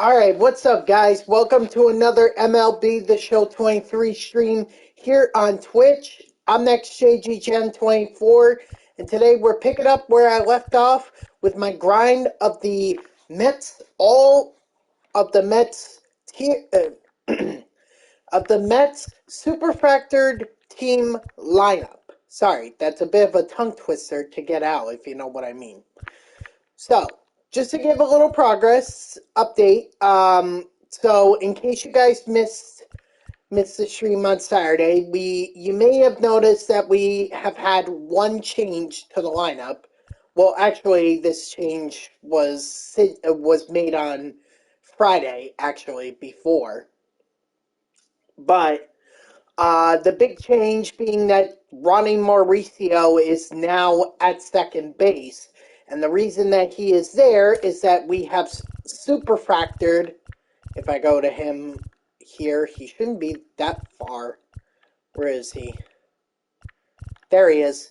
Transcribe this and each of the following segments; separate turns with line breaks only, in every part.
Alright, what's up guys? Welcome to another MLB The Show 23 stream here on Twitch. I'm NextJGGen24, and today we're picking up where I left off with my grind of the Mets, all of the Mets of the Mets Superfractored team lineup. Sorry, that's a bit of a tongue twister to get out, if you know what I mean. So, just to give a little progress update, so in case you guys missed the stream on Saturday, you may have noticed that we have had one change to the lineup. Well, actually, this change was made on Friday, actually, before. But the big change being that Ronnie Mauricio is now at second base. And the reason that he is there is that we have Superfractored. If I go to him here, he shouldn't be that far. Where is he? There he is.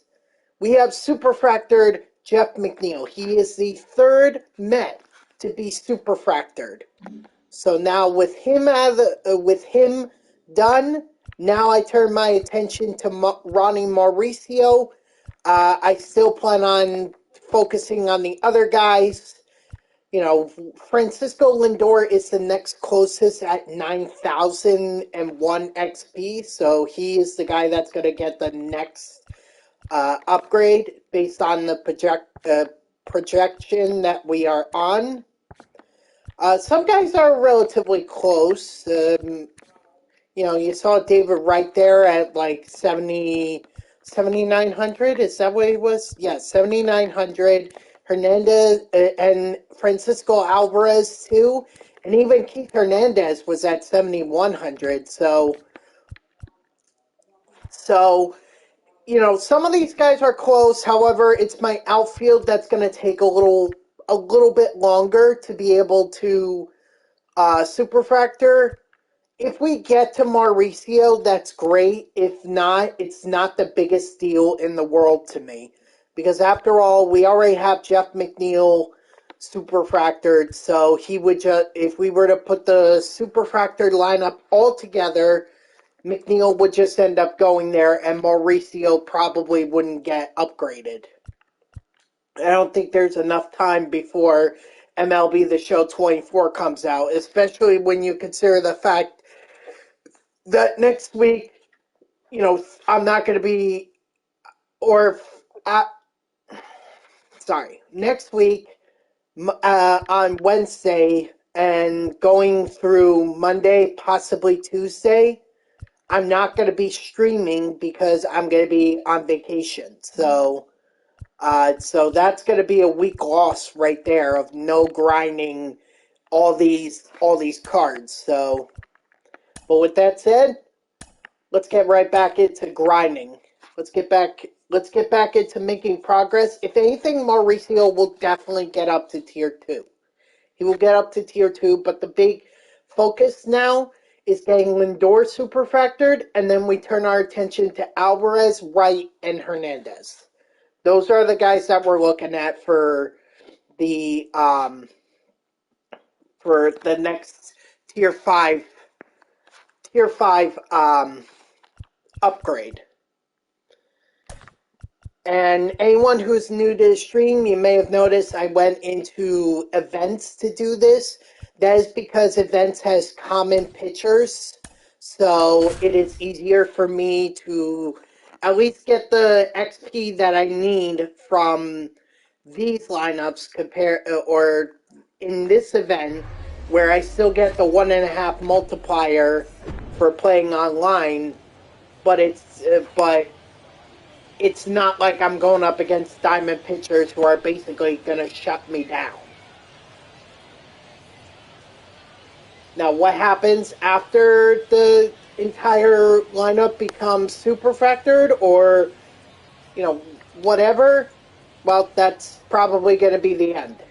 We have Superfractored Jeff McNeil. He is the third Met to be Superfractored. So now with him done, now I turn my attention to Ronnie Mauricio. I still plan on focusing on the other guys. You know, Francisco Lindor is the next closest at 9,001 XP, so he is the guy that's going to get the next upgrade based on the projection that we are on. Some guys are relatively close. You know, you saw David right there at like 7,900. Is that what he was? Yeah, 7,900. Hernandez and Francisco Alvarez too. And even Keith Hernandez was at 7,100. So, you know, some of these guys are close. However, it's my outfield that's going to take a little bit longer to be able to superfractor. If we get to Mauricio, that's great. If not, it's not the biggest deal in the world to me. Because after all, we already have Jeff McNeil superfractored, so he would just, if we were to put the superfractored lineup all together, McNeil would just end up going there and Mauricio probably wouldn't get upgraded. I don't think there's enough time before MLB The Show 24 comes out, especially when you consider the fact that next week, you know, I'm not going to be, next week on Wednesday and going through Monday, possibly Tuesday, I'm not going to be streaming because I'm going to be on vacation. So that's going to be a week loss right there of no grinding all these cards. So, but with that said, let's get right back into grinding. Let's get back into making progress. If anything, Mauricio will definitely get up to tier 2. He will get up to tier 2, but the big focus now is getting Lindor superfractored, and then we turn our attention to Alvarez, Wright, and Hernandez. Those are the guys that we're looking at for the next tier 5 upgrade. And anyone who's new to the stream, you may have noticed I went into events to do this. That is because events has common pitchers, so it is easier for me to at least get the XP that I need from these lineups or in this event where I still get the 1.5 multiplier for playing online, but it's not like I'm going up against diamond pitchers who are basically going to shut me down. Now, what happens after the entire lineup becomes superfractored or, you know, whatever? Well, that's probably going to be the end.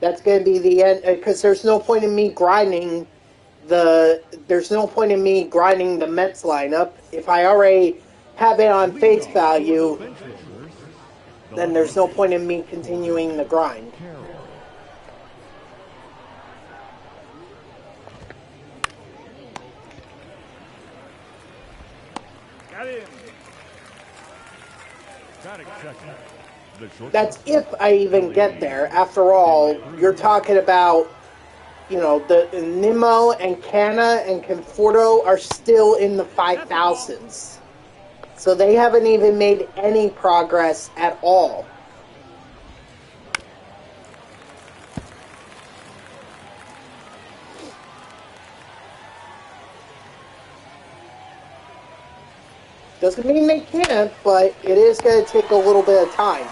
That's going to be the end because there's no point in me grinding the Mets lineup if I already have it on face value. Then there's no point in me continuing the grind. That's if I even get there. After all, you're talking about, you know, the Nimmo and Canna and Conforto are still in the 5,000s. So they haven't even made any progress at all. Doesn't mean they can't, but it is going to take a little bit of time.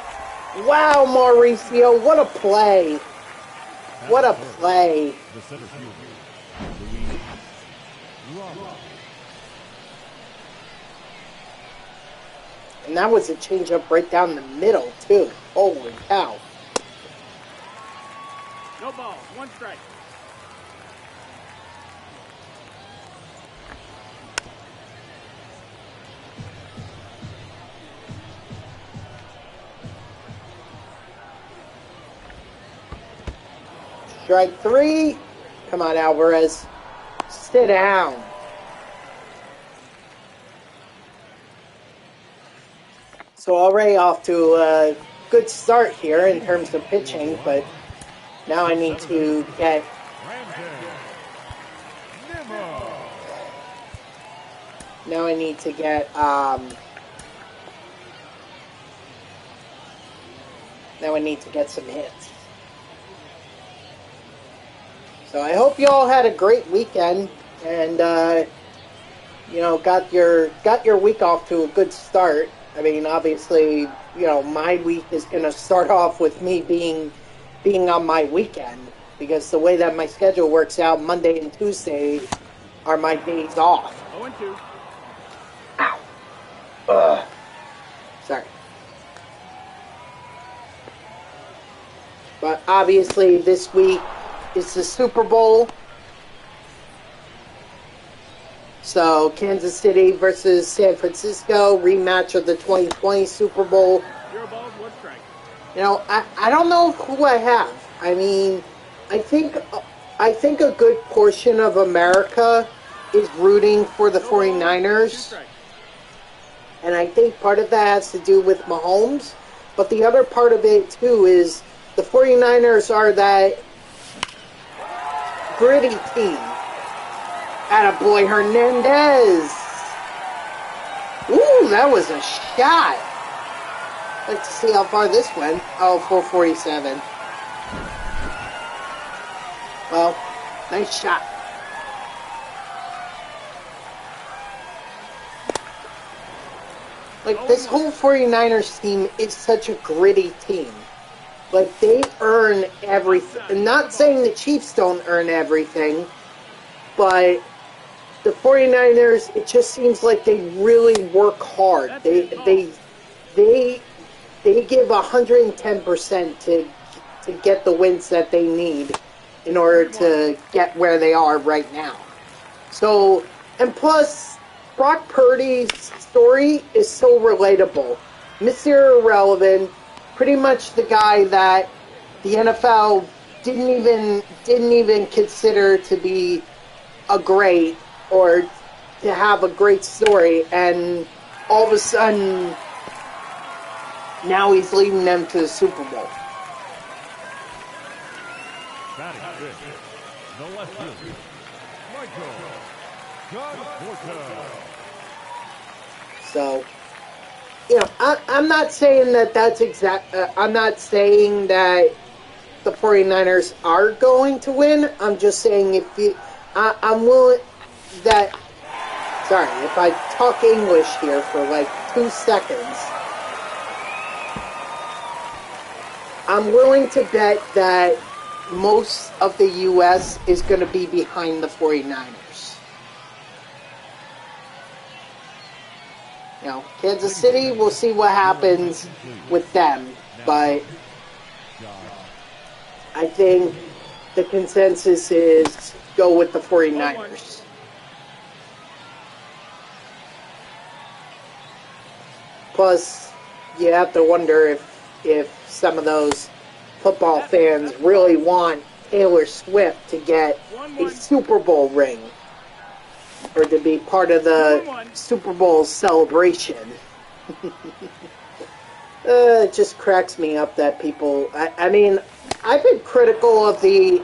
Wow, Mauricio, what a play. What a play. And that was a changeup right down the middle, too. Holy cow.
No ball, 1 strike.
Strike 3. Come on, Alvarez. Sit down. So already off to a good start here in terms of pitching, but now I need to get... Now I need to get, now I need to get some hits. So I hope you all had a great weekend and, you know, got your week off to a good start. I mean, obviously, you know, my week is going to start off with me being on my weekend because the way that my schedule works out, Monday and Tuesday are my days off.
0-2.
Ow. Ugh. Sorry. But obviously this week is the Super Bowl. So Kansas City versus San Francisco, rematch of the 2020 Super Bowl.
0 balls, 1 strike.
You know, I don't know who I have. I mean, I think a good portion of America is rooting for the 49ers. And I think part of that has to do with Mahomes. But the other part of it, too, is the 49ers are that gritty team. Attaboy Hernandez. Ooh, that was a shot. Let's see how far this went. Oh, 447. Well, nice shot. Like, this whole 49ers team is such a gritty team. Like, they earn everything. I'm not saying the Chiefs don't earn everything, but the 49ers, it just seems like they really work hard. They give 110% to get the wins that they need in order to get where they are right now. So, and plus, Brock Purdy's story is so relatable. Mr. Irrelevant, pretty much the guy that the NFL didn't even consider to be a great or to have a great story, and all of a sudden now he's leading them to the Super Bowl. So, you know, I'm not saying that that's exact. I'm not saying that the 49ers are going to win. I'm just saying if you, I'm willing that. Sorry, if I talk English here for like 2 seconds, I'm willing to bet that most of the U.S. is going to be behind the 49ers. You know, Kansas City, we'll see what happens with them, but I think the consensus is go with the 49ers. Plus, you have to wonder if some of those football fans really want Taylor Swift to get a Super Bowl ring. or to be part of the Super Bowl celebration. It just cracks me up that people. I mean, I've been critical of the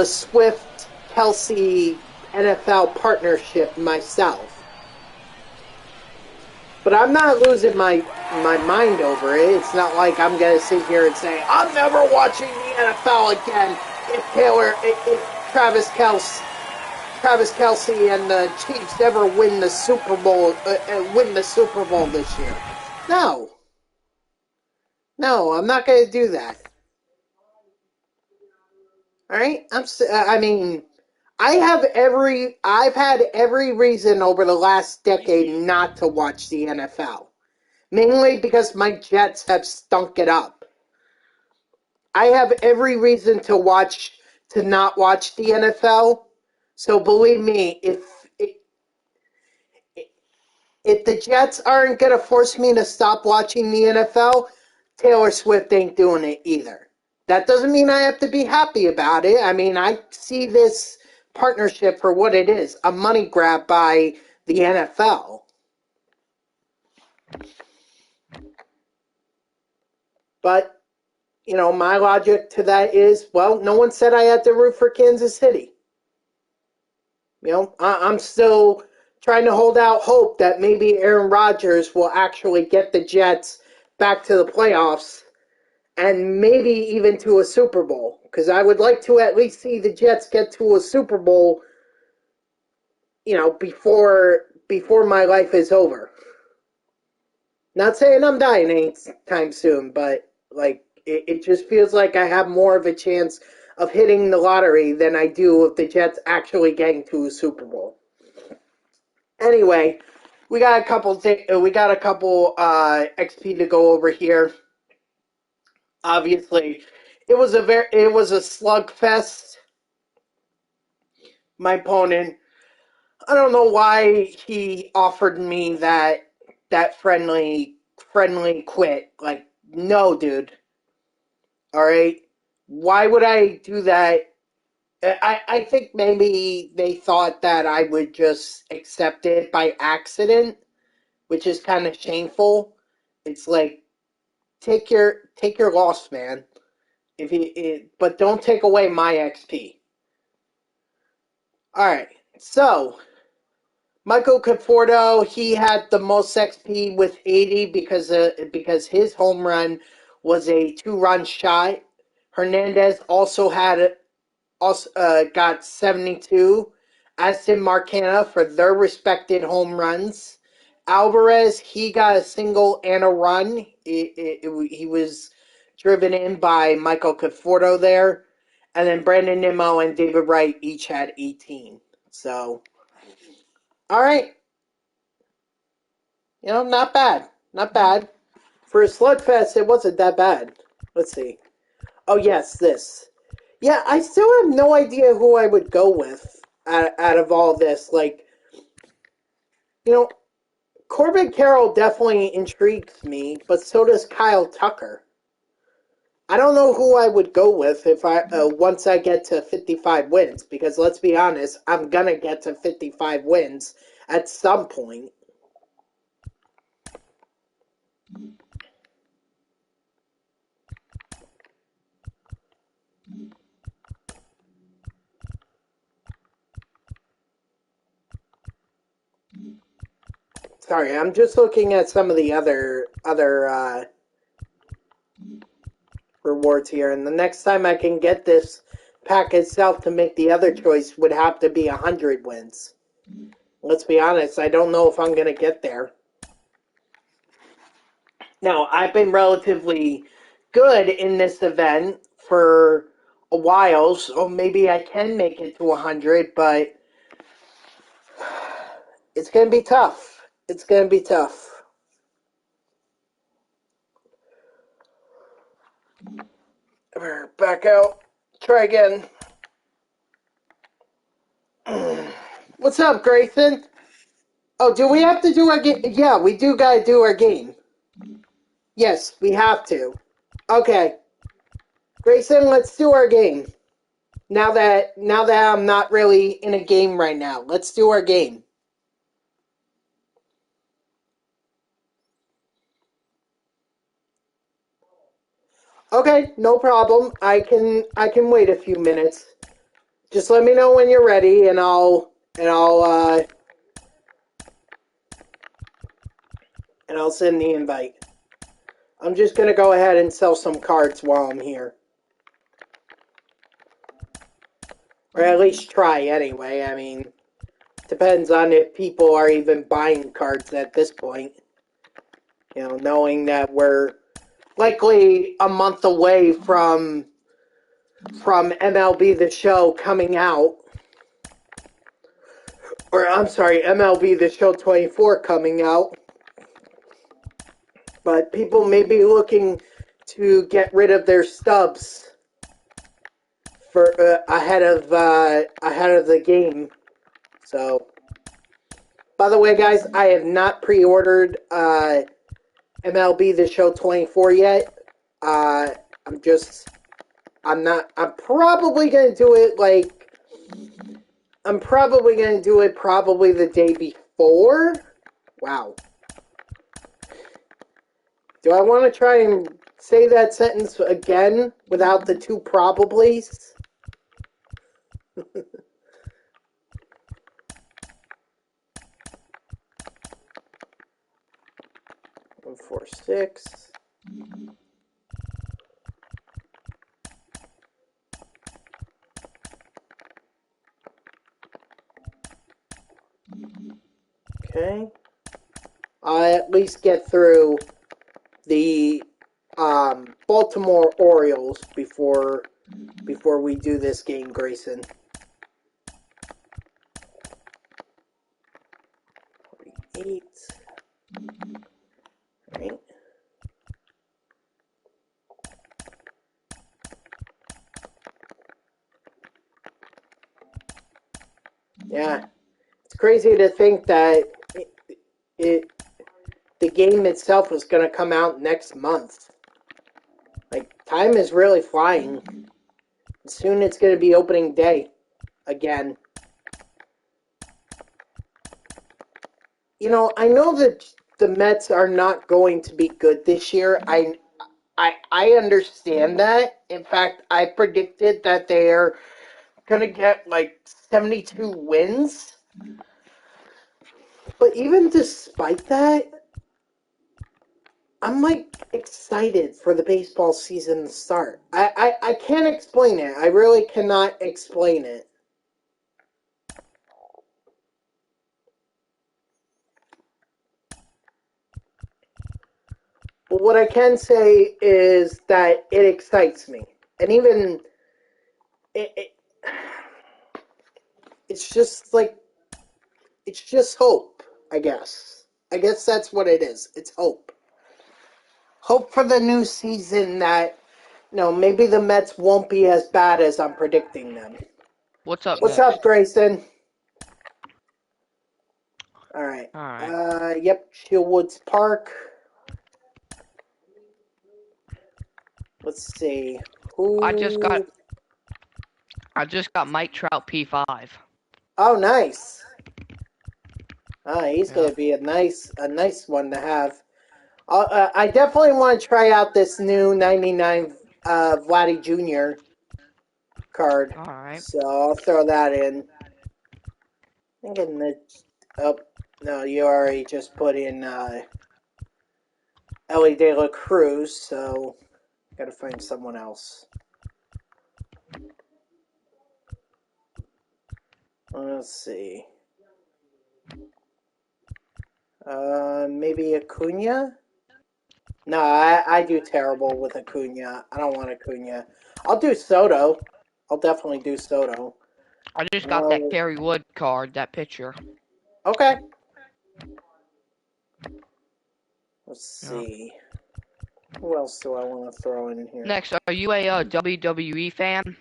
Swift Kelsey NFL partnership myself, but I'm not losing my mind over it. It's not like I'm gonna sit here and say I'm never watching the NFL again if Travis Kelsey and the Chiefs ever win the Super Bowl this year. No, I'm not gonna do that. All right, I mean, I've had every reason over the last decade not to watch the NFL. Mainly because my Jets have stunk it up. I have every reason to not watch the NFL. So believe me, if the Jets aren't gonna force me to stop watching the NFL, Taylor Swift ain't doing it either. That doesn't mean I have to be happy about it. I mean, I see this partnership for what it is, a money grab by the NFL. But, my logic to that is, well, no one said I had to root for Kansas City. I'm still trying to hold out hope that maybe Aaron Rodgers will actually get the Jets back to the playoffs and maybe even to a Super Bowl. Because I would like to at least see the Jets get to a Super Bowl, before my life is over. Not saying I'm dying anytime soon, but it just feels like I have more of a chance of hitting the lottery than I do of the Jets actually getting to a Super Bowl. Anyway, we got a couple XP to go over here. Obviously, it was a slugfest. My opponent, I don't know why he offered me that friendly quit. Like, no, dude. All right, why would I do that? I think maybe they thought that I would just accept it by accident, which is kind of shameful. It's like take your loss, man. But don't take away my XP. All right, so Michael Conforto, he had the most XP with 80 because his home run was a 2-run shot. Hernandez got 72, as did Marcana for their respected home runs. Alvarez, he got a single and a run. He was driven in by Michael Conforto there. And then Brandon Nimmo and David Wright each had 18. So, all right. Not bad. Not bad. For a slugfest, it wasn't that bad. Let's see. Oh, yes, this. Yeah, I still have no idea who I would go with out of all this. Corbin Carroll definitely intrigues me, but so does Kyle Tucker. I don't know who I would go with if once I get to 55 wins, because let's be honest, I'm gonna get to 55 wins at some point. Sorry, I'm just looking at some of the other rewards here, and the next time I can get this pack itself to make the other choice would have to be 100 wins. Let's be honest, I don't know if I'm going to get there. Now, I've been relatively good in this event for a while, so maybe I can make it to 100, but it's going to be tough. It's going to be tough. Back out. Try again. What's up, Grayson? Oh, do we have to do our game? Yeah, we do gotta do our game. Yes, we have to. Okay. Grayson, let's do our game. Now that I'm not really in a game right now, let's do our game. Okay, no problem. I can wait a few minutes. Just let me know when you're ready, and I'll send the invite. I'm just gonna go ahead and sell some cards while I'm here, or at least try anyway. I mean, depends on if people are even buying cards at this point. Knowing that we're likely a month away from MLB The Show coming out, or I'm sorry, MLB The Show 24 coming out. But people may be looking to get rid of their stubs for ahead of the game. So, by the way, guys, I have not pre-ordered MLB The Show 24 yet. I'm probably gonna do it probably the day before. Wow. Do I want to try and say that sentence again without the two probablys? 146. Okay. I at least get through the Baltimore Orioles before we do this game, Grayson. 48. Right. Yeah. It's crazy to think that the game itself is going to come out next month. Like, time is really flying. Soon it's going to be opening day again. I know that the Mets are not going to be good this year. I understand that. In fact, I predicted that they're going to get like 72 wins. But even despite that, I'm like excited for the baseball season to start. I can't explain it. I really cannot explain it. But what I can say is that it excites me. And even it it's just like it's just hope, I guess. I guess that's what it is. It's hope. Hope for the new season that maybe the Mets won't be as bad as I'm predicting them.
What's up
What's
next?
up, Grayson? All right.
Alright.
Yep, Shieldwoods Park. Let's see.
I just got Mike Trout P5.
Oh, nice. He's
Yeah.
gonna be a nice one to have. I definitely want to try out this new 99 Vladdy Jr. card.
Alright.
So I'll throw that in. Thinking that. Oh, no, you already just put in Ellie De La Cruz, so gotta find someone else. Let's see. Maybe Acuna? No, I do terrible with Acuna. I don't want Acuna. I'll do Soto. I'll definitely do Soto.
I just got that Gary Wood card, that picture.
Okay. Let's
Yeah.
see. Who else do I want to throw in here?
Next, are you a WWE fan?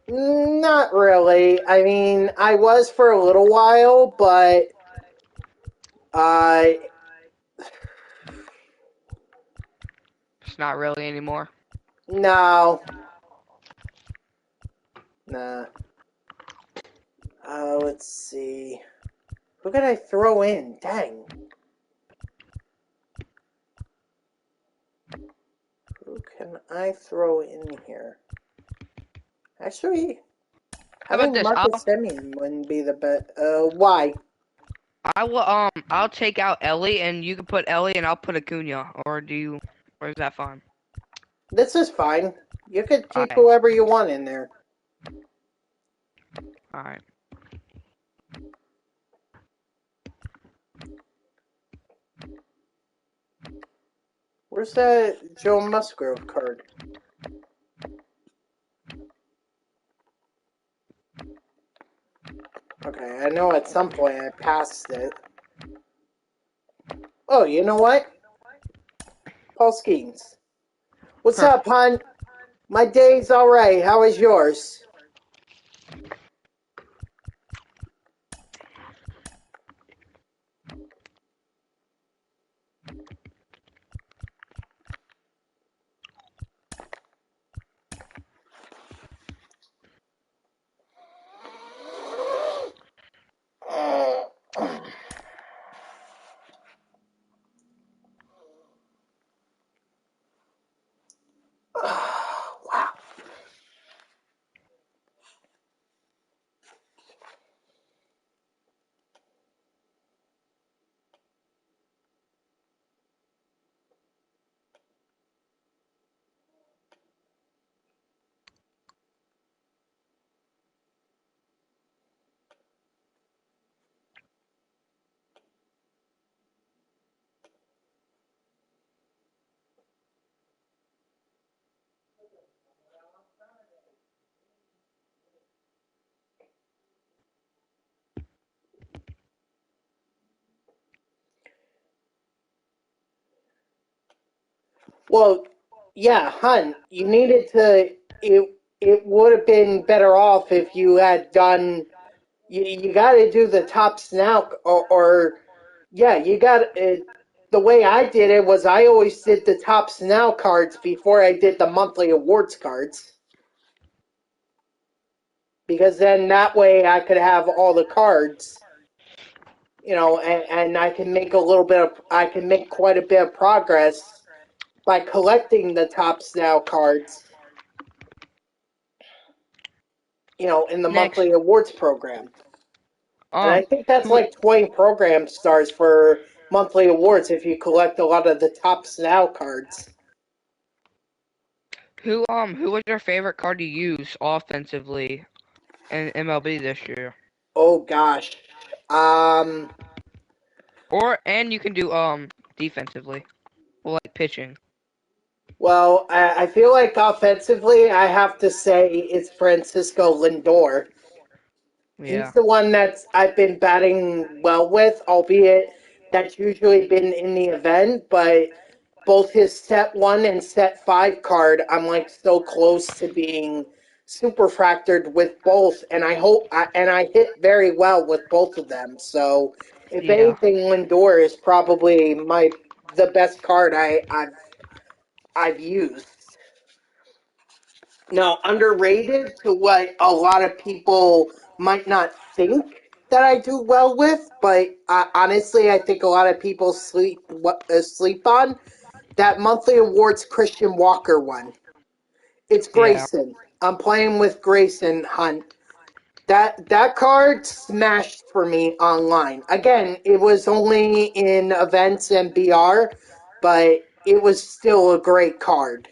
Not really. I mean, I was for a little while, but
It's not really anymore.
no. Nah. Let's see. Who could I throw in? Dang. Who can I throw in here? Actually,
How about
having
this?
Marcus Semien wouldn't be the best. Why?
I'll take out Ellie, and you can put Ellie, and I'll put Acuna. Or is that fine?
This is fine. You could keep
Alright,
whoever you want in there.
alright.
Where's that Joe Musgrove card? Okay, I know at some point I passed it. Oh, you know what? Paul Skeens. What's up, hon? My day's alright. How is yours? Wow. Well, yeah, hon, you needed to. It would have been better off if you had done. You got to do the tops now, or yeah, you got it. The way I did it was I always did the tops now cards before I did the monthly awards cards, because then that way I could have all the cards, and I can make I can make quite a bit of progress by collecting the tops now cards, in the
Next,
monthly awards program. And I think that's
who
like 20 program stars for monthly awards if you collect a lot of the tops now cards.
who was your favorite card to use offensively in MLB this year?
Oh gosh. Um,
And you can do defensively, like pitching.
well, I feel like offensively, I have to say it's Francisco Lindor. He's
Yeah,
the one that's I've been batting well with, albeit that's usually been in the event, but both his set 1 and set 5 card, I'm like so close to being super fractured with both, and I hit very well with both of them. So if
yeah.
anything, Lindor is probably the best card I've used. Now, underrated to what a lot of people might not think that I do well with, but honestly, I think a lot of people sleep on that monthly awards Christian Walker one. It's
Yeah.
Grayson. I'm playing with Grayson Hunt. That card smashed for me online. Again, it was only in events and BR, but it was still a great card.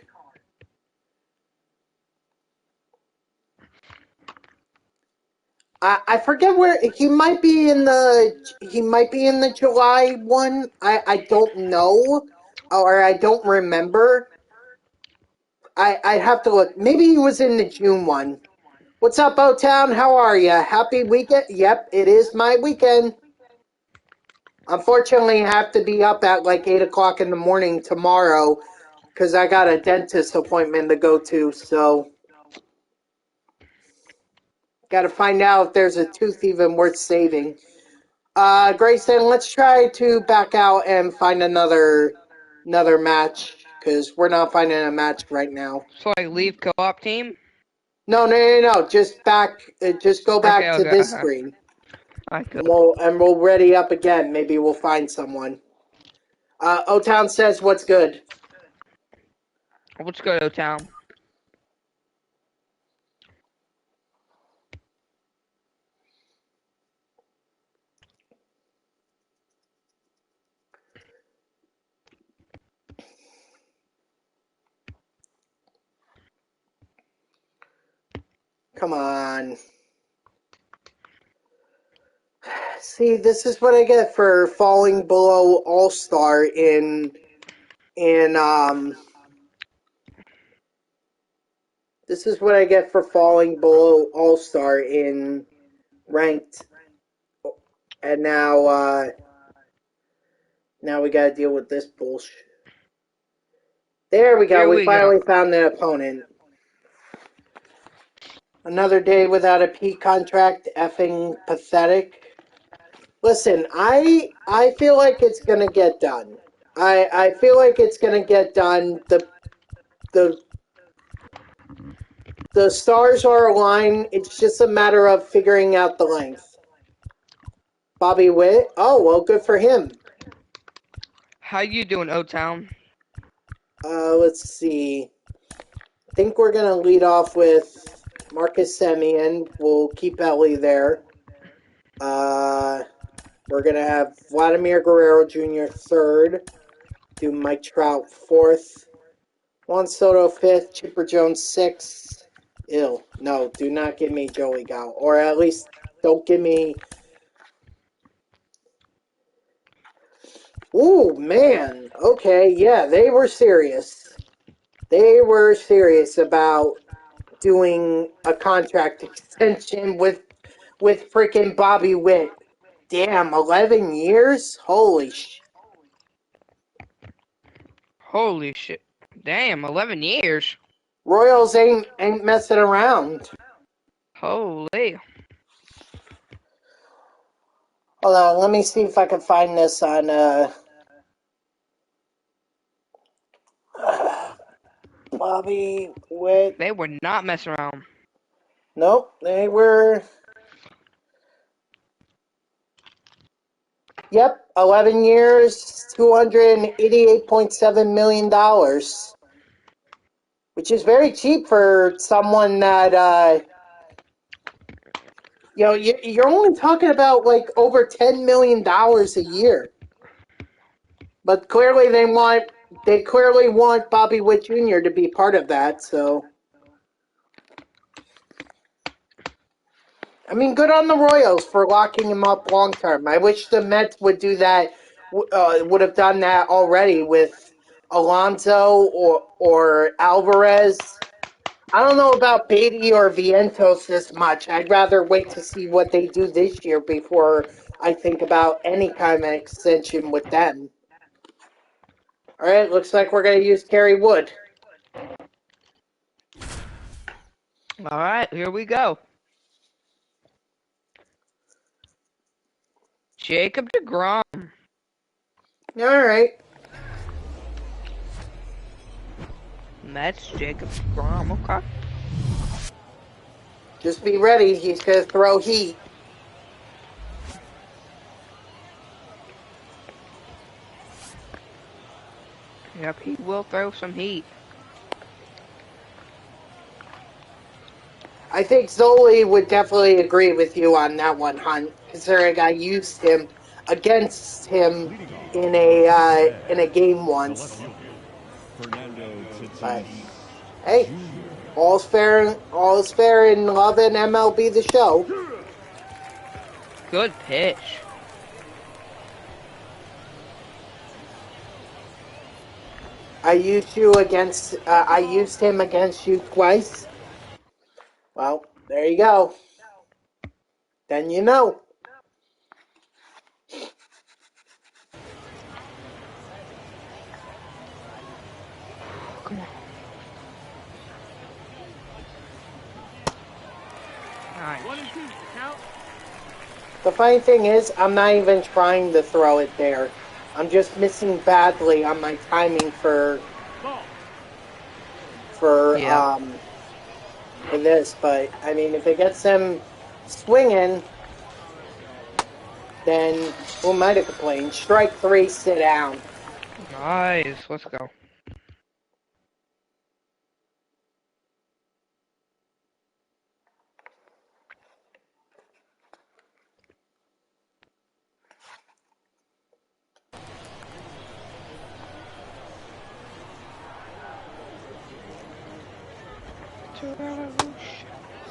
I forget where he might be in the July one. I don't know, or I don't remember. I'd have to look. Maybe he was in the June one. What's up, O-Town? How are ya? Happy weekend? Yep, it is my weekend. Unfortunately, I have to be up at like 8 o'clock in the morning tomorrow because I got a dentist appointment to go to, so got to find out if there's a tooth even worth saving. Grayson, let's try to back out and find another match because we're not finding a match right now.
So I leave co-op team.
No. Just go back to this
Okay.
screen,
Alright, good.
and we'll ready up again. Maybe we'll find someone. O-Town says, "What's good?"
Let's go to town.
Come on. See, this is what I get for falling below All-Star in. This is what I get for falling below All-Star in ranked, and now we gotta deal with this bullshit. There we go.
Here
We
we go.
finally found the opponent. Another day without a P contract. Effing pathetic. Listen, I feel like it's gonna get done. I feel like it's gonna get done. The the stars are aligned. It's just a matter of figuring out the length. Bobby Witt. Oh well, good for him.
How you doing, O-Town?
Let's see. I think we're gonna lead off with Marcus Semien. We'll keep Ellie there. We're gonna have Vladimir Guerrero Jr. third. Do Mike Trout fourth. Juan Soto fifth. Chipper Jones sixth. Ew. No, do not give me Joey Gal. Or at least don't give me. Ooh, man. Okay, yeah, they were serious. They were serious about doing a contract extension with freaking Bobby Witt. Damn, 11 years? Holy sh...
Holy shit. Damn, 11 years.
Royals ain't messing around.
Holy.
Hold on, let me see if I can find this on Bobby Witt.
They were not messing around.
Nope, they were. Yep, 11 years, $288.7 million, which is very cheap for someone that, you're only talking about like over $10 million a year. But clearly they clearly want Bobby Witt Jr. to be part of that, so. I mean, good on the Royals for locking him up long term. I wish the Mets would do that, would have done that already with Alonso or Alvarez. I don't know about Beatty or Vientos this much. I'd rather wait to see what they do this year before I think about any kind of extension with them. All right, looks like we're going to use Kerry Wood.
Alright, here we go. Jacob deGrom.
All right.
Mets, Jacob deGrom. Okay.
Just be ready. He's going to throw heat.
Yep, he will throw some heat.
I think Zoli would definitely agree with you on that one, Hunt, considering I used him against him in a game once. But hey, all's fair in love and MLB the show.
Good pitch.
I used him against you twice. Well, there you go. Then you know.
Come on. Nice.
1 and 2, count.
The funny thing is, I'm not even trying to throw it there. I'm just missing badly on my timing
Ball.
for
Yep.
for this, but I mean, if it gets them swinging, then who am I to complain? Strike 3, sit down.
Nice. Let's go.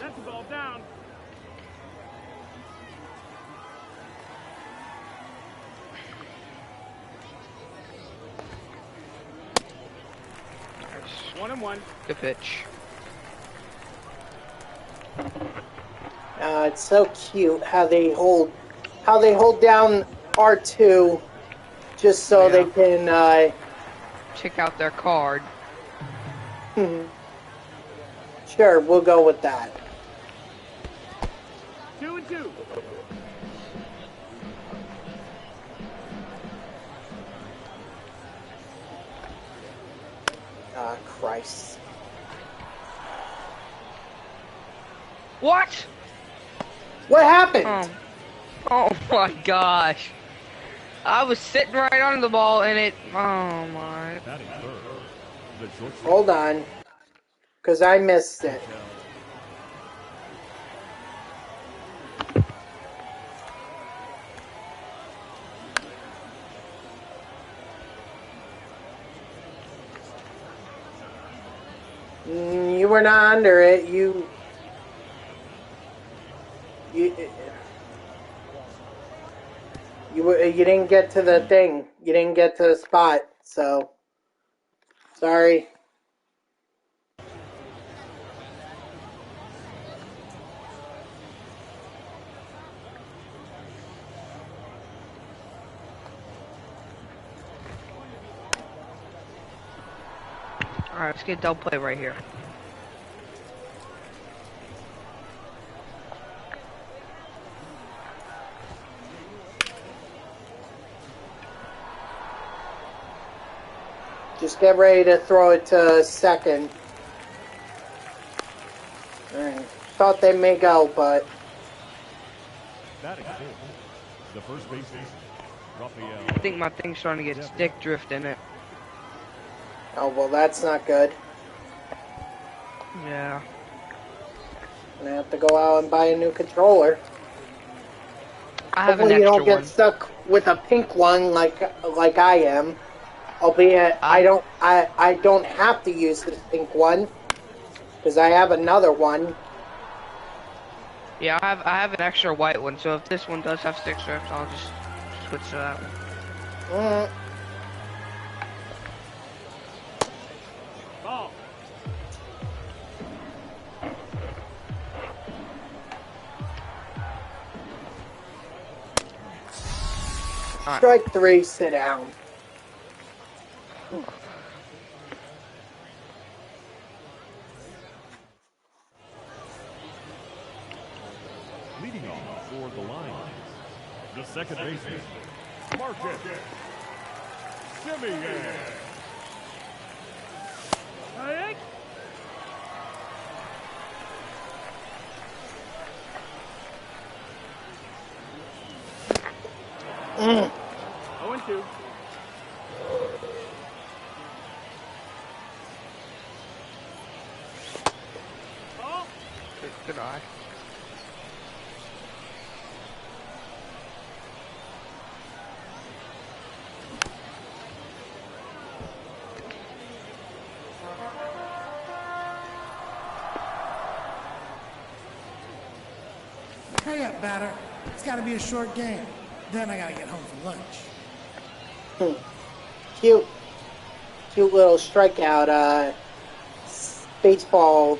That's the ball down.
Nice.
1-1.
Good pitch.
It's so cute how they hold down R2 just so
Yeah.
they can
Check out their card.
sure, we'll go with that.
2-2.
Ah, Christ.
What?
What happened?
Oh my gosh. I was sitting right on the ball and it. Oh my.
Hold on. Because I missed it. You were not under it. You didn't get to the thing. You didn't get to the spot. So, sorry.
Alright, let's get double play right here.
Just get ready to throw it to second. Alright. Thought they may go, but...
The first baseman, Raphael.
I think my thing's starting to get stick drift in it.
Oh, well, that's not good.
Yeah.
I'm gonna have to go out and buy a new controller.
I have an
Hopefully you
extra
don't get
one.
stuck with a pink one like I am. Albeit I don't have to use this pink one because I have another one.
Yeah, I have an extra white one, so if this one does have stick drift, I'll just switch to that one.
Ball.
Alright.
Strike 3, sit down.
Leading off for the Lions, the second baseman, Marcus Simeon.
Hey.
Mm.
0-2. Ball.
Good eye.
Hurry up, batter. It's got to be a short game. Then I got to get home for lunch.
Cute little strikeout. Baseball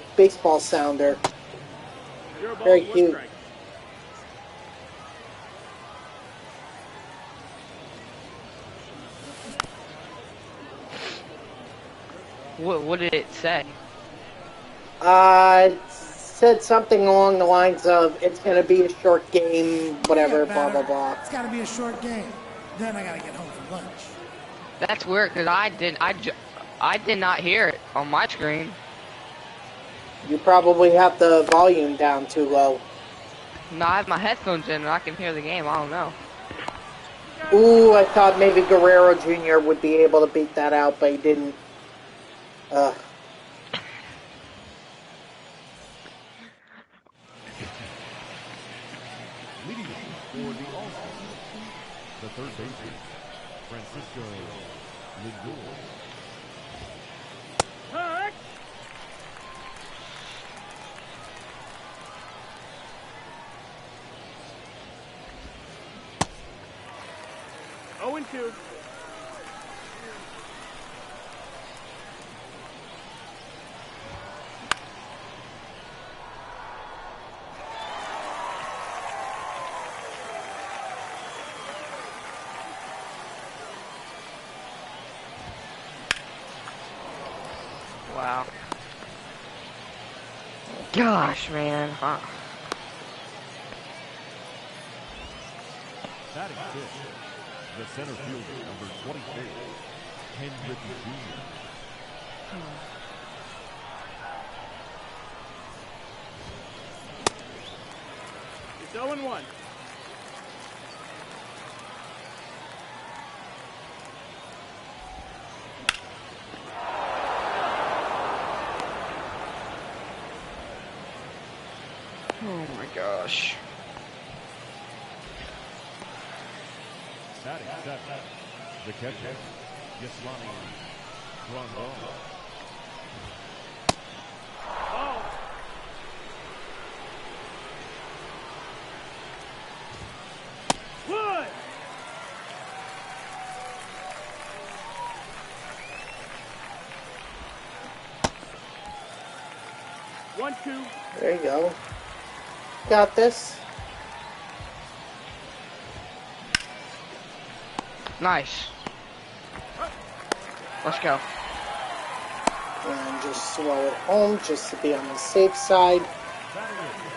sounder.
Zero ball,
Very
1
cute.
strike.
What did it say?
It said something along the lines of it's gonna be a short game, whatever,
Hurry up,
blah blah
batter.
blah.
It's got to be a short game. Then I got to get home for lunch.
That's weird because I did not hear it on my screen.
You probably have the volume down too low.
No, I have my headphones in and I can hear the game. I don't know.
Ooh, I thought maybe Guerrero Jr. would be able to beat that out, but he didn't.
Leading off for the All-Star, the third baseman, Francisco Lindor.
Correct. Oh, and 2.
Wow. Gosh, man. Huh.
Batting fifth, the center fielder, number 24, Ken Griffey Jr.
It's 0 and 1.
Oh my gosh.
Batting seventh, the catcher, Yasmani Grandal.
Oh. Wood. One, 2.
There you go. Got this.
Nice. Let's go.
And just slow it home just to be on the safe side.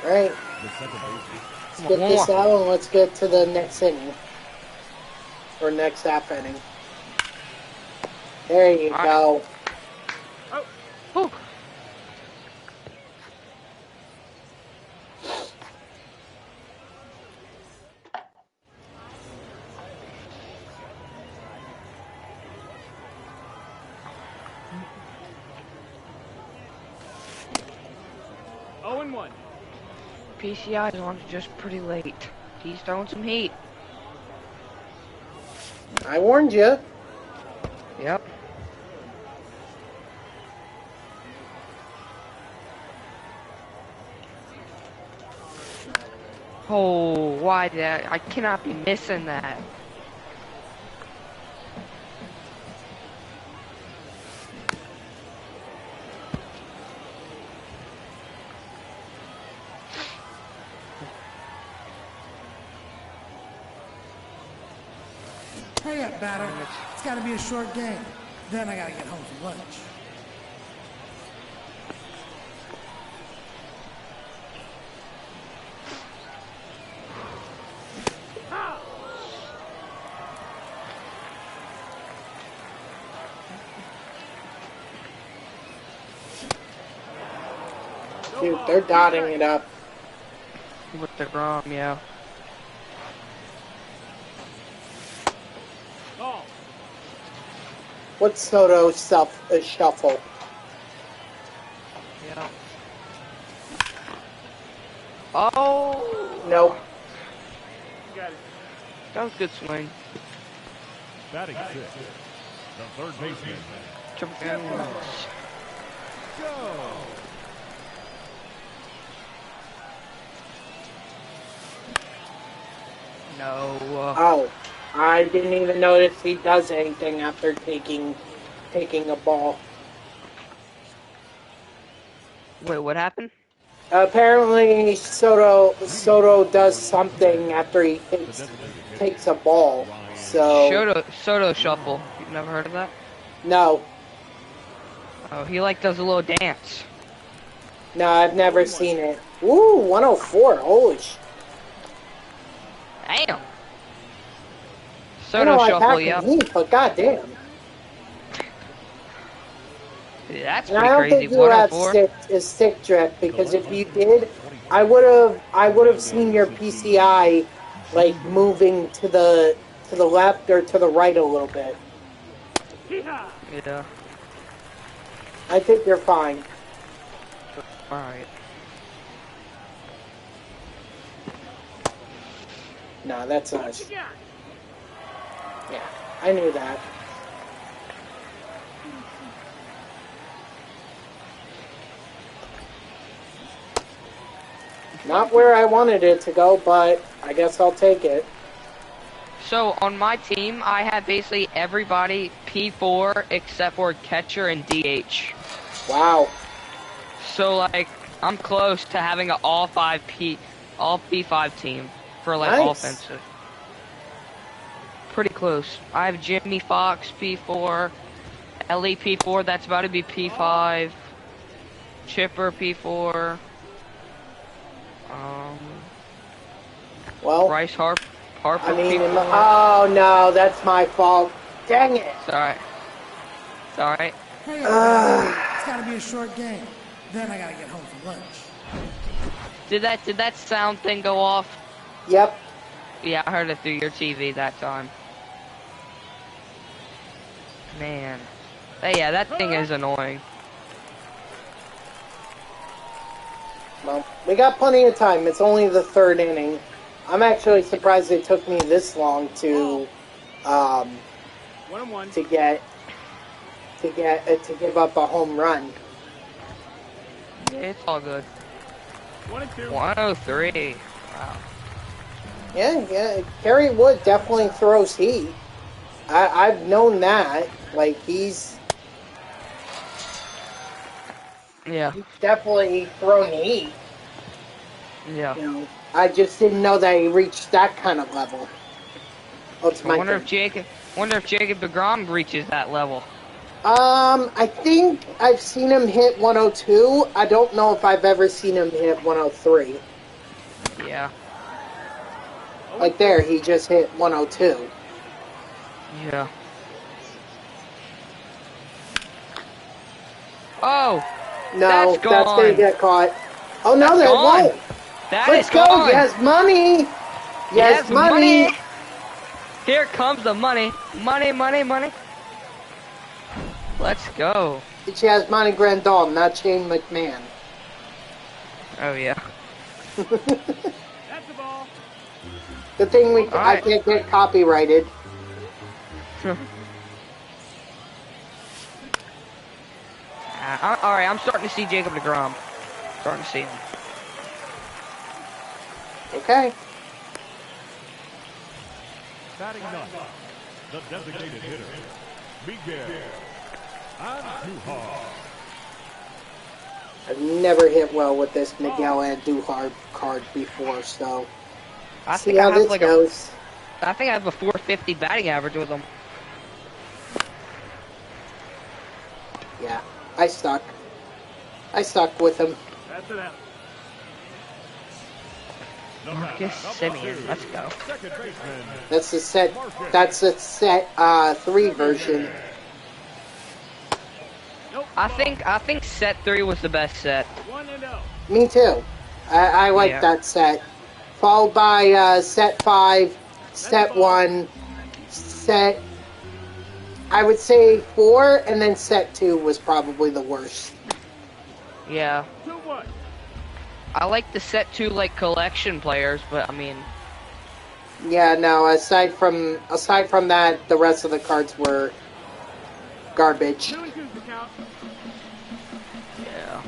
Right.
The second baseman,
Let's get this out and let's get to the next inning. Or next half inning. There you go.
Whew.
Oh, and 1.
PCI is on just pretty late. He's throwing some heat.
I warned you.
Yep. Oh, why did I cannot be missing that.
Hurry up, batter. It's got to be a short game. Then I got to get home for lunch.
Dude, they're dotting it up.
With the Grom, yeah.
Oh.
What's Soto's shuffle?
Yeah. Oh!
Nope.
Got it.
That was a good swing.
batting sixth, the third baseman,
Tremendous.
go.
No.
Oh, I didn't even notice he does anything after taking a ball.
Wait, what happened?
Apparently, Soto does something after he takes a ball. So
Soto shuffle. You've never heard of that?
no,
Oh, he like does a little dance.
no, I've never seen it. Ooh, 104. Holy sh!
Damn.
I
Soto
know I
shuffle,
pack
yep.
heat, but goddamn.
That's
And I
pretty
don't
crazy.
think you have
104.
stick drift, because if you did, I would have seen your PCI like moving to the left or to the right a little bit.
Hee-haw!
Yeah.
I think you're fine.
Alright.
No, that's
What
us.
you got?
Yeah, I knew that. Not where I wanted it to go, but I guess I'll take it.
So on my team, I have basically everybody P4 except for catcher and DH.
Wow.
So like I'm close to having an all P5 team for like
Nice.
offensive. Pretty close. I have Jimmy Fox P4, Ellie P4. That's about to be P5. Chipper P4.
Well,
Bryce Harper
I mean,
P4.
oh no, that's my fault. Dang it.
It's alright. It's alright.
Hurry up, Batter. It's gotta be a short game. Then I gotta get home for lunch.
Did that sound thing go off?
Yep.
Yeah, I heard it through your TV that time. Man. Hey, yeah, that thing is annoying.
Well, we got plenty of time. It's only the third inning. I'm actually surprised it took me this long to
1-1.
to give up a home run.
It's all good.
1-2.
103. Wow.
Yeah. Kerry Wood definitely throws heat. I've known that. Like, he's
Yeah.
definitely thrown heat.
Yeah.
You know, I just didn't know that he reached that kind of level. That's
I
my
wonder
thing.
if Jacob DeGrom reaches that level.
I think I've seen him hit 102. I don't know if I've ever seen him hit 103.
Yeah.
Like there, he just hit 102.
Yeah. Oh!
No,
That's
that's gonna
gone.
get caught. Oh no,
That's
that
gone.
won't.
That
Let's
is
go.
gone.
Yes, money. Yes, money.
Here comes the money. Money. Let's go.
It's Yasmani Grandal, not Shane McMahon.
Oh, yeah.
That's the ball.
The thing I
Alright.
can't get copyrighted.
Alright, I'm starting to see Jacob DeGrom. Starting to see him.
Okay.
Batting ninth, the designated hitter, Miguel Andujar.
I've never hit well with this Miguel Andujar card before, so
I
see
think
how
I have
this
like
goes.
I think I have a 450 batting average with him.
Yeah, I stuck. I stuck with him.
That's it out.
Marcus Simeon, let's go.
Second baseman,
That's the set. That's the set 3 version.
Nope.
I think set 3 was the best set.
1-0.
Me too. I like
Yeah.
that set. Followed by set 5, set 1, set. I would say 4, and then set 2 was probably the worst.
Yeah.
2-1.
I like the set 2 like collection players, but I mean,
Yeah, no. Aside from that, the rest of the cards were garbage.
2-2's the count.
yeah.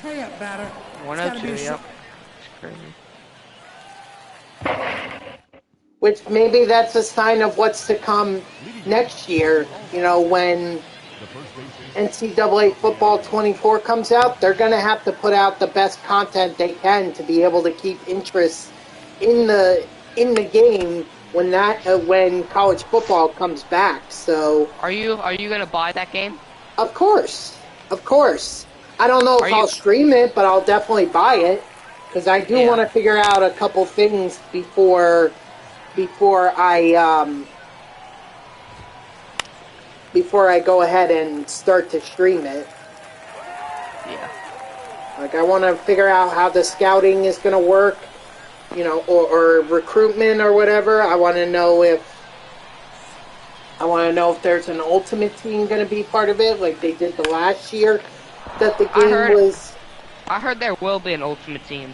Hurry up, Batter. It's gotta be
102,
a short.
yep. It's crazy.
Which maybe that's a sign of what's to come next year. You know, when
the first baseman,
NCAA Football 24 comes out, they're going to have to put out the best content they can to be able to keep interest in the game when college football comes back. So,
Are you gonna buy that game?
of course. I don't know if I'll stream it, but I'll definitely buy it because I do
Yeah.
want to figure out a couple things before I before I go ahead and start to stream it.
Yeah.
Like, I want to figure out how the scouting is going to work, you know, or recruitment or whatever. I want to know if there's an ultimate team going to be part of it, like they did the last year that the game was.
I heard there will be an ultimate team.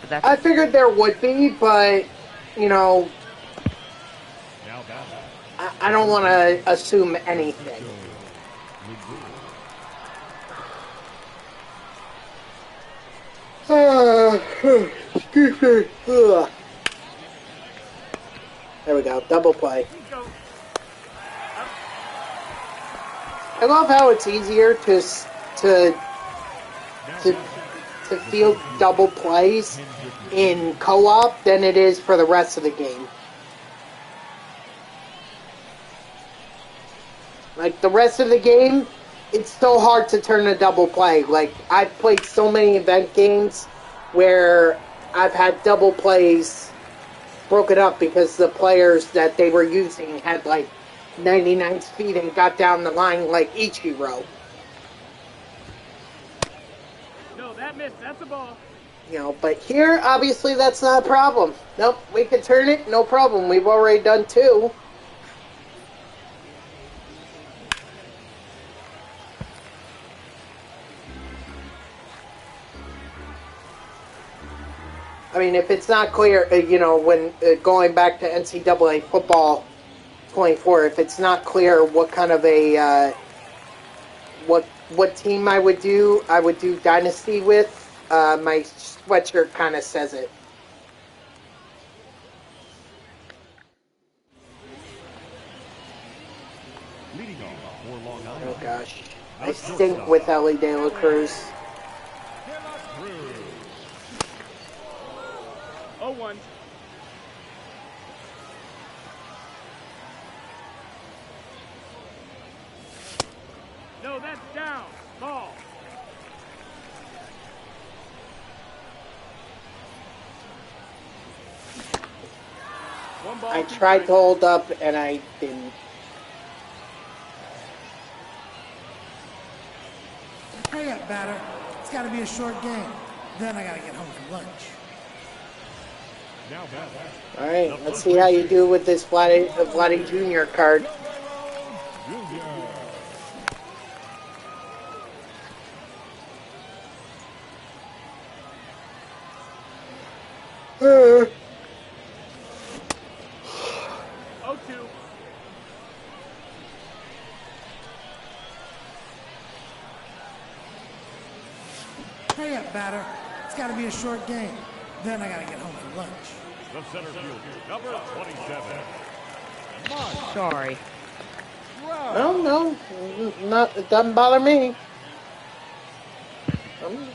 But that's
I figured there would be, but, you know,
Now batting.
I don't want to assume anything. Excuse me. Ugh. There we go. Double play.
Go.
I love how it's easier to field double plays in co-op than it is for the rest of the game. Like, the rest of the game, it's so hard to turn a double play. Like, I've played so many event games where I've had double plays broken up because the players that they were using had, like, 99 speed and got down the line like Ichiro.
No, that missed. That's a ball.
You know, but here, obviously, that's not a problem. Nope, we can turn it, no problem. We've already done 2. I mean, if it's not clear, you know, when going back to NCAA football 24, if it's not clear what kind of a what team I would do Dynasty with. My sweatshirt kind of says it.
Leading off for Long Island.
Oh gosh, I stink with Ellie De La Cruz.
0-1. No, that's down. Ball. One ball.
I
two
tried to
strikes.
hold up and I didn't.
Hurry up, batter. It's got to be a short game. Then I got to get home for lunch.
Now batting.
All right, let's see how you do with this Vladdy Jr. card.
Junior.
Uh,
0-2.
Hurry up, batter. It's got to be a short game. Then I got to get home for lunch.
The center fielder, number 27. Mike
sorry.
Brown.
no, not it doesn't bother me.
0-1.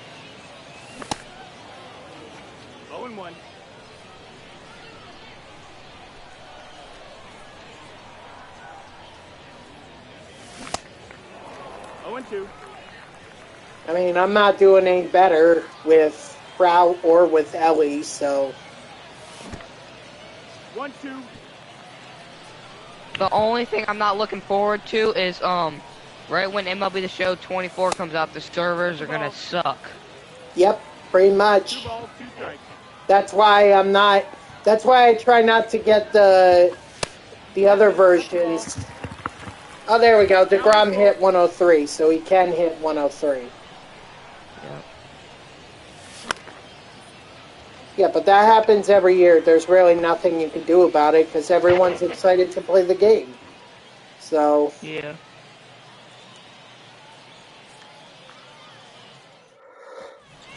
Oh and 2.
I mean, I'm not doing any better with Frau or with Ellie, so
1-2.
The only thing I'm not looking forward to is right when MLB The Show 24 comes out, the servers are gonna suck.
yep, pretty much.
2 balls, 2 strikes.
That's why I'm not. That's why I try not to get the other versions. Oh, there we go. DeGrom hit 103, so he can hit 103.
Yeah.
Yeah, but that happens every year. There's really nothing you can do about it because everyone's excited to play the game. So,
Yeah.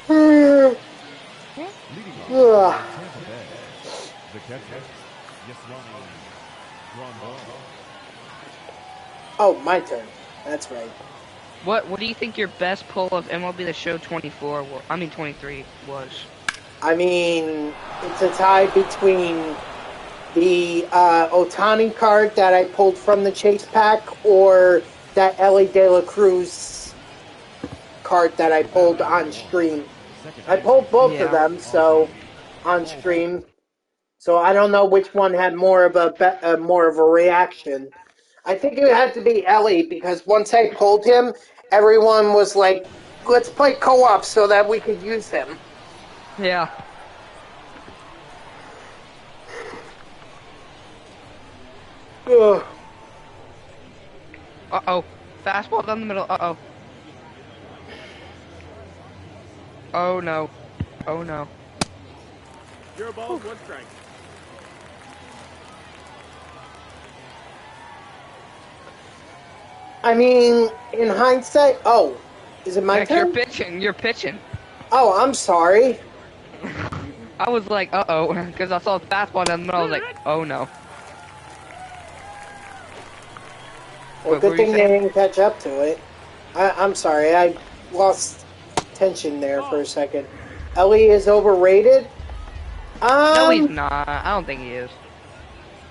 ugh.
Leading off for Tampa Bay. The catcher, Yasmani Grandal.
Oh, my turn. That's right.
What do you think your best pull of MLB The Show 24 23 was?
I mean, it's a tie between the Otani card that I pulled from the chase pack or that Ellie De La Cruz card that I pulled on stream. I pulled both of them, so on stream. So I don't know which one had more of a reaction. I think it had to be Ellie because once I pulled him, everyone was like, let's play co-op so that we could use him.
Yeah.
Ugh.
Uh-oh. Fastball down the middle. Uh-oh. Oh, no. Oh, no.
0 balls, 1 strike.
I mean, in hindsight, oh, is it my
Max, you're
turn?
pitching. You're pitching.
Oh, I'm sorry.
I was like, uh-oh, because I saw the fastball down the middle. I was like, oh, no.
Well,
Wait, what
good
were you
thing they
saying?
didn't catch up to it. I'm sorry, I lost tension there for a second. Ellie is overrated?
No, he's not. I don't think he is.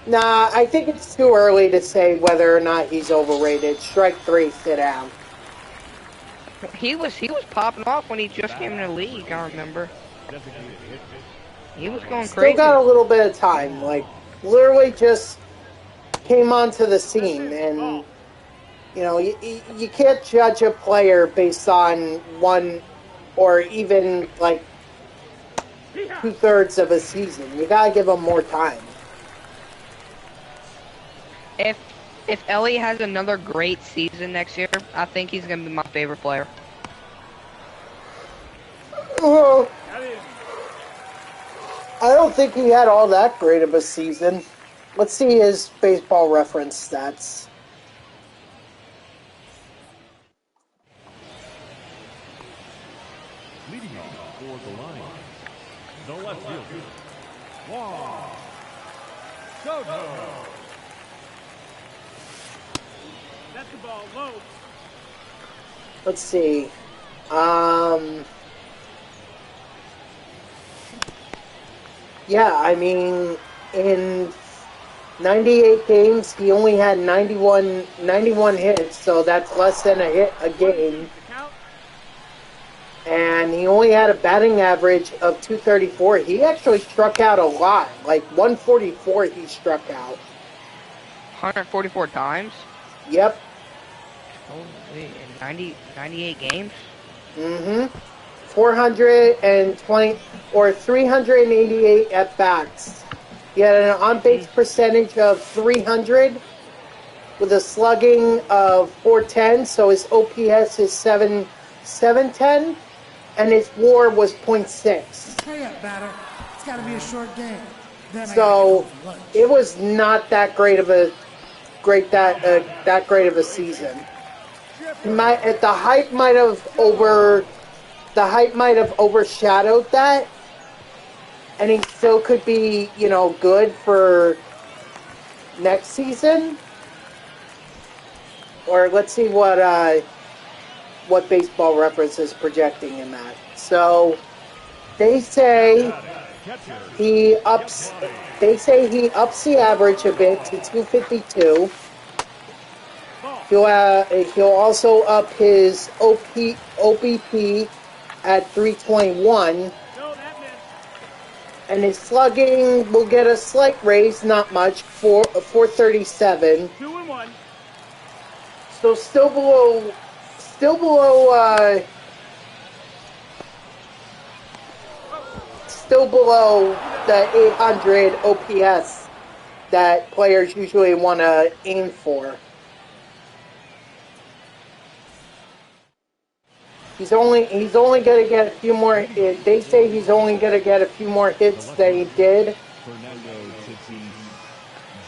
Nah, I think it's too early to say whether or not he's overrated. Strike 3, sit down.
He was popping off when he just came in the league, I remember. He was going
Still
crazy.
got a little bit of time. Like, literally just came onto the scene. And, you know, you can't judge a player based on one or even, like, 2/3 of a season. You gotta give him more time.
If Ellie has another great season next year, I think he's gonna be my favorite player.
Well,
That is.
I don't think he had all that great of a season. Let's see his baseball reference stats.
Leading off for the Lions, the left fielder, Juan Soto.
That's the ball, low.
Let's see. Yeah, I mean, in 98 games, he only had 91 hits, so that's less than a hit a game.
Count.
And he only had a batting average of 234. He actually struck out a lot, like 144 he struck out.
144 times?
Yep.
Holy, in 98 games?
Mm-hmm. 420 or 388 at bats. He had an on-base percentage of 300 with a slugging of 410, so his OPS is 710, and his WAR was 0.6.
Hurry up, batter. It's got to be a short game. Then I gotta get
So
home for lunch.
it was not that great of a that great of a season. The hype might have overshadowed that, and he still could be, you know, good for next season. Or let's see what Baseball Reference is projecting him at. So they say he ups the average a bit to 252. He'll also up his OBP at 321,
No, that missed.
and his slugging will get a slight raise, not much, for 437.
2-1.
So still below the 800 OPS that players usually want to aim for. He's only going to get a few more. They say he's only going to get a few more hits than he did.
Fernando Tatis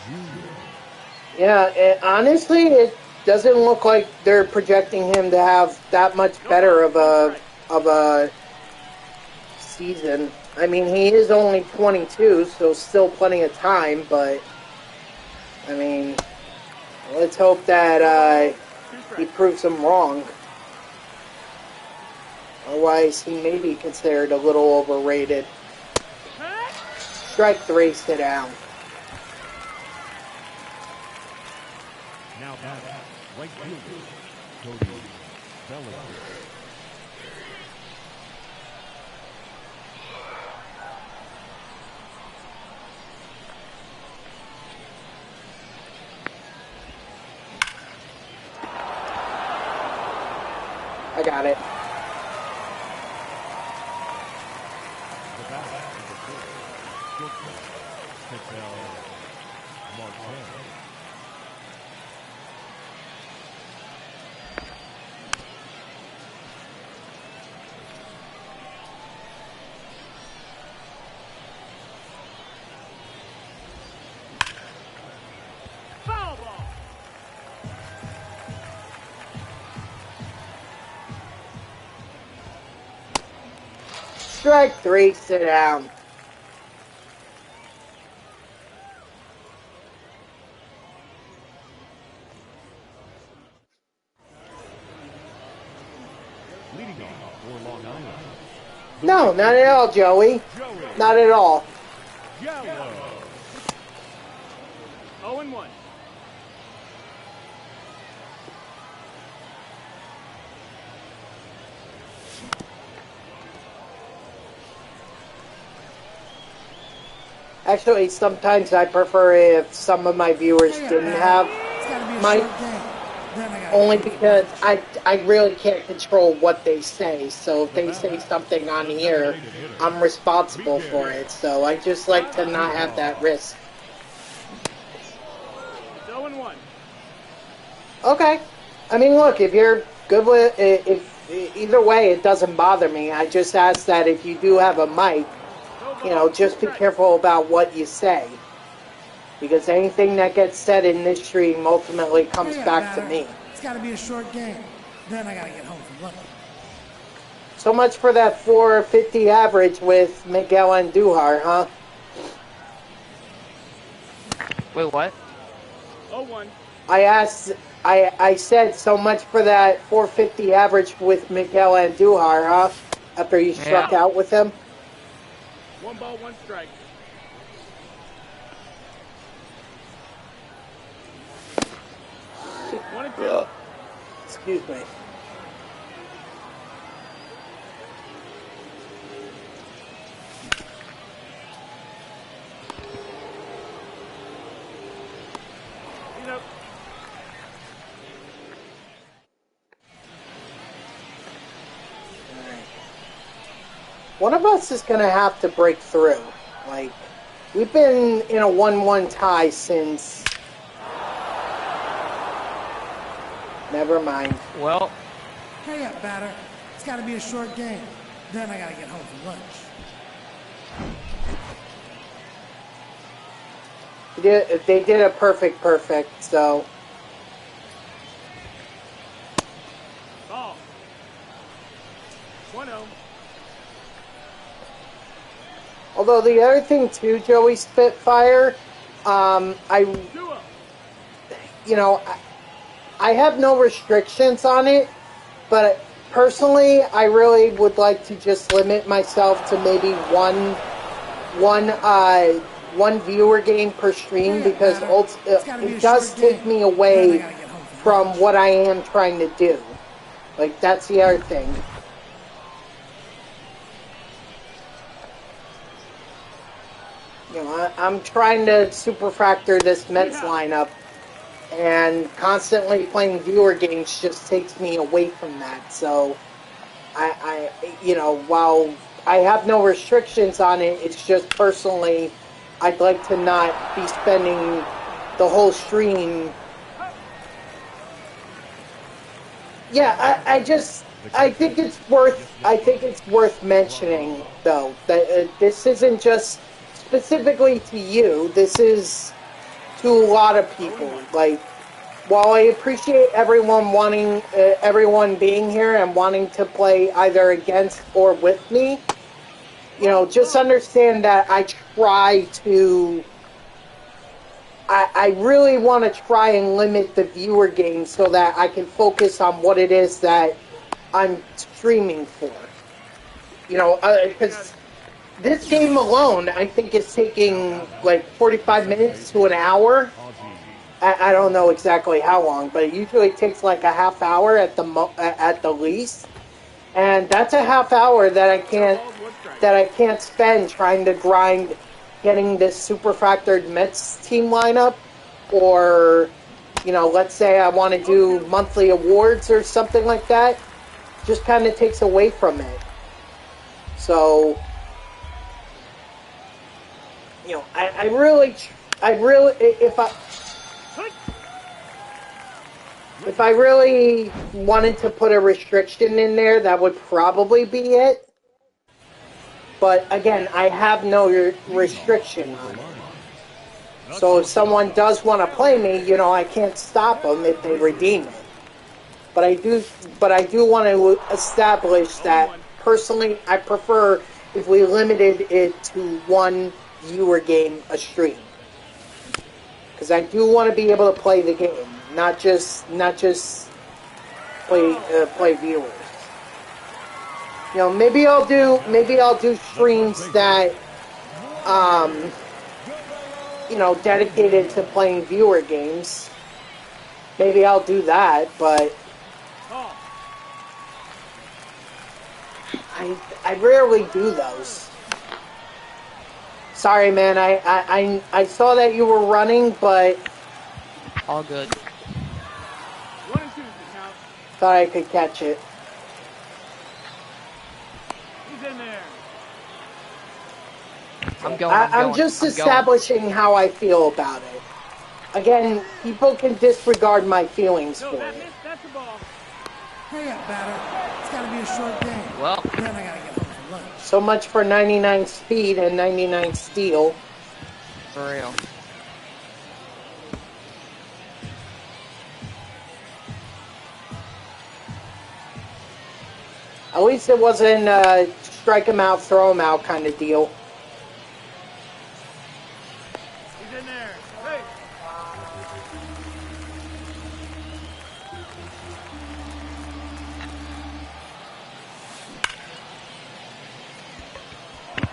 Jr.
Yeah, honestly, it doesn't look like they're projecting him to have that much better of a season. I mean, he is only 22, so still plenty of time. But I mean, let's hope that he proves them wrong. Otherwise, he may be considered a little overrated. Strike 3, sit down.
Now batting, right fielder, Cody Bellinger.
got it.
The batter in the fourth, shortstop, Ketel Martin.
Foul ball.
Strike 3, sit down.
Leading off for Long Island,
No, not at all, Joey. Not at all.
Yellow.
0-1.
Actually, sometimes I prefer if some of my viewers didn't have
It's gotta be a
mic,
short game. Then I gotta
only
get home
because I really can't control what they say. So if they say something on here, I'm responsible for it. So I just like to not have that risk.
It's 0-1.
Okay. I mean, look, if you're good with if either way, it doesn't bother me. I just ask that if you do have a mic, you know, just be careful about what you say. Because anything that gets said in this stream ultimately comes
Hey,
back to
batter.
me.
It's gotta be a short game. Then I gotta get home from lunch.
So much for that 450 average with Miguel Andujar, huh?
Wait, what?
0-1.
I said so much for that 450 average with Miguel Andujar, huh? After you struck
Yeah.
out with him.
1 ball, 1 strike. One and two.
Excuse me.
You know,
One of us is going to have to break through. Like, we've been in a 1-1 tie since... Never mind.
Well,
Hurry up, batter. It's gotta be a short game. Then I gotta get home from lunch.
They did a perfect, so...
ball. 1-0.
Although the other thing too, Joey Spitfire, I
2-0.
you know, I have no restrictions on it, but personally, I really would like to just limit myself to maybe one viewer game per stream because it does take me away from what I am trying to do. Like, that's the other thing. You know, I'm trying to superfractor this Mets lineup, and constantly playing viewer games just takes me away from that. So, you know, while I have no restrictions on it, it's just personally, I'd like to not be spending the whole stream. Yeah, I think it's worth mentioning though that this isn't just specifically to you. This is to a lot of people. Like, while I appreciate everyone being here and wanting to play either against or with me, you know, just understand that I really want to try and limit the viewer games so that I can focus on what it is that I'm streaming for. You know, because this game alone, I think, is taking like 45 minutes to an hour. I don't know exactly how long, but it usually takes like a half hour at the least. And that's a half hour that I can't spend trying to grind getting this Superfractored Mets team lineup, or, you know, let's say I want to do monthly awards or something like that. just kind of takes away from it. So, you know, I really, if I really wanted to put a restriction in there, that would probably be it. But again, I have no restriction on it. So if someone does want to play me, you know, I can't stop them if they redeem it. But I do want to establish that personally, I prefer if we limited it to one viewer game a stream, because I do want to be able to play the game, not just play viewers. You know, maybe I'll do streams that you know, dedicated to playing viewer games. Maybe I'll do that, but I rarely do those. Sorry, man. I saw that you were running, but
All good.
1 and 2 is the count.
thought I could catch it.
He's in there.
I'm just establishing how I feel about it. Again, people can disregard my feelings
No,
for
that
it.
missed. That's the ball.
Hurry up, batter. It's gotta be a short game.
Well.
Then I gotta get home for lunch.
So much for 99 speed and 99 steal.
For real.
At least it wasn't a strike him out, throw him out kind of deal.
He's in there. Hey.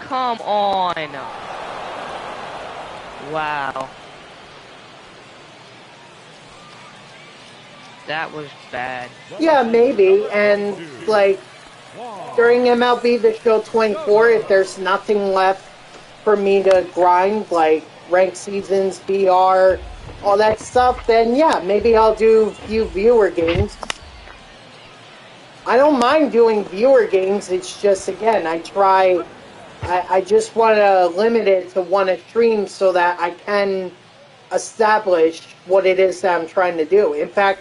Come on. Wow. That was bad.
Yeah, maybe. And, like, during MLB The Show 24, if there's nothing left for me to grind, like ranked seasons, BR, all that stuff, then yeah, maybe I'll do few viewer games. I don't mind doing viewer games, it's just, again, I just want to limit it to one a stream so that I can establish what it is that I'm trying to do. In fact,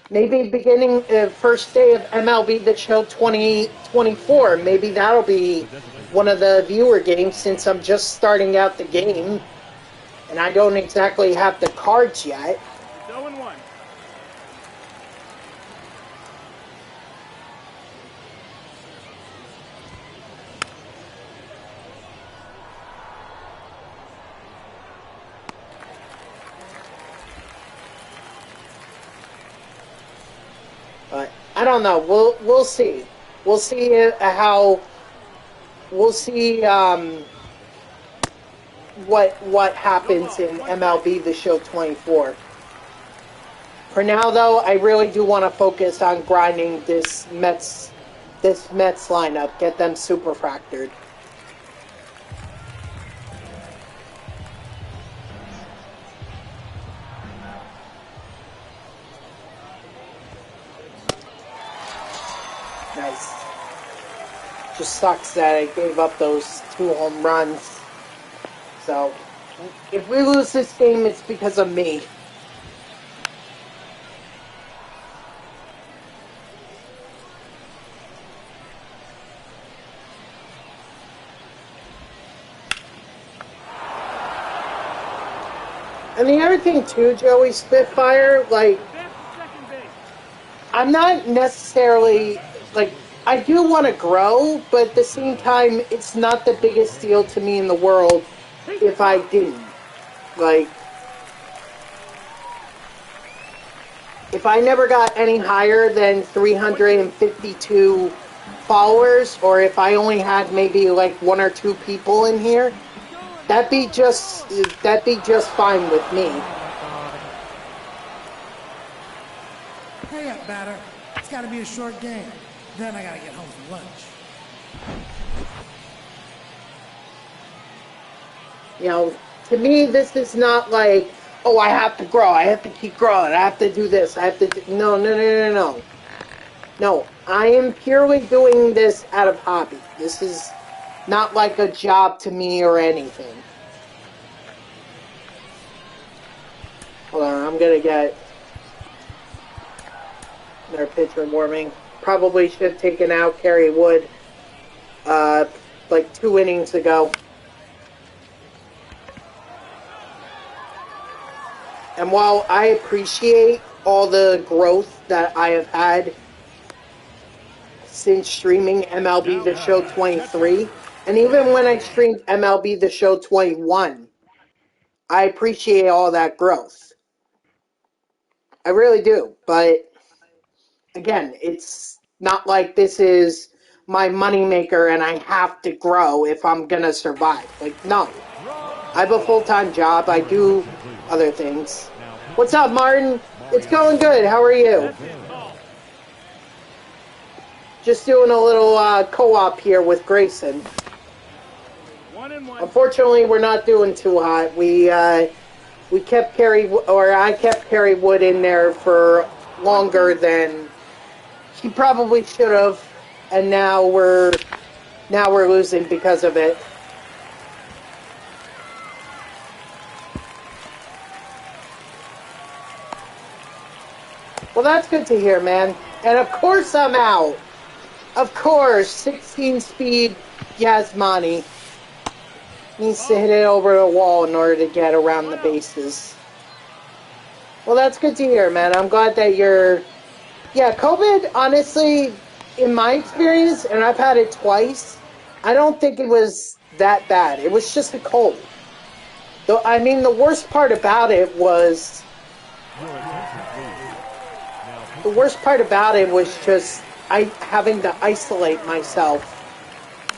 maybe beginning first day of MLB The Show 2024, maybe that'll be one of the viewer games, since I'm just starting out the game and I don't exactly have the cards yet.
It's 0 and 1.
But I don't know. We'll see. We'll see how. We'll see what happens in MLB The Show 24. For now, though, I really do want to focus on grinding this Mets lineup. Get them superfractored. Nice. Just sucks that I gave up those 2 home runs. So, if we lose this game, it's because of me. And the other thing too, Joey Spitfire, like,
Second base.
I'm not necessarily, like, I do want to grow, but at the same time, it's not the biggest deal to me in the world if I didn't. Like, if I never got any higher than 352 followers, or if I only had maybe like 1 or 2 people in here, that'd be just fine with me.
Hurry up, batter. It's gotta be a short game. Then I gotta get home for lunch.
You know, to me, this is not like, oh, I have to grow, I have to keep growing, I have to do this, I have to do... No. No, I am purely doing this out of hobby. This is not like a job to me or anything. Hold on, I'm gonna get their pitcher warming. Probably should have taken out Kerry Wood like 2 innings ago. And while I appreciate all the growth that I have had since streaming MLB The Show 23, and even when I streamed MLB The Show 21, I appreciate all that growth. I really do. But again, it's not like this is my moneymaker and I have to grow if I'm going to survive. Like, no. I have a full-time job. I do other things. What's up, Martin? It's going good. How are you? Just doing a little co-op here with Grayson.
1-1.
Unfortunately, we're not doing too hot. I kept Kerry Wood in there for longer than he probably should have, and now we're losing because of it. Well, that's good to hear, man. And of course I'm out. Of course, 16 speed Yasmani needs to hit it over the wall in order to get around the bases. Well, that's good to hear, man. I'm glad that you're... Yeah, COVID, honestly, in my experience, and I've had it twice, I don't think it was that bad. It was just a cold. Though, I mean, the worst part about it was... The worst part about it was just having to isolate myself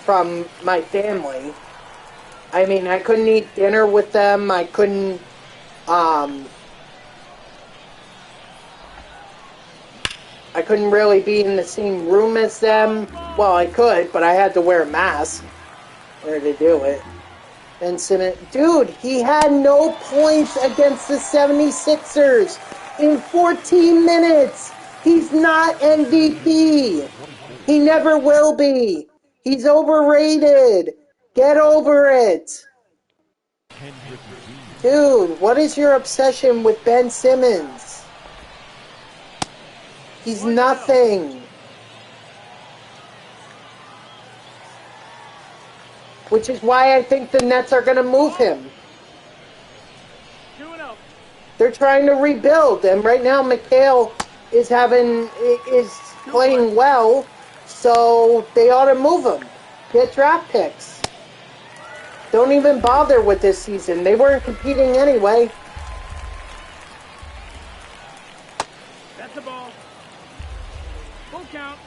from my family. I mean, I couldn't eat dinner with them. I couldn't, I couldn't really be in the same room as them. Well, I could, but I had to wear a mask in order to do it. Ben Simmons, dude, he had no points against the 76ers in 14 minutes. He's not MVP. He never will be. He's overrated. Get over it. Dude, what is your obsession with Ben Simmons? He's nothing. Which is why I think the Nets are going to move him. They're trying to rebuild, and right now McHale is playing well, so they ought to move him. Get draft picks. Don't even bother with this season. They weren't competing anyway.
That's the ball. Full count.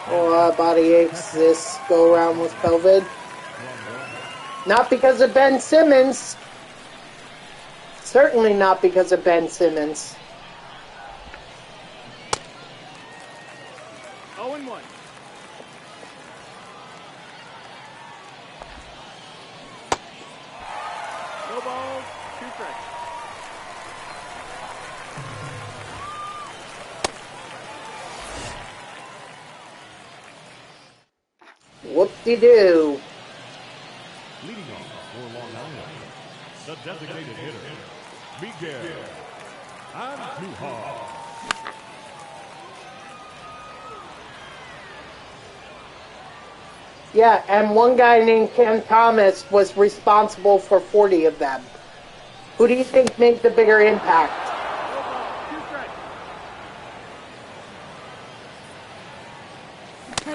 Oh, body aches this go around with COVID. Not because of Ben Simmons. Certainly not because of Ben Simmons.
0-1. No balls, 2 strikes.
Whoop-de-doo.
Leading off for Long Island, the designated hitter, Miguel Andujar.
Yeah, and one guy named Ken Thomas was responsible for 40 of them. Who do you think made the bigger impact?
No balls, 2 strikes.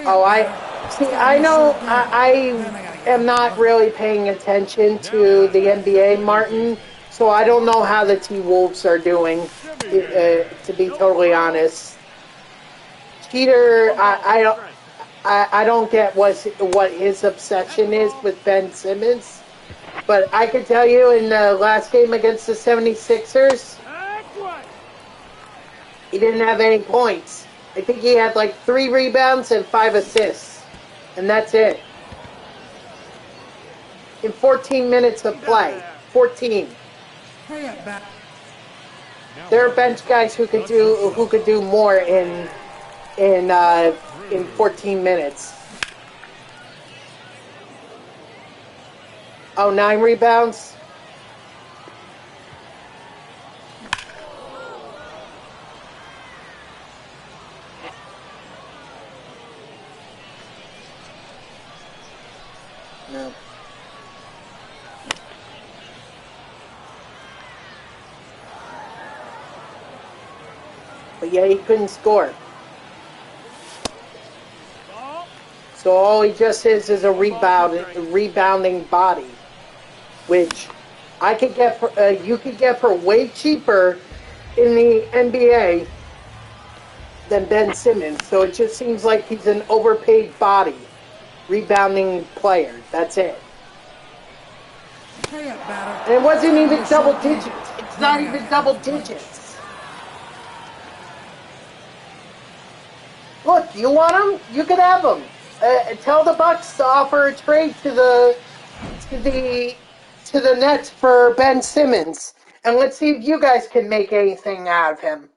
Oh, I know I am not really paying attention to the NBA, Martin, so I don't know how the T-Wolves are doing, to be totally honest. Cheater, I don't get what his obsession is with Ben Simmons, but I can tell you in the last game against the 76ers, he didn't have any points. I think he had like 3 rebounds and 5 assists, and that's it. In 14 minutes of play. 14.
Hurry up, batter.
There are bench guys who could do more in 14 minutes. Oh, 9 rebounds. No. But yeah, he couldn't score. So all he just is a rebounding body, which I could get for you could get for way cheaper in the NBA than Ben Simmons. So it just seems like he's an overpaid body, rebounding player. That's it.
Hurry up, batter.
And it wasn't even double digits. It's not even double digits. Look, you want him? You can have him. Tell the Bucks to offer a trade to the Nets for Ben Simmons, and let's see if you guys can make anything out of him.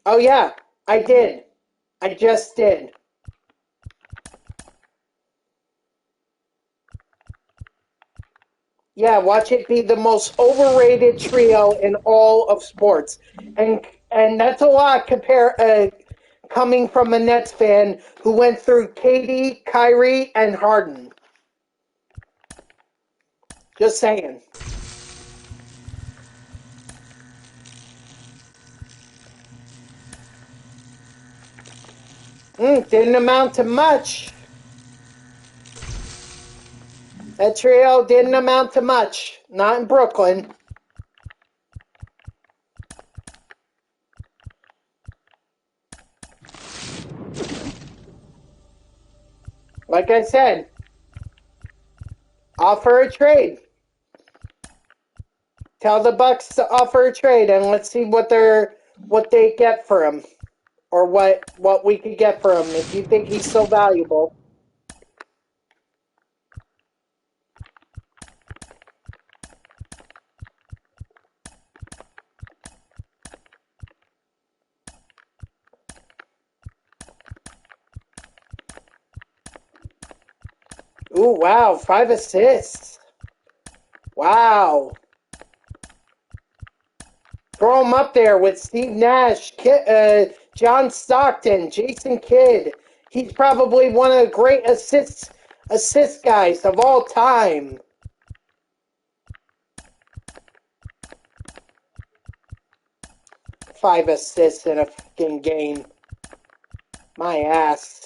Oh yeah, I did. I just did. Yeah, watch it be the most overrated trio in all of sports, and that's a lot coming from a Nets fan who went through KD, Kyrie, and Harden. Just saying. Didn't amount to much. That trio didn't amount to much. Not in Brooklyn. Like I said, offer a trade. Tell the Bucks to offer a trade, and let's see what they get for him, or what we could get for him if you think he's so valuable. Ooh, wow, 5 assists. Wow. Throw him up there with Steve Nash, John Stockton, Jason Kidd. He's probably one of the great assist guys of all time. Five assists in a fucking game. My ass.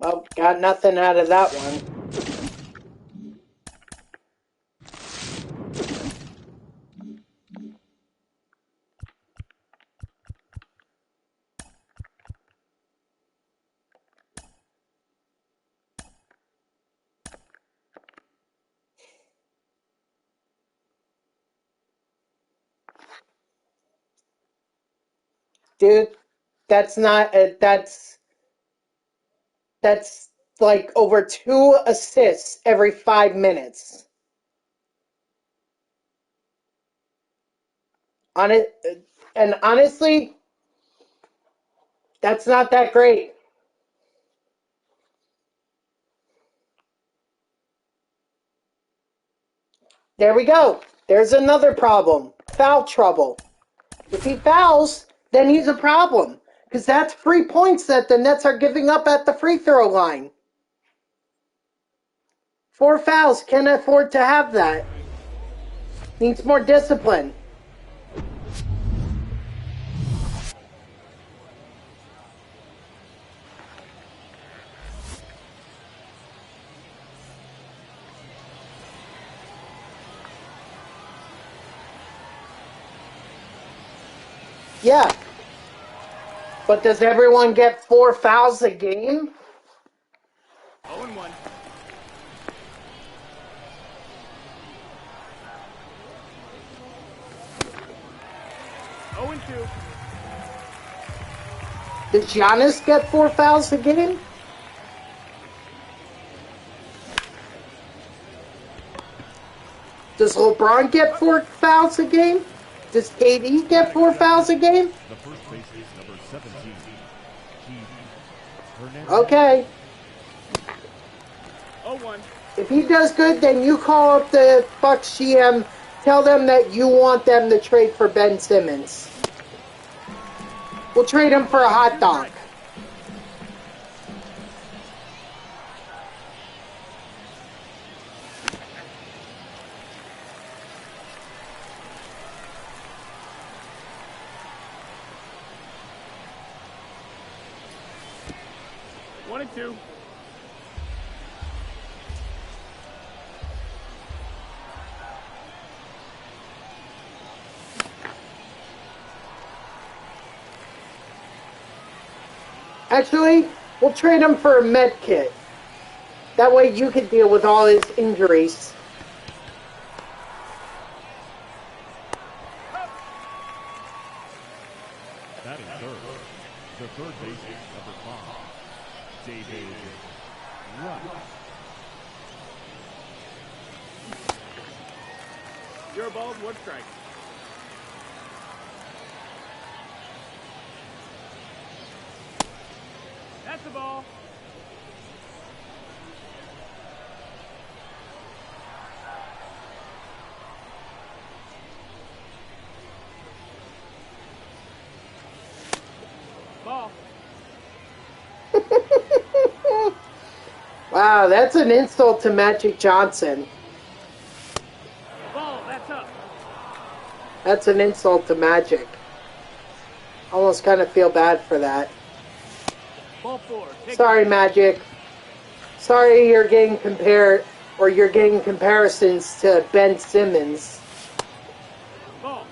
Well, got nothing out of that one. Dude, that's not that's like over 2 assists every 5 minutes. On it, and honestly, that's not that great. There we go. There's another problem. Foul trouble. If he fouls, then he's a problem. Because that's 3 points that the Nets are giving up at the free throw line. 4 fouls. Can't afford to have that. Needs more discipline. Yeah. But does everyone get 4 fouls a game?
0-1. Oh and 2.
Does Giannis get 4 fouls a game? Does LeBron get 4 fouls a game? Does KD get 4 fouls a game?
The first baseman is number 17. Hernandez.
Okay.
0-1.
If he does good, then you call up the Bucks GM, tell them that you want them to trade for Ben Simmons. We'll trade him for a hot dog.
One and 2.
Actually, we'll trade him for a med kit. That way you can deal with all his injuries.
That is third. The third baseman, number 5. David Rush.
Zero balls, 1 strike. That's the ball. Ball.
Wow, that's an insult to Magic Johnson.
Ball, that's up.
That's an insult to Magic. Almost kind of feel bad for that.
Ball 4.
Sorry, Magic. Sorry you're getting compared, or you're getting comparisons to Ben Simmons.
Ball.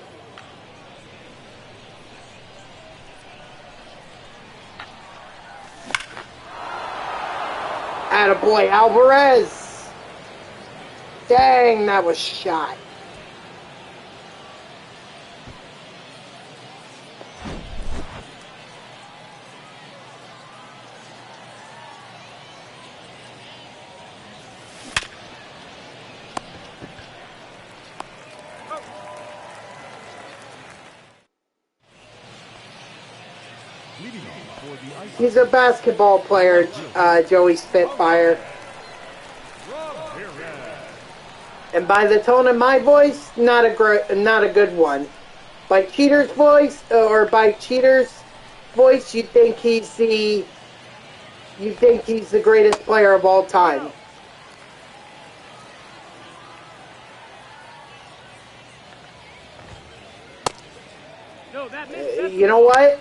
Attaboy, Alvarez. Dang, that was shot.
Leading off for the ice.
He's a basketball player, Joey Spitfire. And by the tone of my voice, not a good one. By Cheater's voice, or by Cheater's voice, you think he's the greatest player of all time.
No, that missed.
You know what?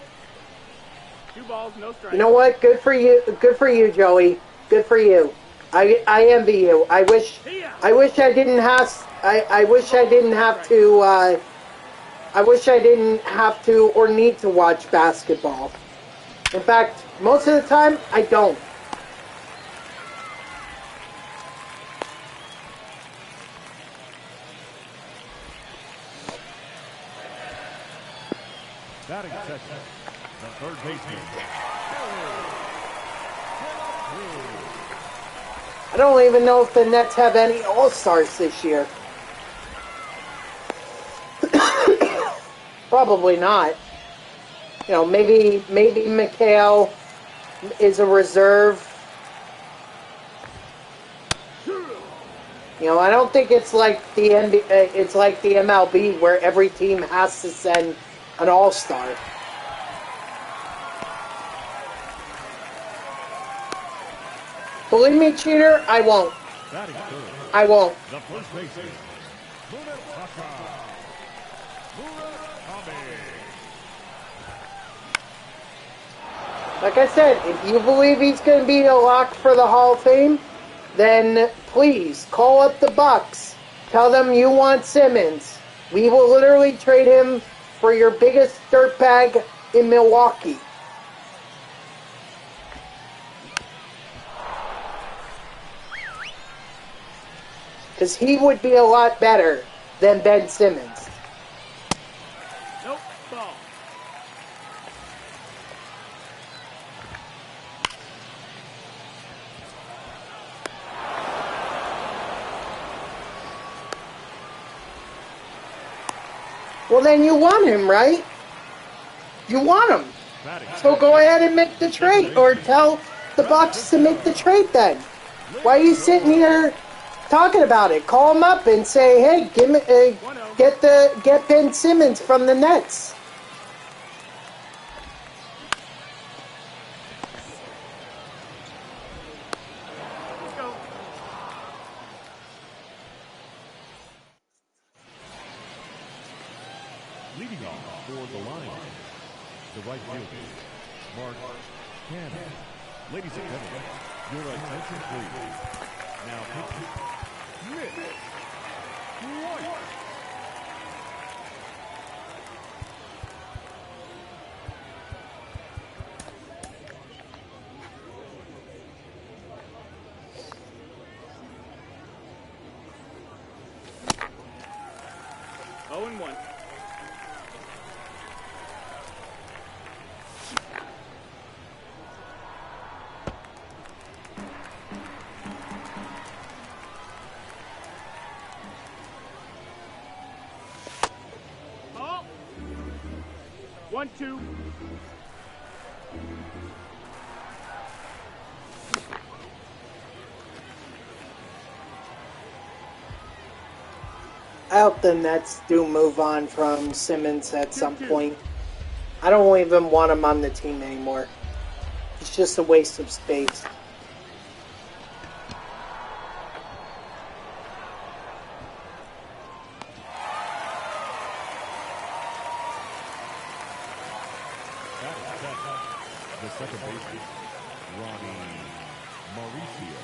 2 balls, no strike.
You know what? Good for you. Good for you, Joey. Good for you. I envy you. I wish I didn't have. I wish I didn't have to. I wish I didn't have to or need to watch basketball. In fact, most of the time, I don't.
Batting section. The third baseman.
I don't even know if the Nets have any All-Stars this year. Probably not. You know, maybe McHale is a reserve. You know, I don't think it's like the it's like the MLB where every team has to send an All-Star. Believe me, Cheater, I won't. I won't.
The first baseman.
Like I said, if you believe he's going to be a lock for the Hall of Fame, then please call up the Bucks. Tell them you want Simmons. We will literally trade him for your biggest dirtbag in Milwaukee. Because he would be a lot better than Ben Simmons.
Nope. Ball.
Well, then you want him, right? You want him. So go ahead and make the trade, or tell the Bucks to make the trade then. Why are you sitting here talking about it? Call him up and say, hey, give me, get Ben Simmons from the Nets.
Let's go.
Leading off for the Lions, the right fielder, Mark Cannon. Ladies and gentlemen, your attention please. Now pitching, Mitch White.
Oh and 1. Ball. 1-2.
I hope the Nets do move on from Simmons at some point. I don't even want him on the team anymore. It's just a waste of space.
The second baseman, Ronnie Mauricio.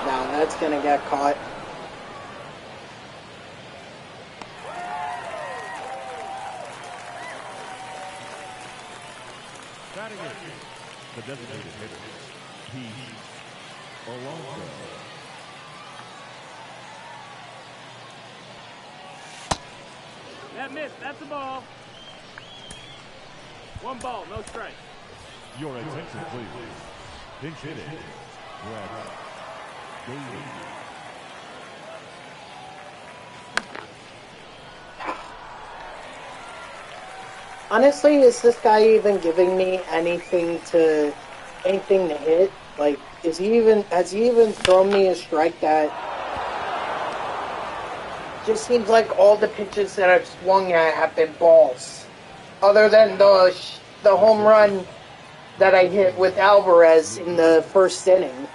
Now that's gonna get caught.
Batting in, the designated hitter, Pete Alonso.
That missed. That's a ball. 1 ball, no strike.
Your attention, please. Pinch hitting, Brett Daly.
Honestly, is this guy even giving me anything to hit? Like, has he even thrown me a strike that just seems like all the pitches that I've swung at have been balls, other than the home run that I hit with Alvarez in the first inning.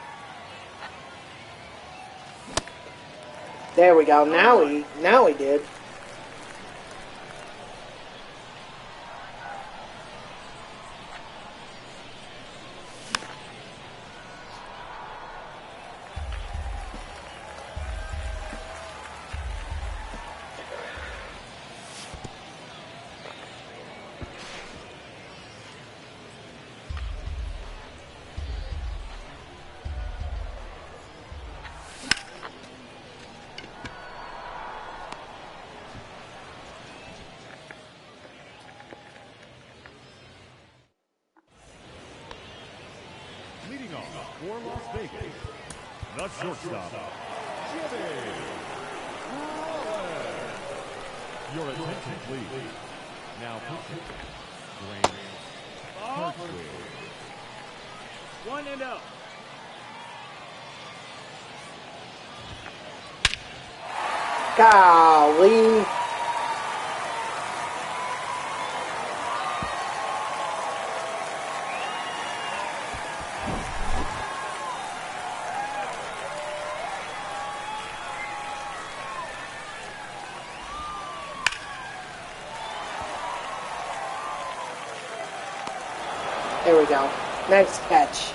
There we go. Now he did.
Leading off for Las Vegas, the shortstop, Jimmy Rollins. Your attention, please. Now pitching, Grant
Ball.
Hartwig.
1-0.
Golly. There we go. Nice catch.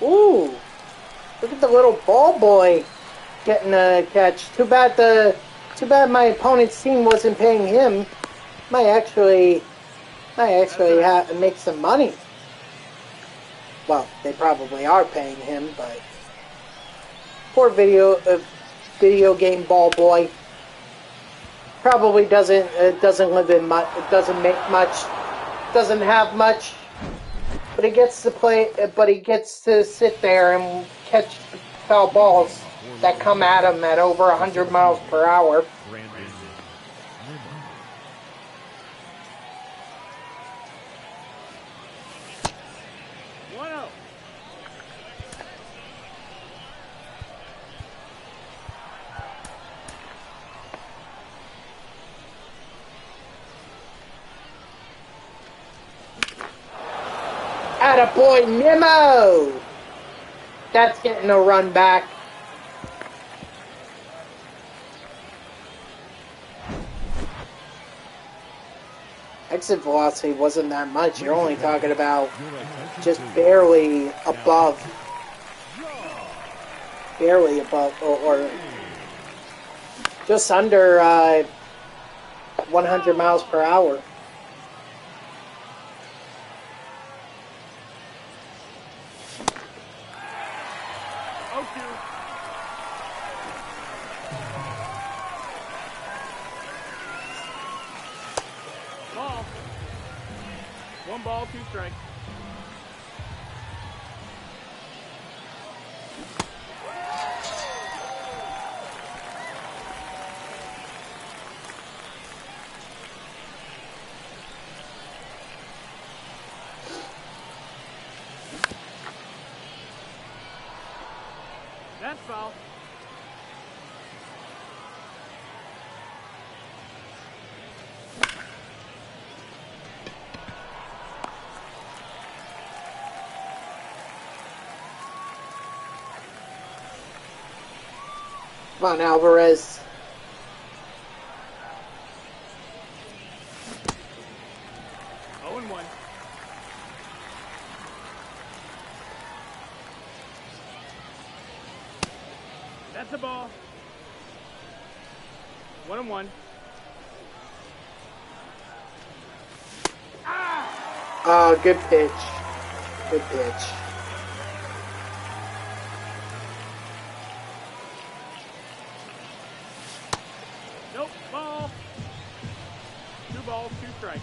Ooh, look at the little ball boy getting a catch. Too bad my opponent's team wasn't paying him. Might actually make some money. Well, they probably are paying him, but poor video game ball boy probably doesn't live in much. Doesn't make much. Doesn't have much. But he gets to play. But he gets to sit there and catch foul balls that come at him at over 100 miles per hour. Attaboy Nemo! That's getting a run back. Exit velocity wasn't that much. You're only talking about just barely above. Barely above, or just under 100 miles per hour.
One ball, 2 strikes. That's foul.
Come on, Alvarez.
Oh, and 1. That's a ball. 1 and 1.
Oh, good pitch. Good pitch.
Nope, ball. 2 balls, 2 strikes.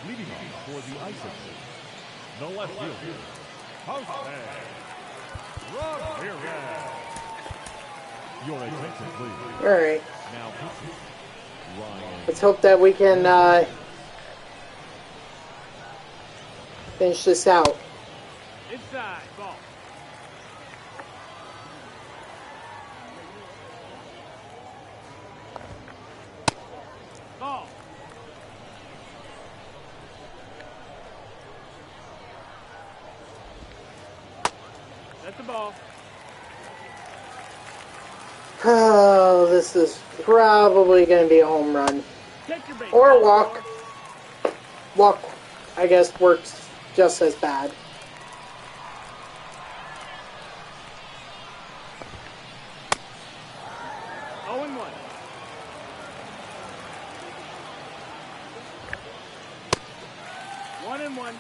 Leading off for the Ice Age. No left field. House Ramirez. Your attention, please.
All right.
Now, Ryan.
Let's hope that we can finish this out.
Inside, ball. Ball. That's the ball.
Oh, this is probably going to be a home run.
Take your base.
Or a walk. Walk, I guess, works just as bad.
Oh, and 1. One and 1.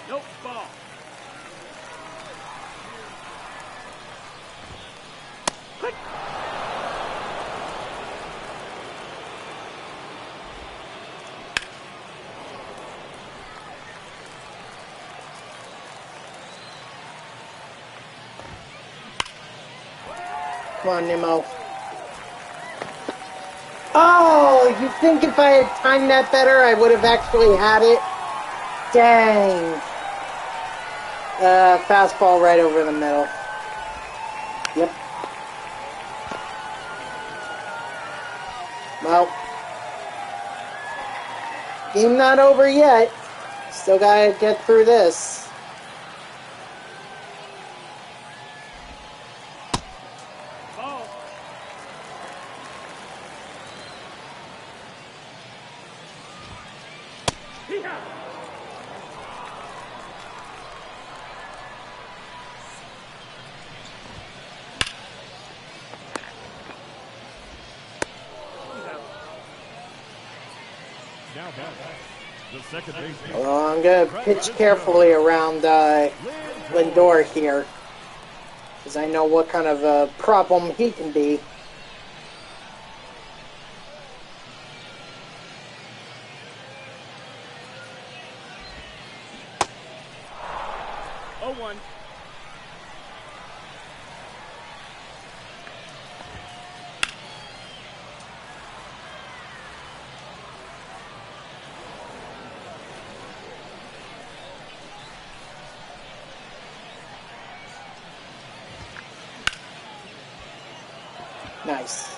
Nope, ball. Click.
Come on, Nemo. Oh! Oh, you think if I had timed that better, I would have actually had it? Dang. Fastball right over the middle. Yep. Well, game not over yet. Still gotta get through this.
Ball. Hee-haw.
Now back, the second baseman.
Well, I'm gonna pitch carefully around Lindor here, because I know what kind of a problem he can be.
Oh, 1.
Nice.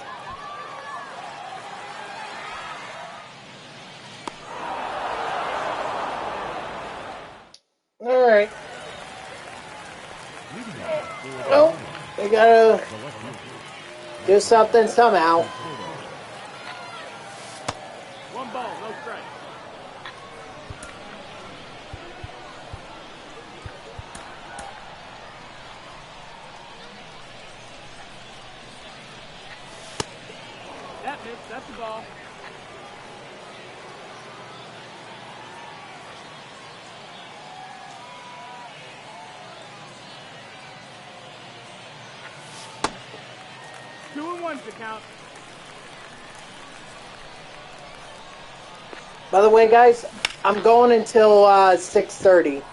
All right. Well, we gotta do something somehow.
1 ball, no strike. That missed. That's the ball. Two and one's the count.
By the way, guys, I'm going until 6:30,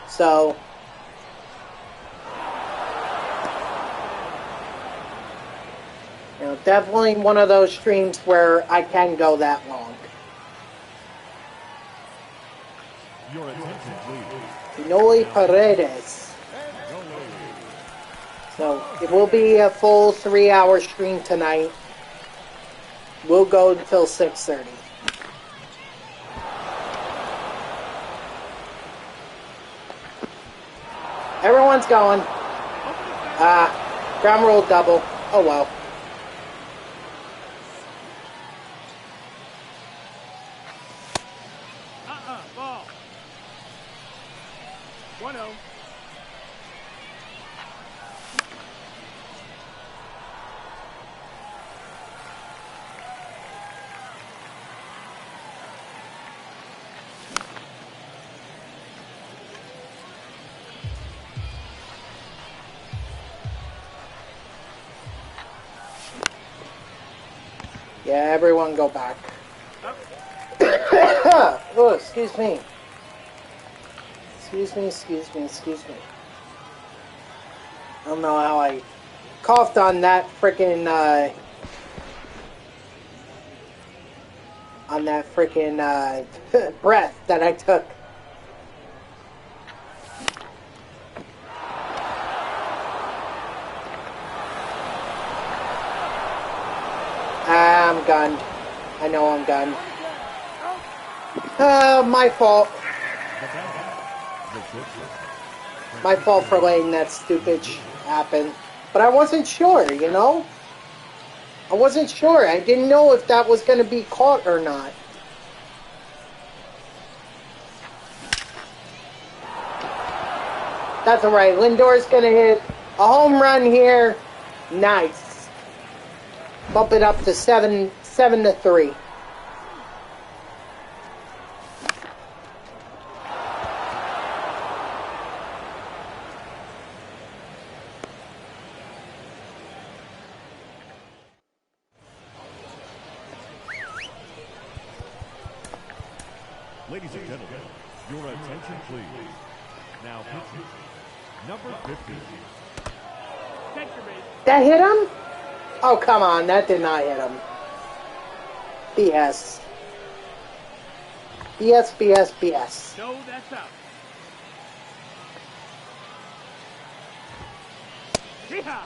so you know, definitely one of those streams where I can go that long.
Your attention, please.
Noli Paredes. So it will be a full 3-hour stream tonight. We'll go until 6:30. Everyone's going. Ground roll double. Oh well.
Ball. 1-0.
Yeah, everyone go back. Oh, excuse me. Excuse me. I don't know how I coughed on that freaking breath that I took. I'm gunned. I know I'm gunned. My fault. My fault for letting that stupid happen. But I wasn't sure, you know? I wasn't sure. I didn't know if that was going to be caught or not. That's alright. Lindor's going to hit a home run here. Nice. Bump it up to 7-3.
Ladies and gentlemen, your attention please. Now pitching, number 50.
Take your base.
That hit him? Oh, come on. That did not hit him. BS. BS, BS, BS.
No, that's out. Yeehaw!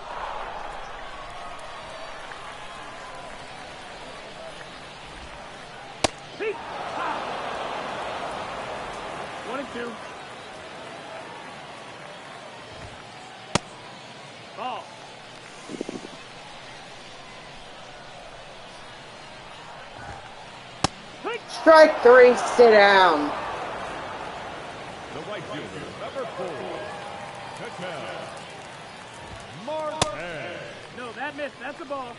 Peek! Ha! 1 and 2. Ball.
Strike 3, sit down.
The right fielder, number 4, touchdown. Martin.
No, that missed. That's a ball.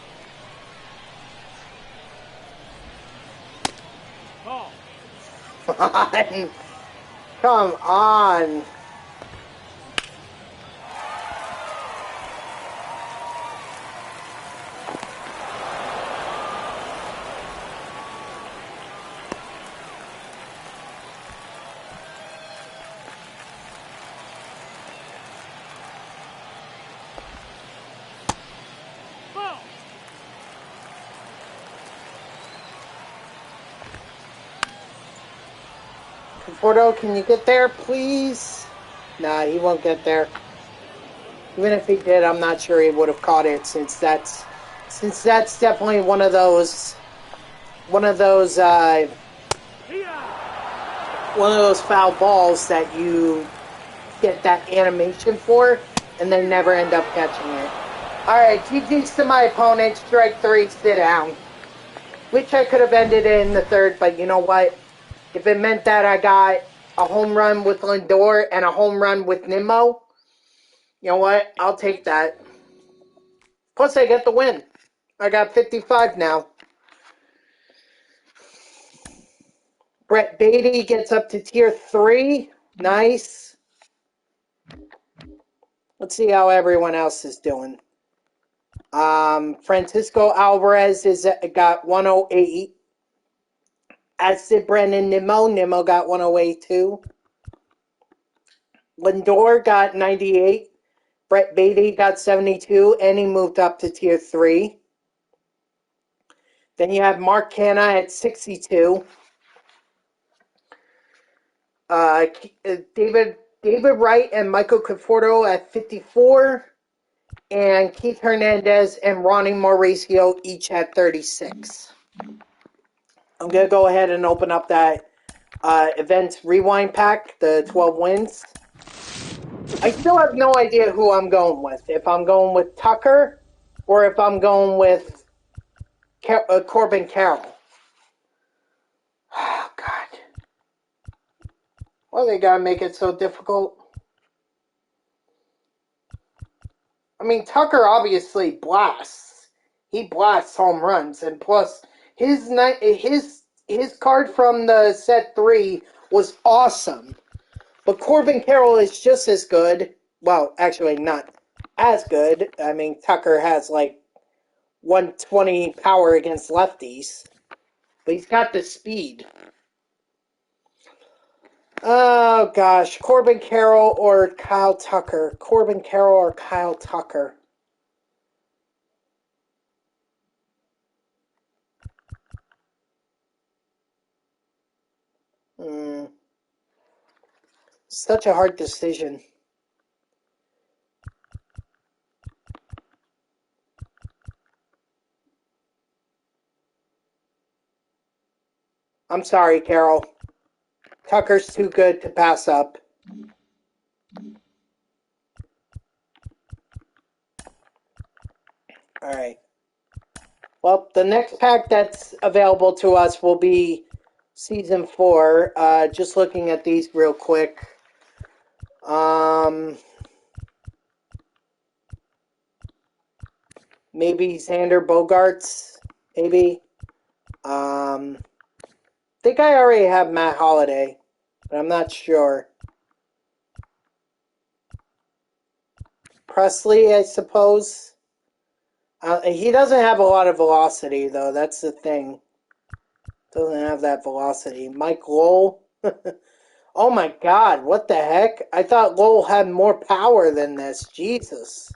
Ball.
Come on.
Ball.
Conforto, can you get there, please? Nah, he won't get there. Even if he did, I'm not sure he would have caught it, since that's definitely one of those foul balls that you get that animation for, and they never end up catching it. Alright, GG's to my opponent, strike 3, sit down. Wish I could have ended it in the third, but you know what? If it meant that I got a home run with Lindor and a home run with Nimmo, you know what? I'll take that. Plus, I get the win. I got 55 now. Brett Beatty gets up to tier 3. Nice. Let's see how everyone else is doing. Francisco Alvarez got 108. As did Brendan Nimmo. Nimmo got 108 too. Lindor got 98. Brett Beatty got 72, and he moved up to tier 3. Then you have Mark Canna at 62. David Wright and Michael Conforto at 54. And Keith Hernandez and Ronnie Mauricio each at 36. I'm going to go ahead and open up that Events Rewind Pack, the 12 wins. I still have no idea who I'm going with. If I'm going with Tucker or if I'm going with Corbin Carroll. Oh, God. Why they got to make it so difficult? I mean, Tucker obviously blasts. He blasts home runs. And plus, his card from the set 3 was awesome. But Corbin Carroll is just as good. Well, actually, not as good. I mean, Tucker has like 120 power against lefties. But he's got the speed. Oh, gosh. Corbin Carroll or Kyle Tucker? Corbin Carroll or Kyle Tucker? Such a hard decision. I'm sorry, Carol. Tucker's too good to pass up. Alright. Well, the next pack that's available to us will be Season 4. Just looking at these real quick. Maybe Xander Bogaerts. Maybe. I think I already have Matt Holliday, but I'm not sure. Presley, I suppose. He doesn't have a lot of velocity, though. That's the thing. Doesn't have that velocity. Mike Lowell. Oh my God, what the heck? I thought Lowell had more power than this. Jesus.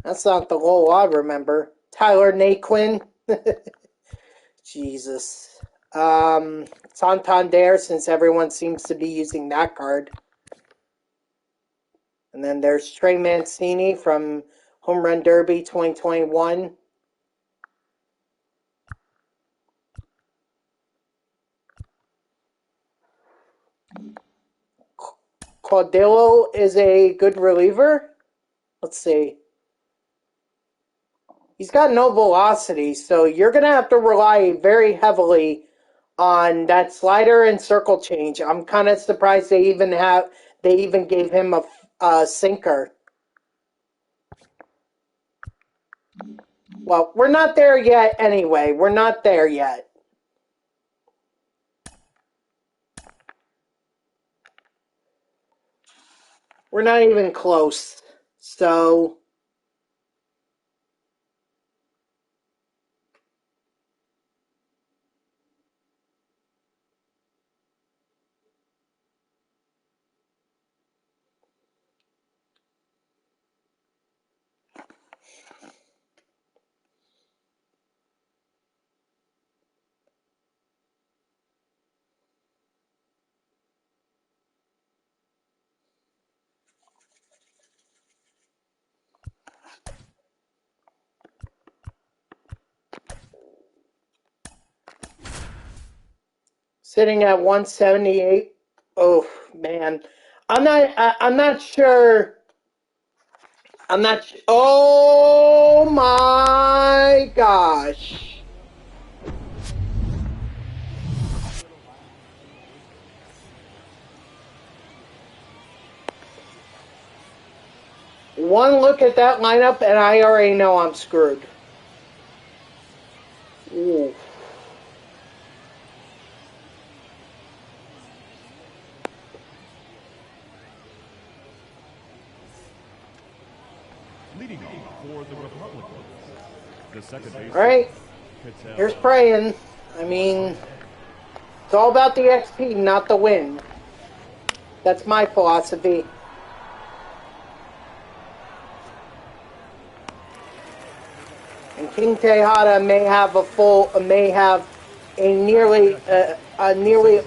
That's not the Lowell I remember. Tyler Naquin. Jesus. Santander, since everyone seems to be using that card. And then there's Trey Mancini from Home Run Derby 2021. Caudillo is a good reliever. Let's see. He's got no velocity, so you're going to have to rely very heavily on that slider and circle change. I'm kind of surprised they even gave him a sinker. Well, we're not there yet anyway. We're not there yet. We're not even close. So sitting at 178. Oh man, I'm not sure. Oh my gosh. One look at that lineup and I already know I'm screwed. Ooh.
Leading off for the Republicans, the second baseman.
All right. Here's praying. I mean, it's all about the XP, not the win. That's my philosophy. And King Tejada may have a nearly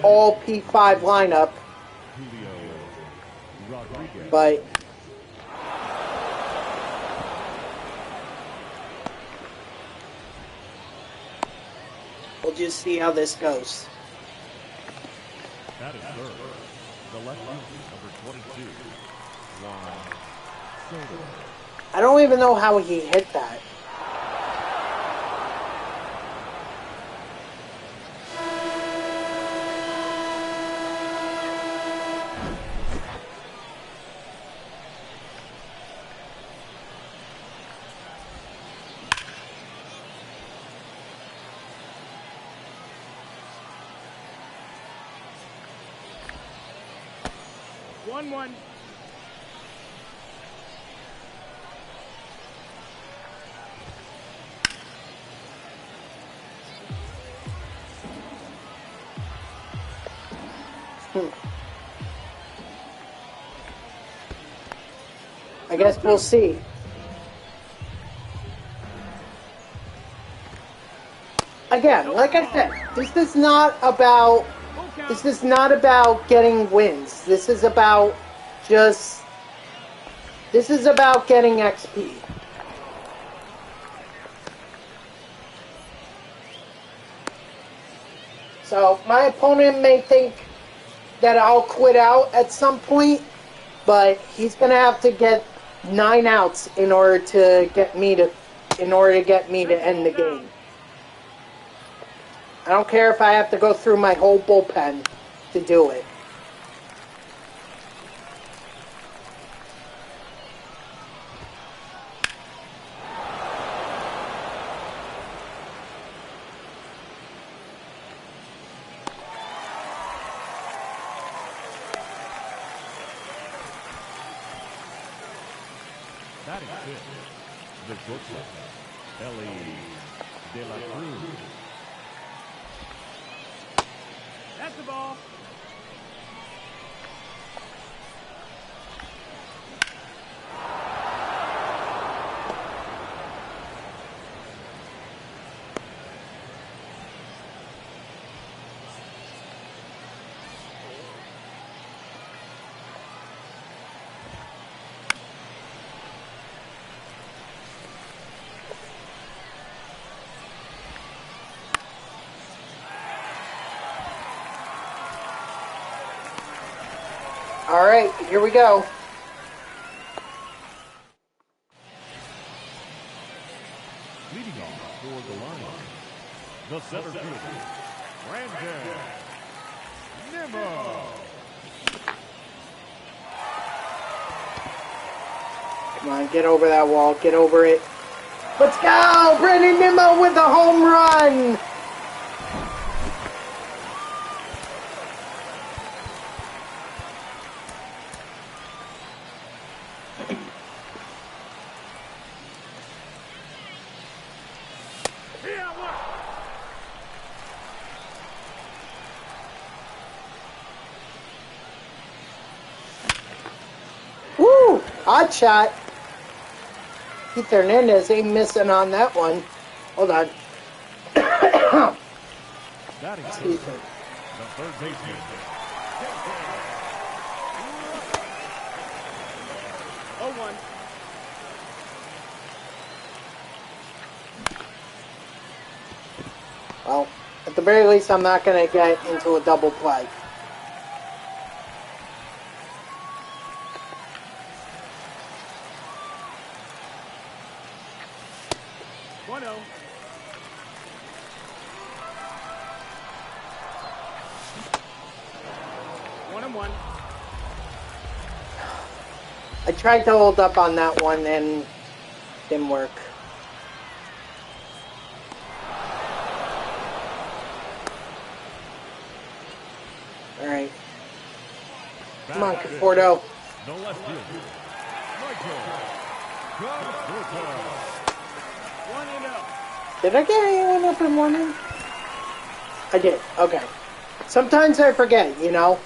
all P5 lineup, but we'll just see how this goes.
That is third. The left fielder, number 22, Juan Soto.
I don't even know how he hit that.
One.
I guess we'll see. Again, like I said, this is not about getting wins. This is about getting XP. So my opponent may think that I'll quit out at some point, but he's gonna have to get 9 outs in order to get me to end the game. I don't care if I have to go through my whole bullpen to do it.
That is fifth. The shortstop, Ellie De La Cruz.
That's the ball.
All right, here we go.
Leading off for the Lions, the center fielder, Brandon Nimmo.
Come on, get over that wall. Get over it. Let's go! Brandon Nimmo with a home run! Woo! Odd shot. Keith Hernandez ain't missing on that one. Hold on. Excuse me.
The third baseman.
0-1.
Well, at the very least, I'm not going to get into a double play. I tried to hold up on that one and didn't work. Alright. Come on, Conforto.
No left field. Michael Conforto.
1-0.
Did I get anyone up in morning? I did. Okay. Sometimes I forget, you know.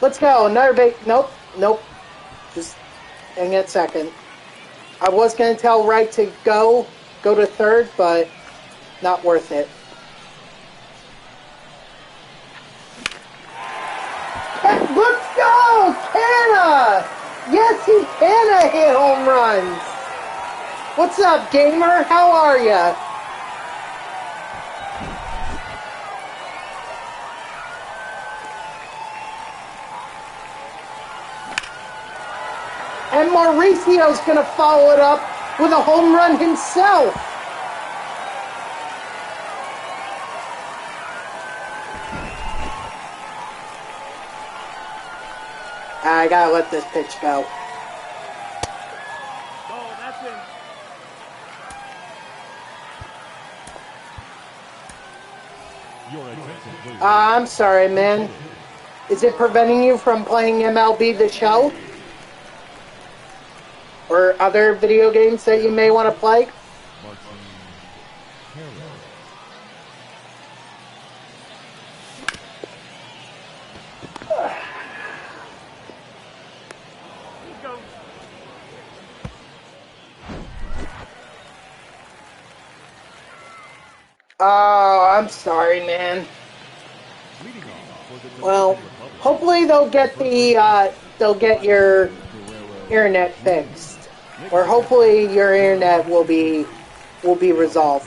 Let's go. Another bait. Nope. Nope. Just hang it second. I was going to tell Wright to go to third, but not worth it. Let's go! Canna! Yes, he can hit home runs. What's up, gamer? How are ya? And Mauricio's going to follow it up with a home run himself. I got to let this pitch go.
Oh, that's in.
Your attention, please.
I'm sorry, man. Is it preventing you from playing MLB The Show? Or other video games that you may want to play?
Let's go.
Oh, I'm sorry, man. Well, hopefully they'll get your internet fixed. Or hopefully your internet will be resolved.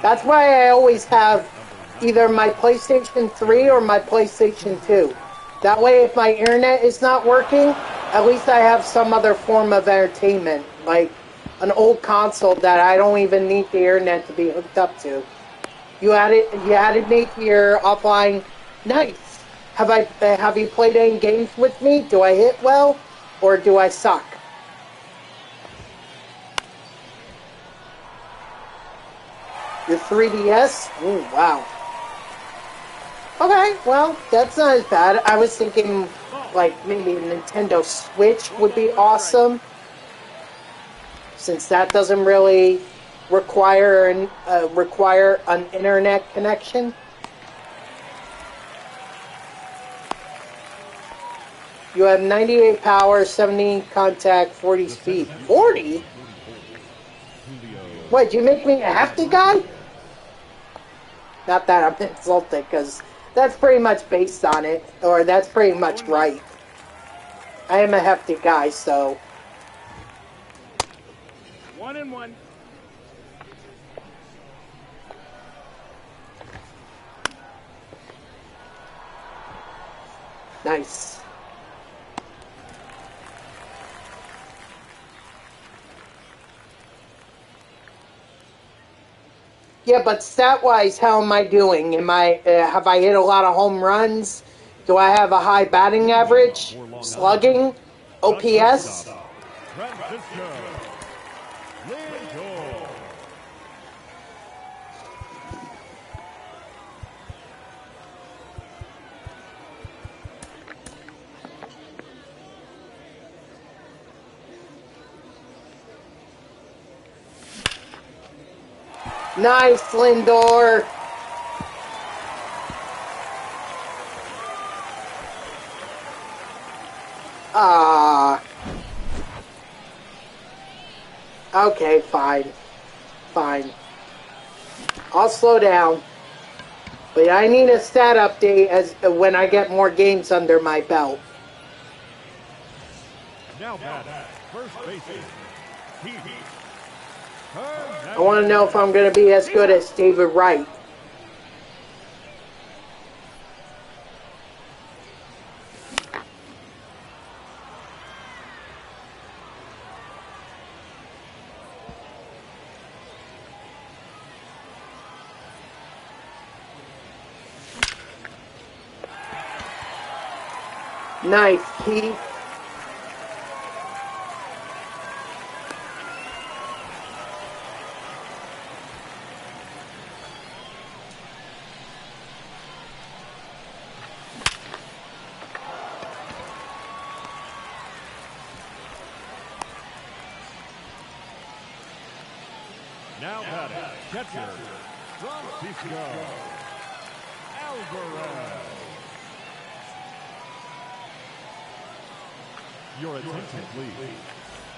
That's why I always have either my PlayStation 3 or my PlayStation 2. That way, if my internet is not working, at least I have some other form of entertainment, like an old console that I don't even need the internet to be hooked up to. You added me to your offline. Nice. Have you played any games with me? Do I hit well, or do I suck? Your 3DS? Ooh, wow. Okay, well, that's not as bad. I was thinking, like, maybe a Nintendo Switch would be awesome. Since that doesn't really require an internet connection. You have 98 power, 70 contact, 40 speed. 40? What, you make me a hefty guy? Not that I'm insulted, because that's pretty much based on it, or that's pretty much right. I am a hefty guy, so
1-1.
nice. Yeah, but stat-wise, how am I doing? Have I hit a lot of home runs? Do I have a high batting average? Slugging? OPS?
Francisco Lindor.
Nice, Lindor. Ah. Okay, fine. Fine. I'll slow down. But I need a stat update as when I get more games under my belt.
Now batting, first baseman, Keith.
I want to know if I'm going to be as good as David Wright. Nice, Keith.
Now batting, catcher, Francisco Alvarez. Your attention, please.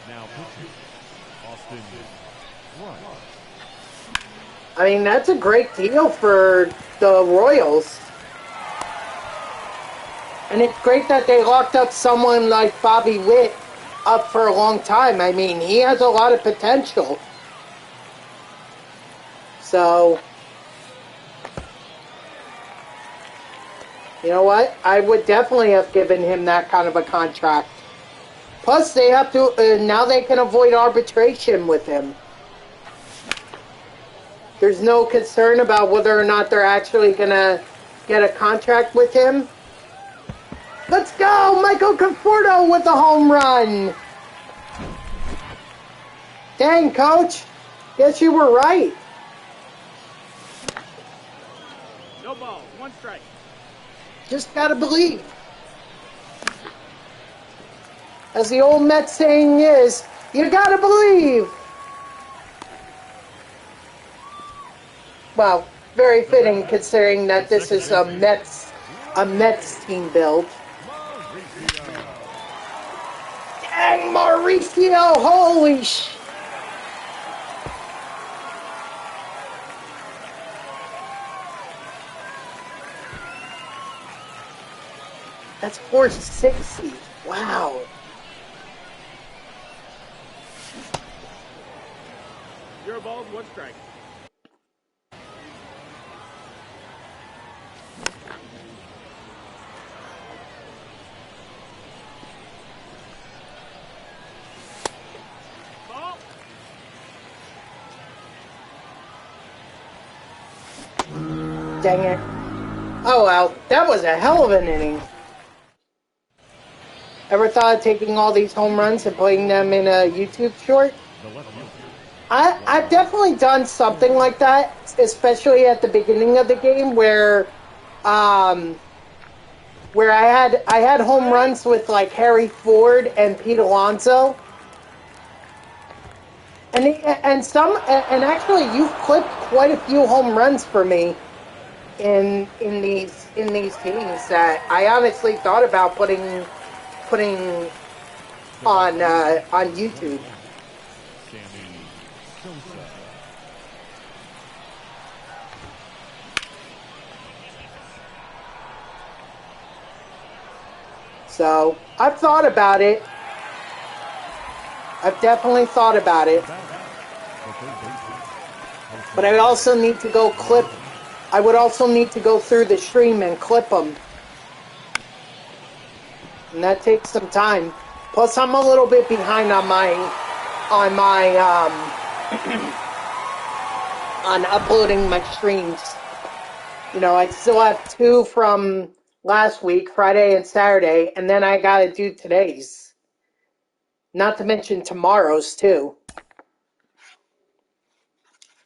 Now pitching, Austin Wright.
I mean, that's a great deal for the Royals. And it's great that they locked up someone like Bobby Witt up for a long time. I mean, he has a lot of potential. So, you know what? I would definitely have given him that kind of a contract. Plus, they have to, now they can avoid arbitration with him. There's no concern about whether or not they're actually going to get a contract with him. Let's go! Michael Conforto with a home run! Dang, Coach. Guess you were right.
No ball, 1 strike.
Just gotta believe. As the old Mets saying is, you gotta believe. Well, very fitting considering that this is a Mets team build. Dang, Mauricio, holy sh... That's 460. Wow.
Zero balls, 1 strike. Ball.
Dang it. Oh well, that was a hell of an inning. Ever thought of taking all these home runs and putting them in a YouTube short? I've definitely done something like that, especially at the beginning of the game where I had home runs with like Harry Ford and Pete Alonso. And actually you've clipped quite a few home runs for me in these teams that I honestly thought about putting on YouTube. So, I've thought about it. I've definitely thought about it. But I also need to go clip. I would also need to go through the stream and clip them. And that takes some time. Plus, I'm a little bit behind on my on uploading my streams. You know, I still have 2 from last week, Friday and Saturday, and then I gotta do today's. Not to mention tomorrow's, too.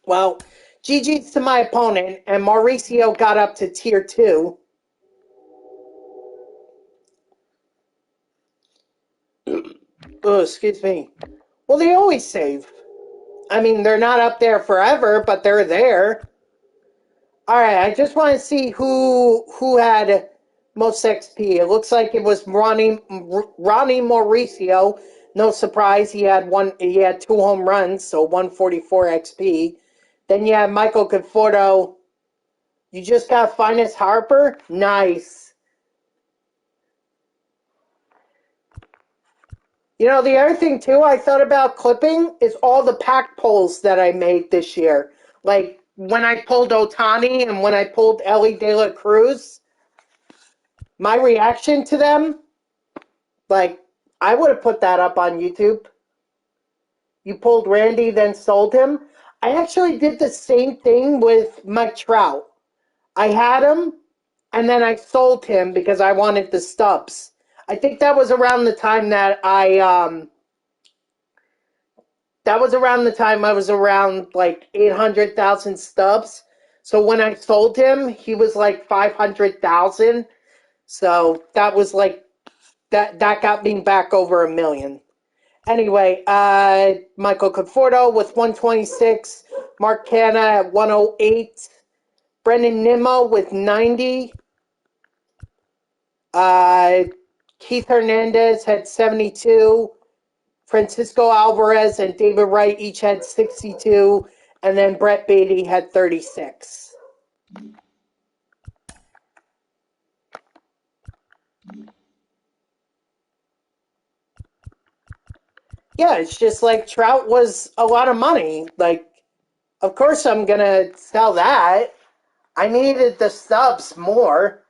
Well, GG's to my opponent, and Mauricio got up to tier 2. Oh, excuse me. Well, they always save. I mean, they're not up there forever, but they're there. Alright, I just want to see who had most XP. It looks like it was Ronnie Mauricio. No surprise, he had 2 home runs, so 144 XP. Then you have Michael Conforto. You just got Finest Harper? Nice. You know, the other thing, too, I thought about clipping is all the pack pulls that I made this year. Like, when I pulled Ohtani and when I pulled Ellie De La Cruz, my reaction to them, like, I would have put that up on YouTube. You pulled Randy, then sold him. I actually did the same thing with Mike Trout. I had him, and then I sold him because I wanted the stubs. I think that was around the time that I was around like 800,000 stubs. So when I sold him, he was like 500,000. So that was like, that got me back over 1 million. Anyway, Michael Conforto with 126, Mark Canna at 108, Brendan Nimmo with 90, Keith Hernandez had 72, Francisco Alvarez and David Wright each had 62, and then Brett Beatty had 36. Yeah, it's just like Trout was a lot of money. Like, of course I'm going to sell that. I needed the stubs more.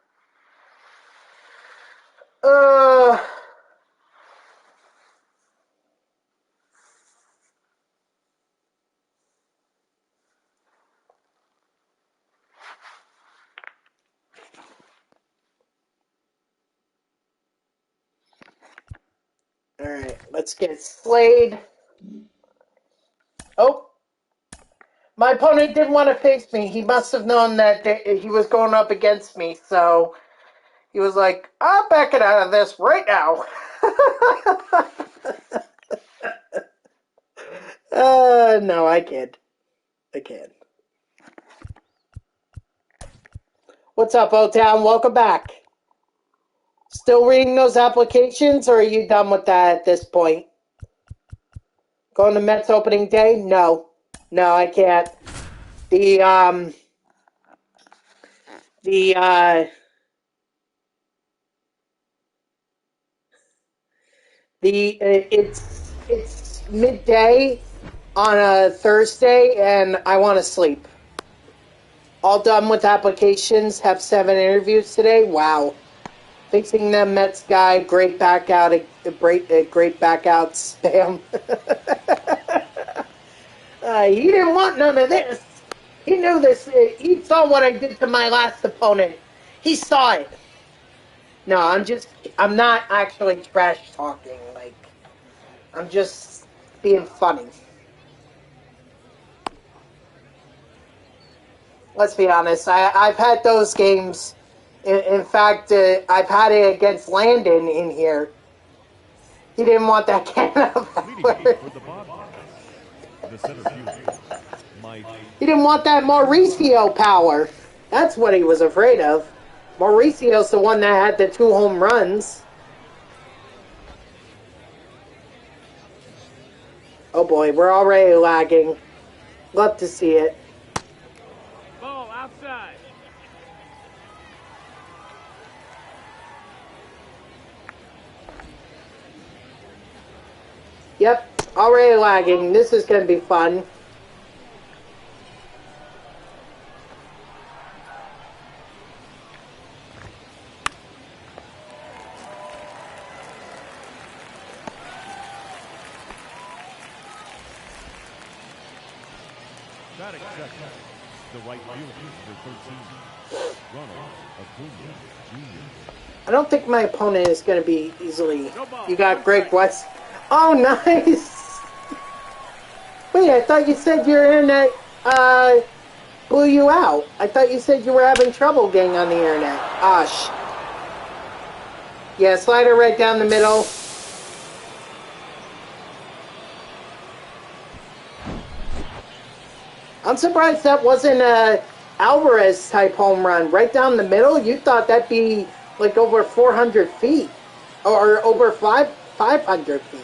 Alright, let's get Slade. Oh, my opponent didn't want to face me. He must have known that he was going up against me, so he was like, I'll back it out of this right now. No, I kid. I kid. What's up, O-Town? Welcome back. Still reading those applications, or are you done with that at this point? Going to Mets opening day? No. No, I can't. It's midday on a Thursday, and I want to sleep. All done with applications. Have 7 interviews today. Wow. Fixing them Mets guy. Great back out. Great back out spam. He didn't want none of this. He knew this. He saw what I did to my last opponent. He saw it. No, I'm not actually trash talking. Like, I'm just being funny. Let's be honest. I've had those games. In fact, I've had it against Landon in here. He didn't want that can of He didn't want that Mauricio power. That's what he was afraid of. Mauricio's the one that had the 2 home runs. Oh boy, we're already lagging. Love to see it.
Ball outside.
Yep, already lagging. This is going to be fun.
Batting second, the right fielder, number 13, Ronald Acuna Jr.
I don't think my opponent is going to be easily...
No ball.
You got
One
Greg
strike.
West. Oh, nice! Wait, I thought you said your internet blew you out. I thought you said you were having trouble getting on the internet. Gosh. Yeah, slider right down the middle. I'm surprised that wasn't a Alvarez type home run. Right down the middle? You thought that'd be like over 400 feet. Or over 500 feet.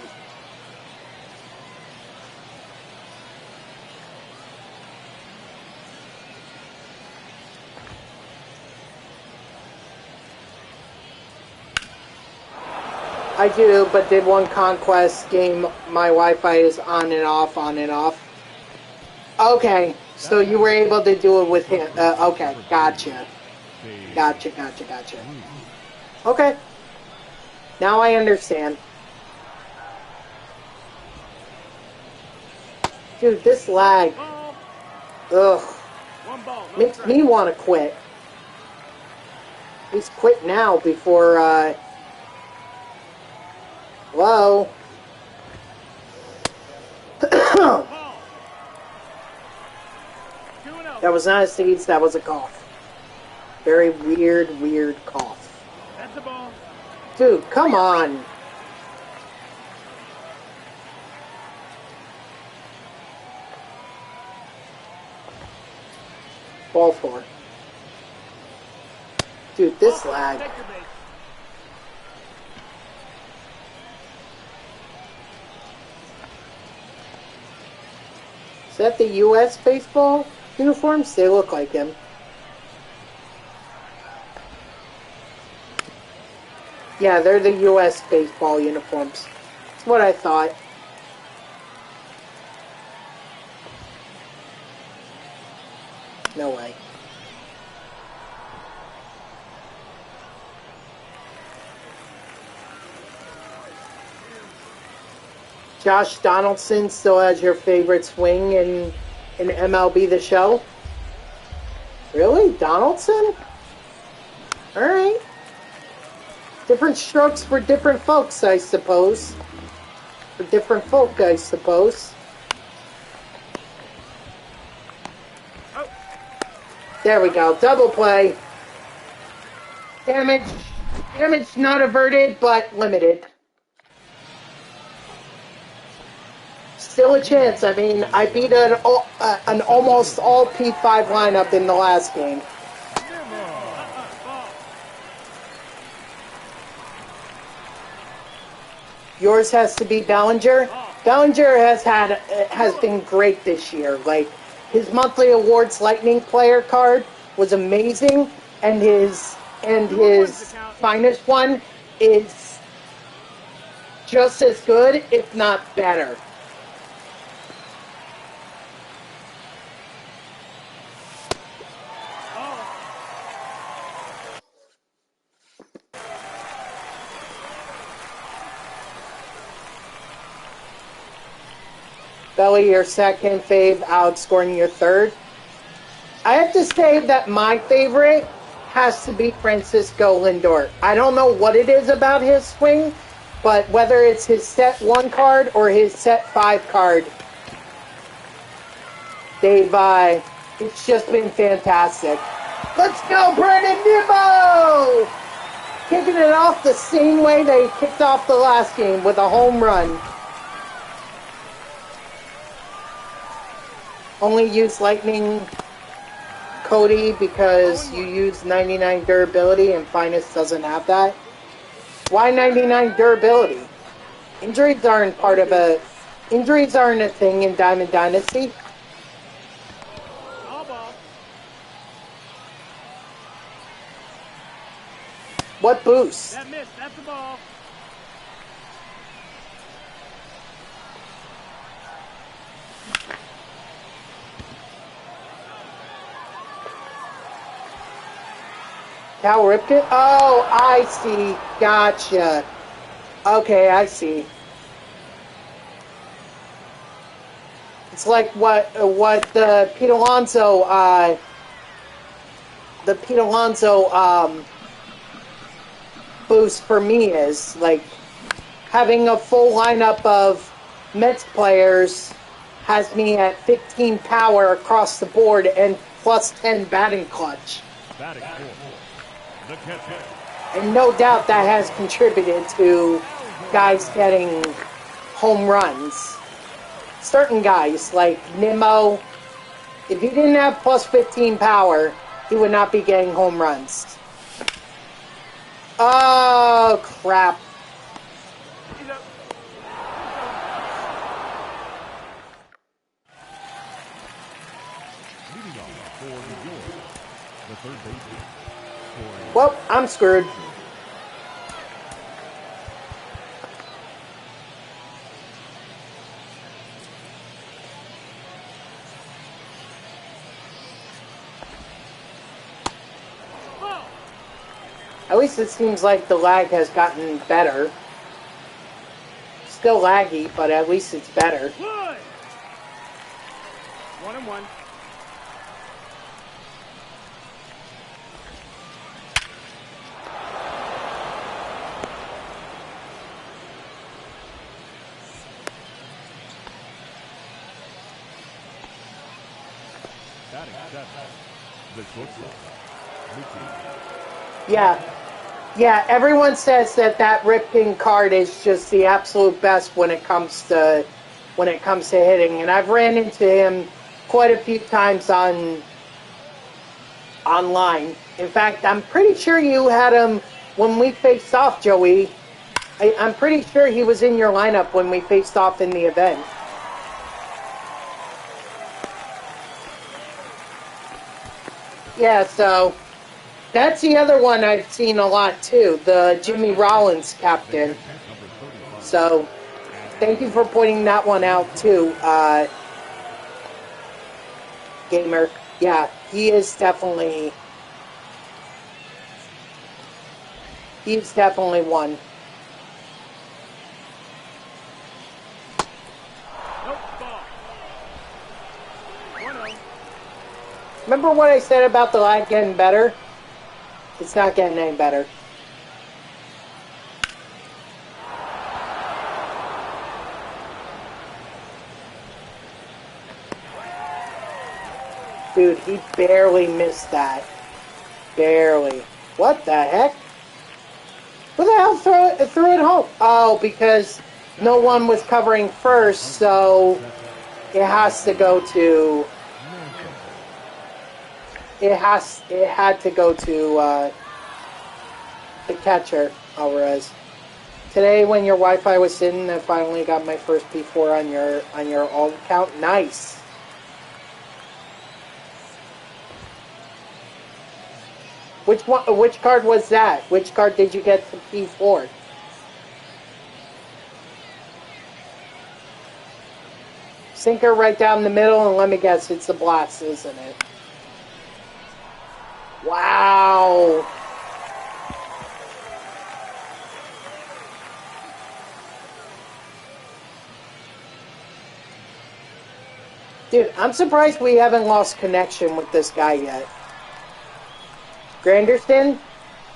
I do, but did one Conquest game, my Wi-Fi is on and off, on and off. Okay, so you were able to do it with him. Okay, gotcha. Gotcha. Okay. Now I understand. Dude, this lag.
Ball.
Ugh.
One ball. No
Makes
strike.
me want to quit. At least quit now before, Hello?
Ball. 2-0.
That was not a sneeze, that was a cough. Very weird cough.
That's the ball.
Dude, come on. Ball 4. Dude, this lag.
Take your base.
Is that the U.S. baseball uniforms? They look like him. Yeah, they're the U.S. baseball uniforms. That's what I thought. No way. Josh Donaldson still has your favorite swing in MLB The Show? Really? Donaldson? Alright. Different strokes for different folks, I suppose. For different folk, I suppose.
Oh.
There we go. Double play. Damage. Damage not averted, but limited. Still a chance. I mean, I beat an almost all P5 lineup in the last game.
Ball.
Yours has to be Bellinger. Bellinger has been great this year. Like, his monthly awards Lightning player card was amazing, and his finest one is just as good, if not better. Belly, your second fave, outscoring your third. I have to say that my favorite has to be Francisco Lindor. I don't know what it is about his swing, but whether it's his set 1 card or his set 5 card, it's just been fantastic. Let's go, Brandon Nimmo! Kicking it off the same way they kicked off the last game with a home run. Only use Lightning Cody because you use 99 durability and Finest doesn't have that. Why 99 durability? Injuries aren't a thing in Diamond Dynasty.
All ball.
What boost?
That missed. That's the ball.
Cal Ripken? Oh, I see. Gotcha. Okay, I see. It's like what the Pete Alonso boost for me is, like, having a full lineup of Mets players has me at 15 power across the board and plus 10 batting clutch.
Batting fourth, the catcher.
And no doubt that has contributed to guys getting home runs. Certain guys, like Nimmo, if he didn't have plus 15 power, he would not be getting home runs. Oh, crap.
He's up.
Leading off for New York, the third baseman.
Well, I'm screwed.
Ball.
At least it seems like the lag has gotten better. Still laggy, but at least it's better.
One. 1-1.
Batting seventh, the shortstop.
Yeah, everyone says that Ripken card is just the absolute best when it comes to hitting, and I've ran into him quite a few times online. In fact, I'm pretty sure you had him when we faced off, Joey. I'm pretty sure he was in your lineup when we faced off in the event. Yeah, so that's the other one I've seen a lot too, the Jimmy Rollins captain. So thank you for pointing that one out too, Gamer. Yeah, he's definitely one.
Nope. Ball. 1-0.
Remember what I said about the lag getting better? It's not getting any better. Dude, he barely missed that. Barely. What the heck? Who the hell threw it home? Oh, because no one was covering first, so it has to go to... It had to go to the catcher, Alvarez. Today, when your Wi-Fi was sitting, I finally got my first P4 on your alt account. Nice. Which card was that? Which card did you get to P4? Sinker right down the middle, and let me guess, it's the Blast, isn't it? Wow. Dude, I'm surprised we haven't lost connection with this guy yet. Granderson?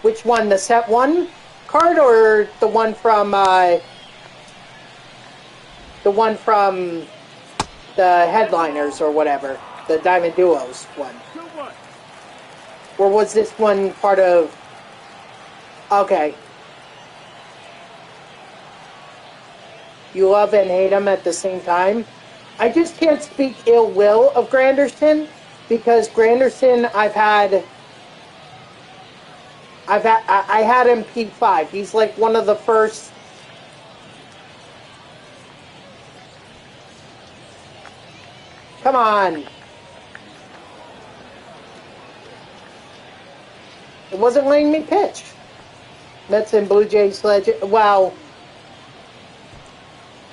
Which one? The set 1 card or the one from the headliners or whatever? The Diamond Duos one.
2-1.
Or was this one part of... Okay. You love and hate him at the same time? I just can't speak ill will of Granderson, because Granderson, I had him P5. He's like one of the first... Come on. It wasn't letting me pitch. Mets and Blue Jays legend. Well,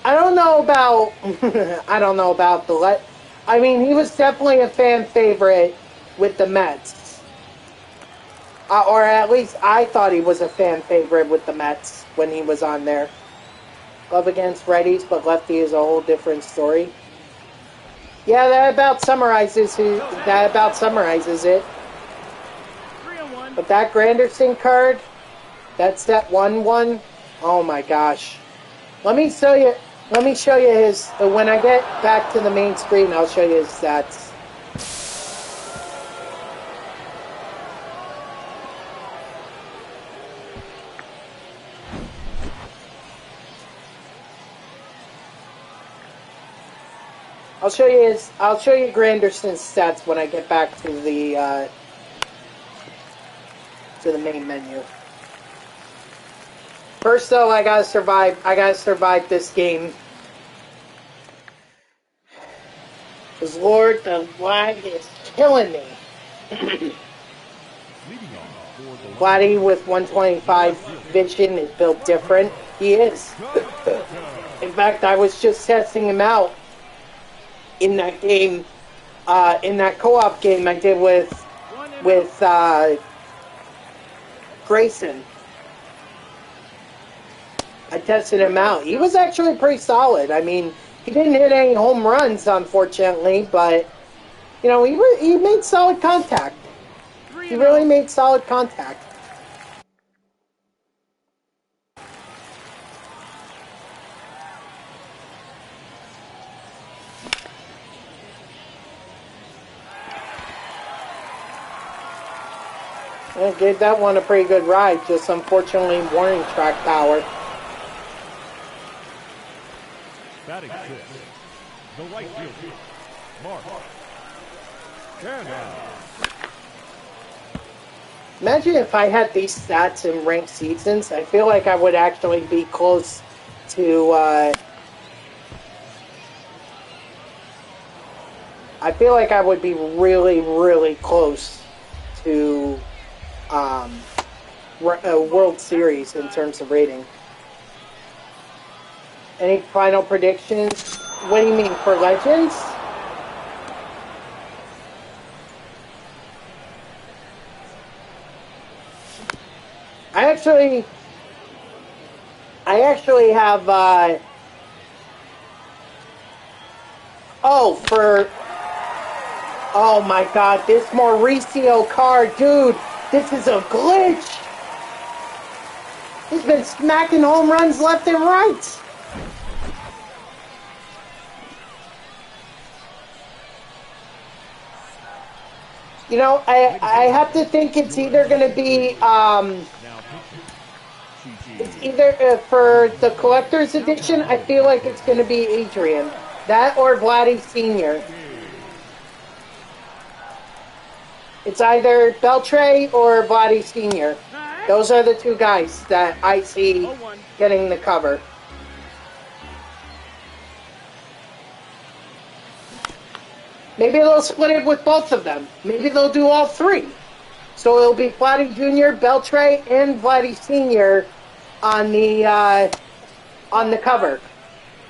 I don't know about I mean, he was definitely a fan favorite with the Mets. Or at least I thought he was a fan favorite with the Mets when he was on there. Love against righties, but lefty is a whole different story. Yeah, that about summarizes it.
3-1.
But that Granderson card, that's that 1-1. Oh my gosh. Let me show you his, when I get back to the main screen, I'll show you his stats. I'll show you Granderson's stats when I get back to the main menu. First though, I gotta survive this game. Cause Lord, the lag is killing me. Vladdy with 125 vision is built different. He is. In fact, I was just testing him out in that game, in that co-op game I did with Grayson. I tested him out. He was actually pretty solid. I mean, he didn't hit any home runs, unfortunately, but you know, he made solid contact. He really made solid contact. I gave that one a pretty good ride, just unfortunately warning track power.
Batting six, the right fielder, Mark Canha.
Imagine if I had these stats in ranked seasons. I feel like I would actually be close to, I feel like I would be really, really close to a World Series in terms of rating. Any final predictions? What do you mean, for Legends? I actually have, oh my god, this Mauricio card, dude, this is a glitch! He's been smacking home runs left and right! You know, I have to think it's either going to be, it's either, for the collector's edition, I feel like it's going to be Adrian. That or Vladdy Sr. It's either Beltre or Vladdy Sr. Those are the two guys that I see getting the cover. Maybe they'll split it with both of them. Maybe they'll do all three. So it'll be Vladdy Jr., Beltre, and Vladdy Sr. on the cover.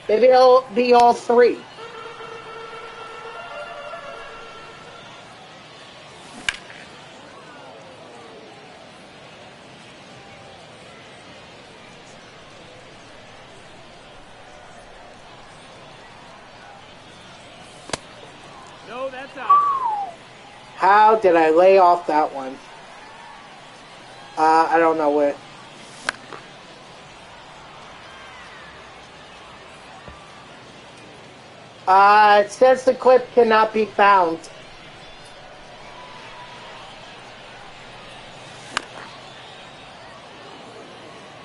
Maybe it'll be all three.
No, that's out.
How did I lay off that one? I don't know where. It says the clip cannot be found.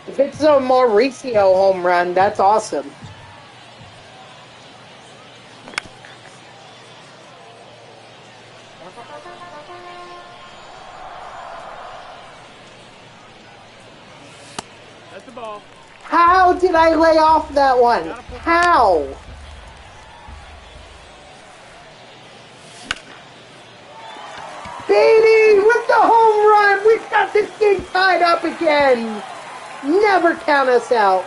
If it's a Mauricio home run, that's awesome.
That's the ball.
How did I lay off that one? How? Beatty with the home run! We've got this game tied up again! Never count us out.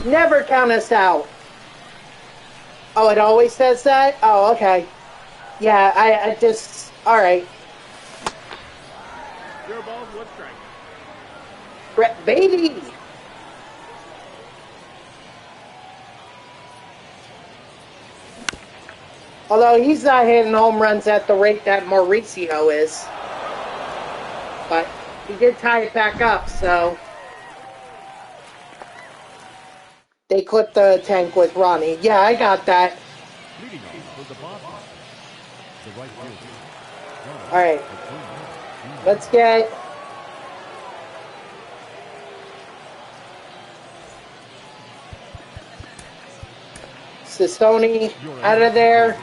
Never count us out. Oh, it always says that? Oh, okay. Yeah, I just... Alright.
0 balls, 1 strike.
Brett Beatty! Although he's not hitting home runs at the rate that Mauricio is. But he did tie it back up, so... They clipped the tank with Ronnie. Yeah, I got that.
Leading off for the Boston, the right fielder.
Alright. Let's get... Sassoni out of there.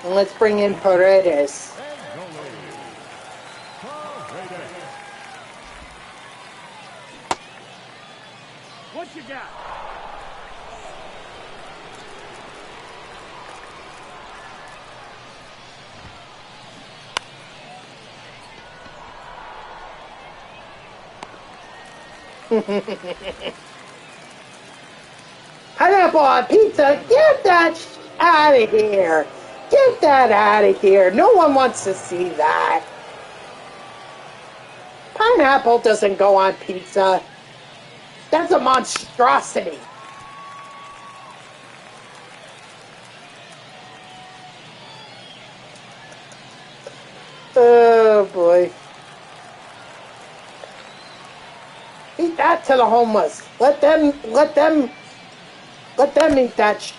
And let's bring in Paredes.
What you got?
Pineapple on pizza, get that out of here. Get that out of here. No one wants to see that. Pineapple doesn't go on pizza. That's a monstrosity. Oh boy. Eat that to the homeless. Let them eat that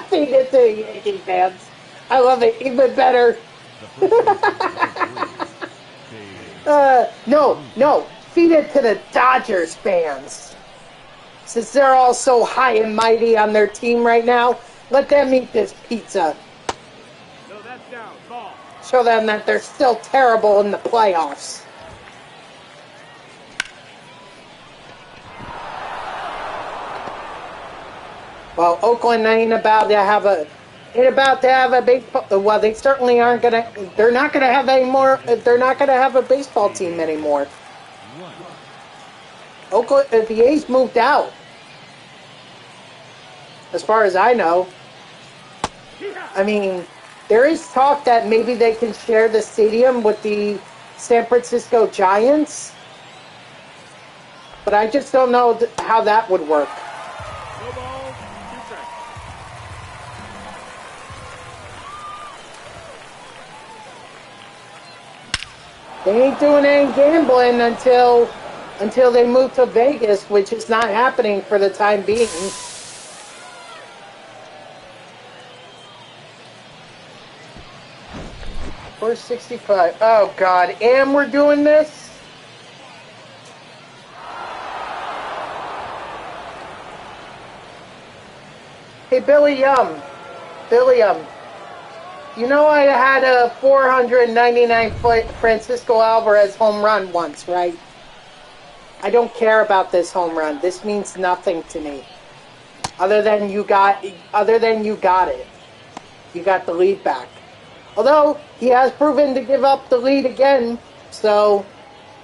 Feed it to the Yankee fans. I love it even better. No. Feed it to the Dodgers fans. Since they're all so high and mighty on their team right now, let them eat this pizza.
No, that's down. Ball.
Show them that they're still terrible in the playoffs. Well, Oakland ain't about to have a baseball. Well, they certainly aren't gonna. They're not gonna have any more. They're not gonna have a baseball team anymore. Oakland, the A's moved out, as far as I know. I mean, there is talk that maybe they can share the stadium with the San Francisco Giants, but I just don't know how that would work.
No balls, 2 strikes.
They ain't doing any gambling until they move to Vegas, which is not happening for the time being. $465. Oh God, and we're doing this? Hey, Billy Yum. You know I had a 499-foot Francisco Alvarez home run once, right? I don't care about this home run. This means nothing to me. Other than you got it. You got the lead back. Although he has proven to give up the lead again, so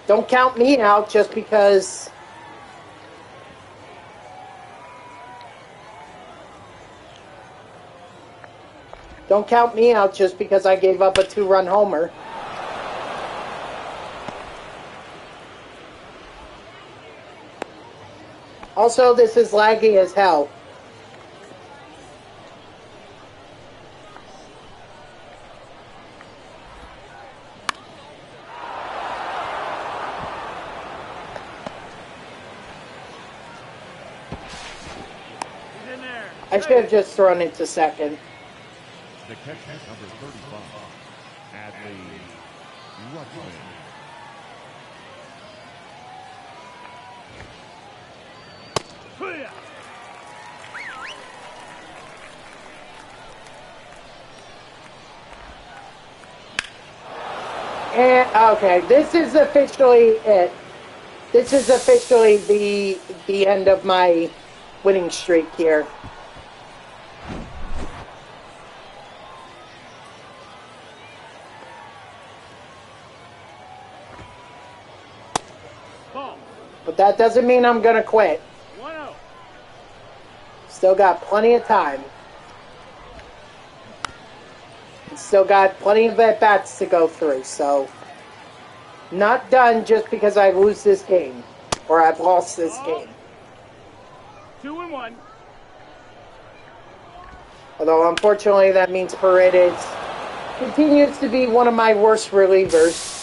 don't count me out just because. Don't count me out just because I gave up a 2-run homer. Also, this is laggy as hell.
He's in there.
I should have just thrown it to second.
The catcher, number 35, Adley Rutschman.
And, okay, this is officially it. This is officially the end of my winning streak here.
Ball.
But that doesn't mean I'm gonna quit.
1-0.
Still got plenty of time. Still got plenty of at-bats to go through, so not done just because I lose this game or I've lost this game.
2-1.
Although unfortunately that means Paredes continues to be one of my worst relievers.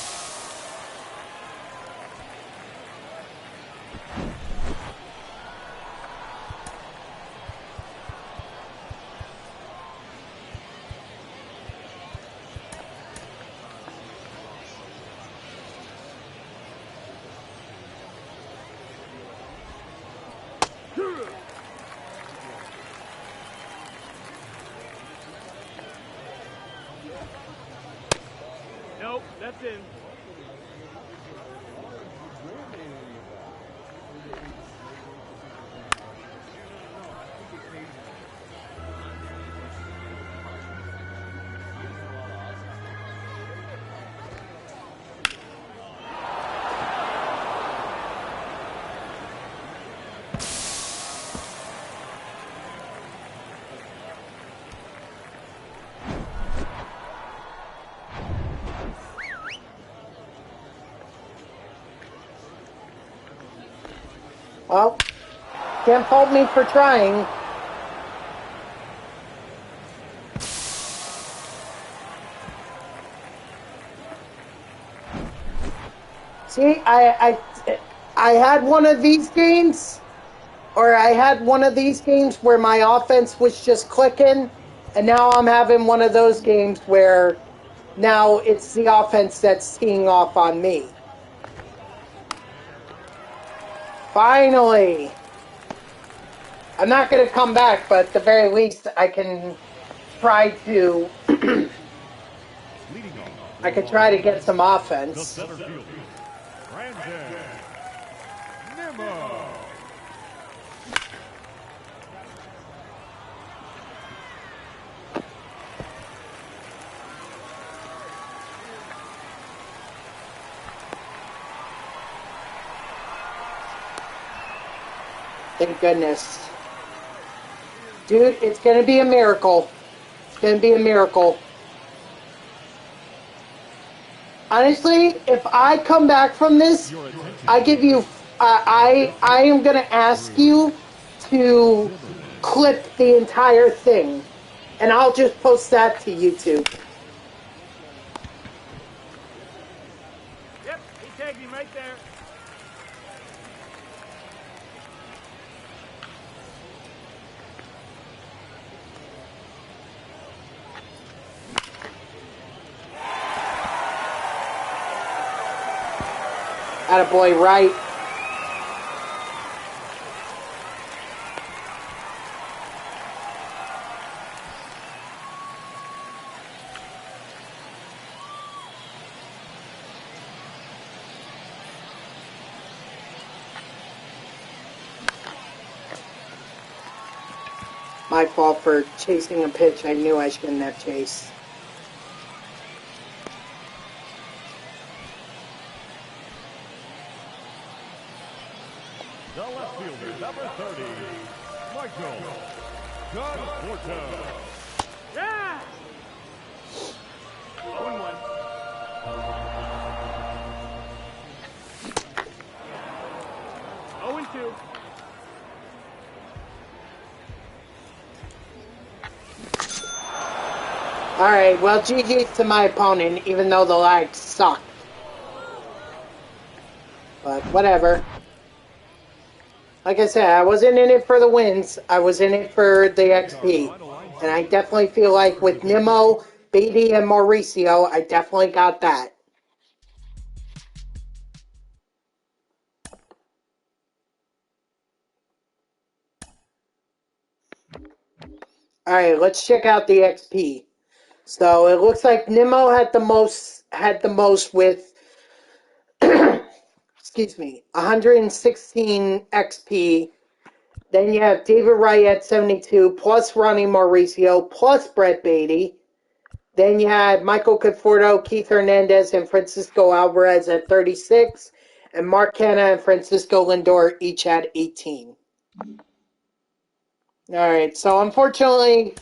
Nope, that's in.
Well, can't fault me for trying. See, I had one of these games, or I had one of these games where my offense was just clicking, and now I'm having one of those games where now it's the offense that's teeing off on me. Finally! I'm not going to come back, but at the very least I can try to I can try to get some
The
offense.
center fielder, Brandon Nimmo.
Thank goodness. Dude, it's going to be a miracle. It's going to be a miracle. Honestly, if I come back from this, I give you, I am going to ask you to clip the entire thing, and I'll just post that to YouTube.
Yep, he tagged him right there.
Attaboy, right. My fault for chasing a pitch I knew I shouldn't have chased.
The left fielder, number 30, Michael Conforto.
Yeah! 0-1. Oh and 2.
Alright, well, GG's to my opponent, even though the lag sucked. But whatever. Like I said, I wasn't in it for the wins. I was in it for the XP. And I definitely feel like with Nimmo, Beatty, and Mauricio, I definitely got that. Alright, let's check out the XP. So it looks like Nimmo had the most with excuse me, 116 XP. Then you have David Wright at 72, plus Ronnie Mauricio, plus Brett Beatty. Then you had Michael Conforto, Keith Hernandez, and Francisco Alvarez at 36. And Mark Canha and Francisco Lindor each at 18. All right, so unfortunately,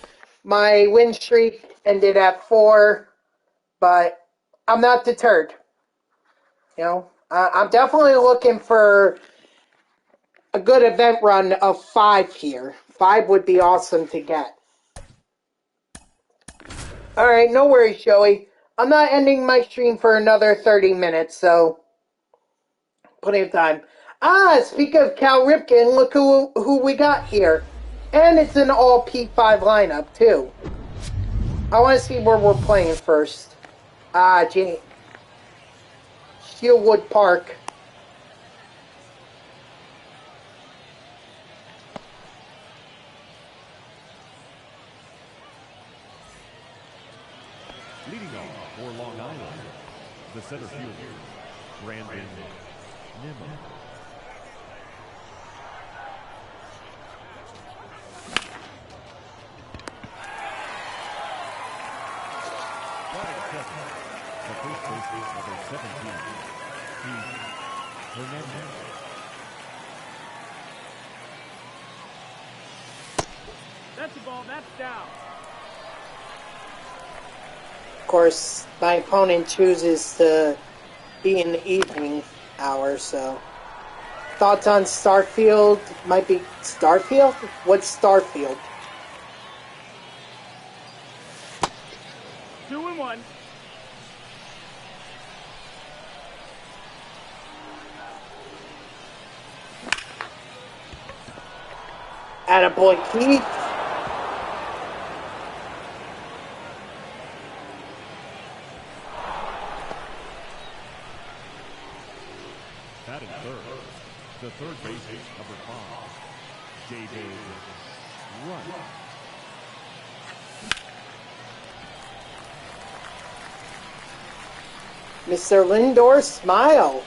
my win streak ended at 4, but I'm not deterred. You know, I'm definitely looking for a good event run of 5 here. 5 would be awesome to get. Alright, no worries, Joey. I'm not ending my stream for another 30 minutes, so plenty of time. Speak of Cal Ripken, look who we got here. And it's an all P5 lineup, too. I want to see where we're playing first. Shieldwood Park.
Leading off for Long Island, the center fielder, Brandon Nimmo. The first baseman, number 17, Keith Hernandez.
That's the ball. That's down.
Of course, my opponent chooses to be in the evening hour, so... Thoughts on Starfield? Might be... Starfield? What's Starfield?
2-1.
Attaboy Keith.
Batting third, the third baseman, number 5, David Wright.
Mr. Lindor, smile.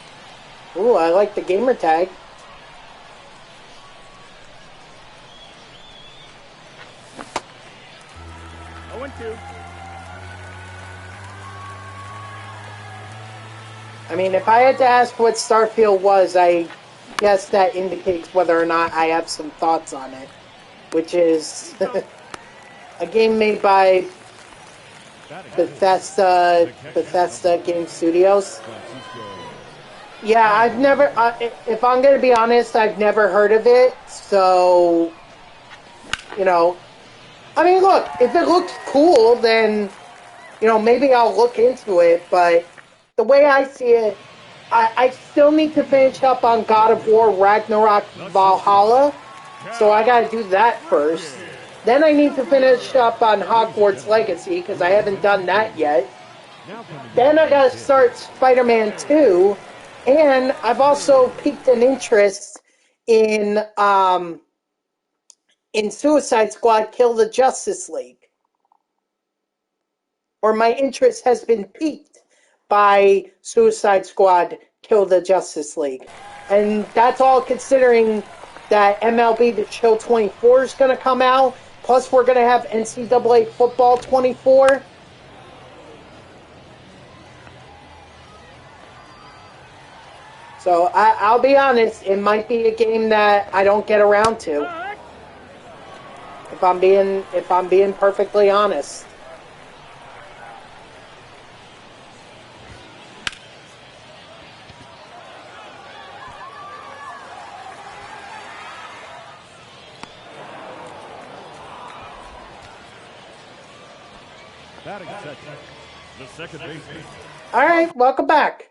Ooh, I like the gamer tag.
I went 2.
I mean, if I had to ask what Starfield was, I guess that indicates whether or not I have some thoughts on it. Which is a game made by Bethesda Game Studios. Yeah, I've never, if I'm going to be honest, I've never heard of it. So, you know, I mean, look, if it looks cool, then, you know, maybe I'll look into it. But the way I see it, I still need to finish up on God of War Ragnarok Valhalla. So I got to do that first. Then I need to finish up on Hogwarts Legacy, because I haven't done that yet. Then I got to start Spider-Man 2. And I've also piqued an interest in Suicide Squad Kill the Justice League. Or my interest has been piqued by Suicide Squad Kill the Justice League. And that's all considering that MLB The Show 24 is going to come out. Plus we're going to have NCAA Football 24. So I'll be honest, it might be a game that I don't get around to. If I'm being perfectly honest.
Batting second, the second baseman.
All right, welcome back.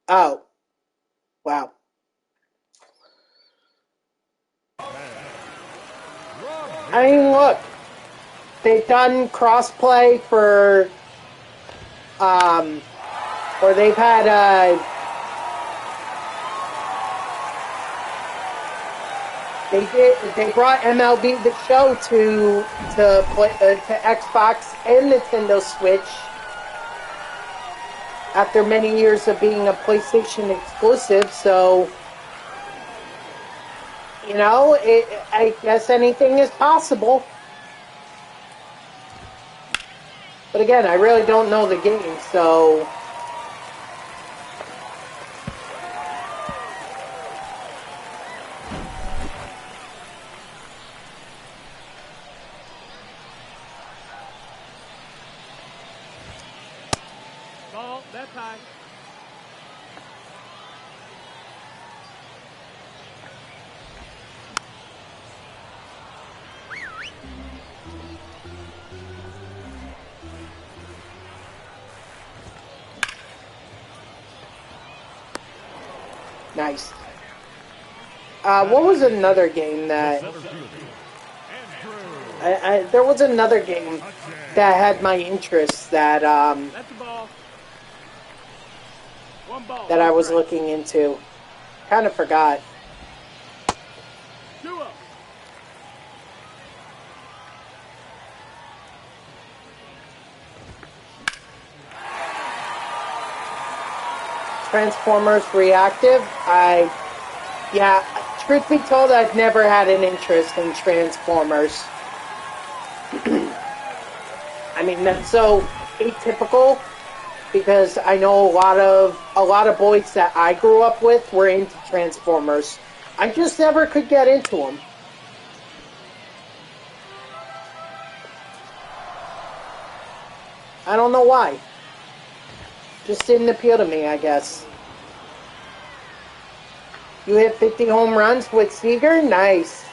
Oh. Wow. I mean, look. They've done crossplay for, or they've had, They brought MLB The Show to Xbox and Nintendo Switch after many years of being a PlayStation exclusive. So, you know, I guess anything is possible. But again, I really don't know the game, so...
Ball, that's high.
Nice. What was another game that... there was another game that had my interest that,
That's the ball. One ball.
that I was looking into. Kind of forgot.
2-0.
Transformers Reactive. Truth be told, I've never had an interest in Transformers. I mean, that's so atypical because I know a lot of boys that I grew up with were into Transformers. I just never could get into them. I don't know why. Just didn't appeal to me, I guess. You hit 50 home runs with Seager? Nice.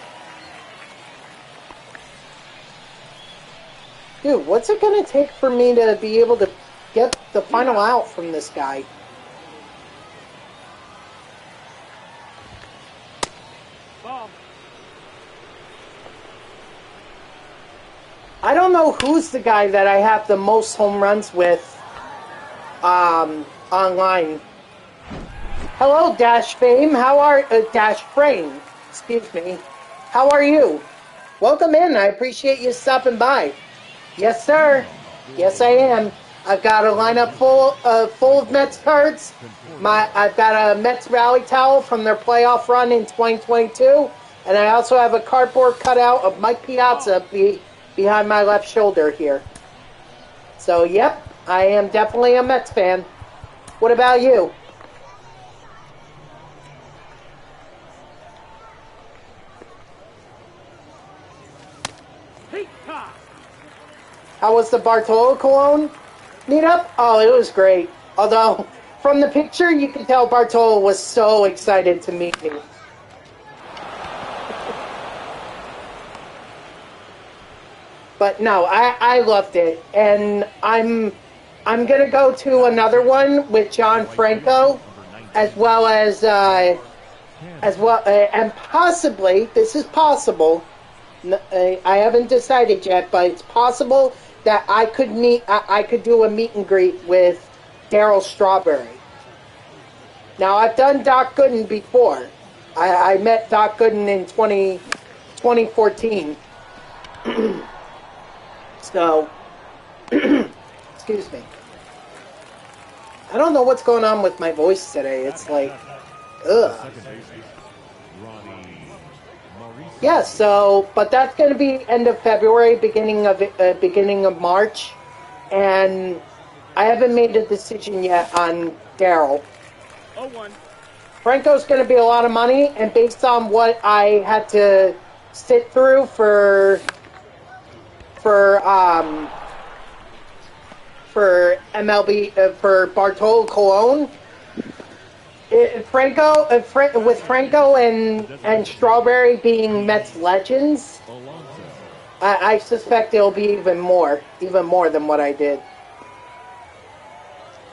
Dude, what's it going to take for me to be able to get the final out from this guy?
Ball.
I don't know who's the guy that I have the most home runs with online. Hello, Dash Fame. How are Dash Frame? Excuse me. How are you? Welcome in. I appreciate you stopping by. Yes, sir. Yes, I am. I've got a lineup full of Mets cards. I've got a Mets rally towel from their playoff run in 2022, and I also have a cardboard cutout of Mike Piazza behind my left shoulder here. So, yep, I am definitely a Mets fan. What about you?
Heat top.
How was the Bartolo Cologne meetup? Oh, it was great. Although, from the picture, you can tell Bartolo was so excited to meet me. But no, I loved it, and I'm gonna go to another one with John Franco, as well, and possibly this is possible. I haven't decided yet, but it's possible that I could do a meet and greet with Darryl Strawberry. Now I've done Doc Gooden before. I met Doc Gooden in 2014. So, excuse me. I don't know what's going on with my voice today. It's like, ugh. Yeah, so, but that's going to be end of February, beginning of March, and I haven't made a decision yet on Darryl.
0-1.
Franco's going to be a lot of money, and based on what I had to sit through for MLB, for Bartolo Colon, with Franco and Strawberry being Mets legends, I suspect it'll be even more than what I did.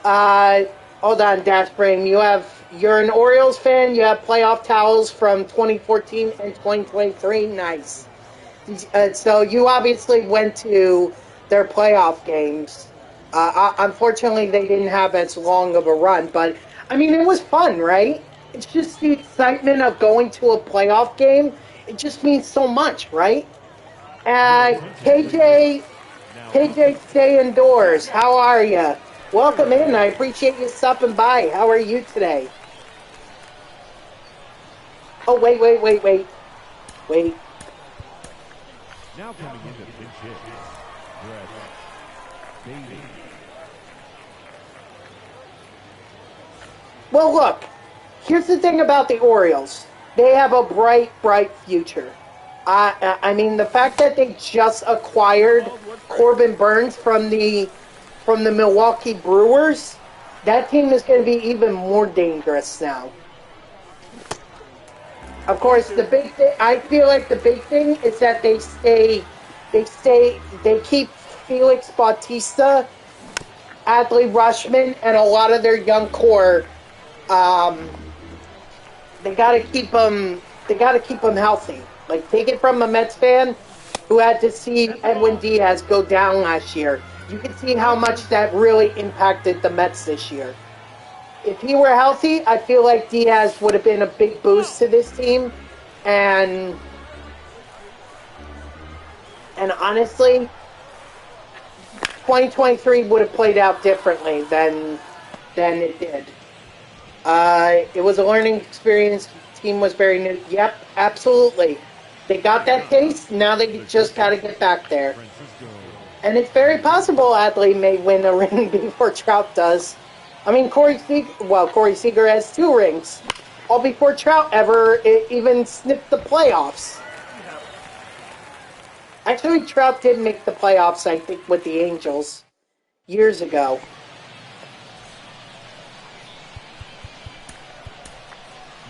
Hold on, Dash Frame. You're an Orioles fan. You have playoff towels from 2014 and 2023. Nice. So you obviously went to their playoff games. Unfortunately, they didn't have as long of a run, but I mean, it was fun, right? It's just the excitement of going to a playoff game it just means so much, right? KJ, stay indoors. How are you? Welcome in. I appreciate you stopping by. How are you today? Oh, wait.
Now coming into pinch hit, Brett Baty.
Well, look, here's the thing about the Orioles. They have a bright, bright future. I mean, the fact that they just acquired Corbin Burns from the Milwaukee Brewers, that team is going to be even more dangerous now. Of course, the big thing, I feel like the big thing is that they keep Felix Bautista, Adley Rushman, and a lot of their young core. They gotta keep them healthy. Like, take it from a Mets fan who had to see Edwin Diaz go down last year. You can see how much that really impacted the Mets this year. If he were healthy, I feel like Diaz would have been a big boost to this team, and honestly, 2023 would have played out differently than it did. It was a learning experience. The team was very new. Yep, absolutely. They got that taste. Now they just got to get back there. And it's very possible Adley may win a ring before Trout does. I mean, Corey Seager has 2 rings, all before Trout ever even sniffed the playoffs. Actually, Trout did make the playoffs, I think, with the Angels years ago.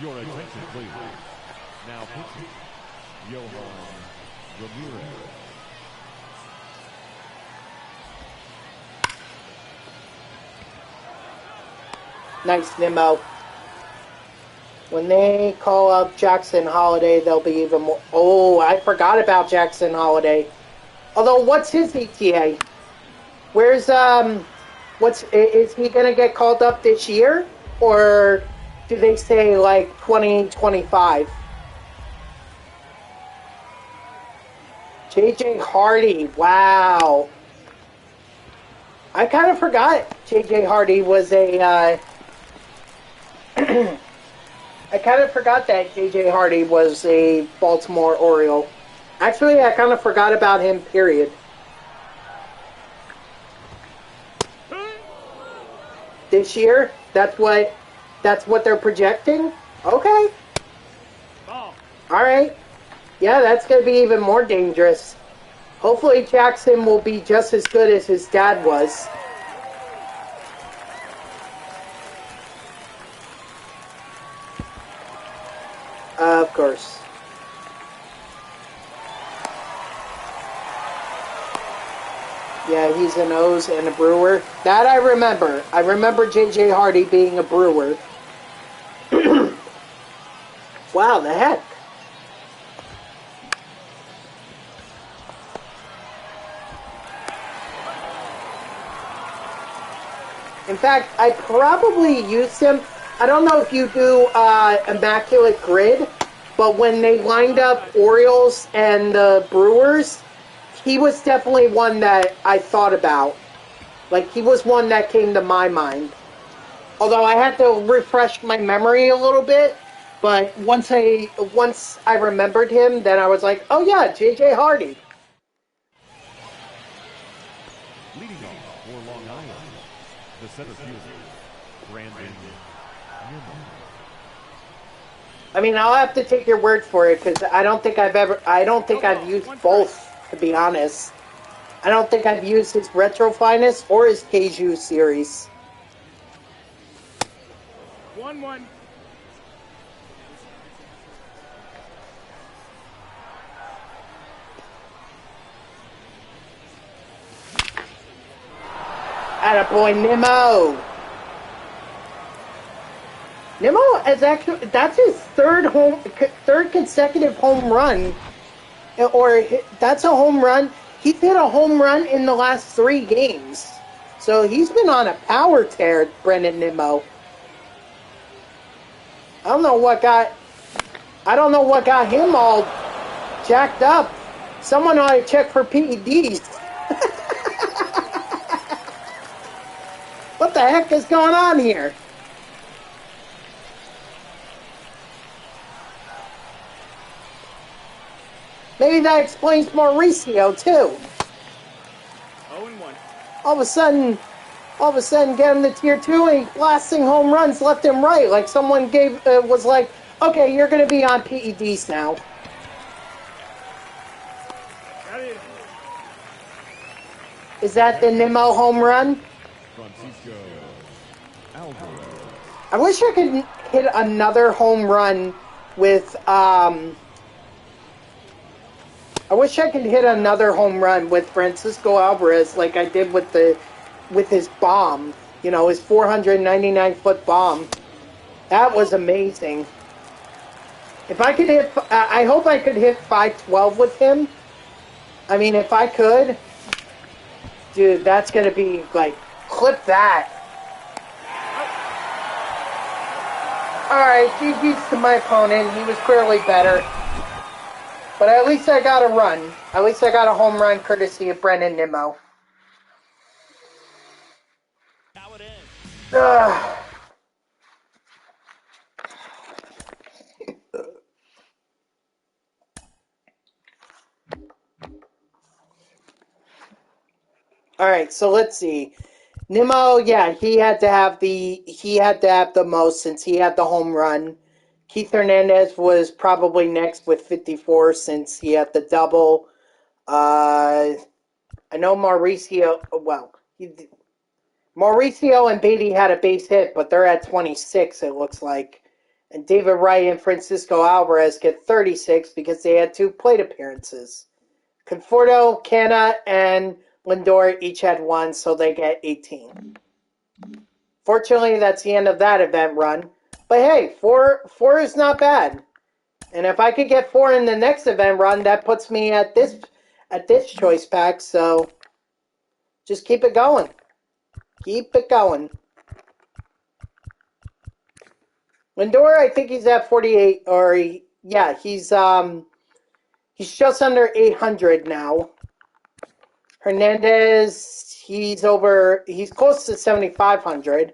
Your attention, please. Now pitching, Johan Ramirez.
Nice, Nimmo. When they call up Jackson Holiday, they'll be even more... Oh, I forgot about Jackson Holiday. Although, what's his ETA? Where's, is he gonna get called up this year? Or do they say, like, 2025? J.J. Hardy, wow. I kind of forgot J.J. Hardy was a, I kind of forgot that J.J. Hardy was a Baltimore Oriole. Actually, I kind of forgot about him, period. This year, that's what they're projecting? Okay. Alright. Yeah, that's going to be even more dangerous. Hopefully Jackson will be just as good as his dad was. Of course. Yeah, he's an O's and a Brewer. That I remember. I remember J.J. Hardy being a Brewer. Wow, the heck. In fact, I probably used him. I don't know if you do Immaculate Grid, but when they lined up Orioles and the Brewers, he was definitely one that I thought about. Like, he was one that came to my mind. Although I had to refresh my memory a little bit, but once I remembered him, then I was like, oh yeah, J.J. Hardy.
Leading off for Long Island, the center fielder, Brandon Nimmo.
I mean, I'll have to take your word for it, because I don't think I've used both, to be honest. I don't think I've used his Retro Finest or his Keiju series.
1-1.
Attaboy Nimmo! Nimmo is actually, that's his third consecutive home run. Or, that's a home run. He's hit a home run in the last 3 games. So he's been on a power tear, Brendan Nimmo. I don't know what got him all jacked up. Someone ought to check for PEDs. What the heck is going on here? Maybe that explains Mauricio too.
0-1.
All of a sudden, get him to tier 2 and he's blasting home runs left and right. Like someone was like, okay, you're going to be on PEDs now.
Got it.
Is that the Nimmo home run?
Francisco Alvarez.
I wish I could hit another home run with, Francisco Alvarez like I did with his bomb. You know, his 499-foot bomb. That was amazing. If I could hit, I hope I could hit 512 with him. I mean, if I could, dude, that's gonna be like, clip that. Alright, GG's to my opponent. He was clearly better. But at least I got a run. At least I got a home run courtesy of Brennan Nimmo. Ugh. Alright, so let's see. Nimmo, yeah, he had to have the most since he had the home run. Keith Hernandez was probably next with 54 since he had the double. I know Mauricio and Beatty had a base hit, but they're at 26, it looks like. And David Wright and Francisco Alvarez get 36 because they had 2 plate appearances. Conforto, Canna, and Lindor each had 1, so they get 18. Fortunately, that's the end of that event run. But hey, 4 is not bad. And if I could get 4 in the next event run, that puts me at this choice pack, so just keep it going. Keep it going. Lindor, I think he's at 48, he's just under 800 now. Hernandez, he's close to 7,500.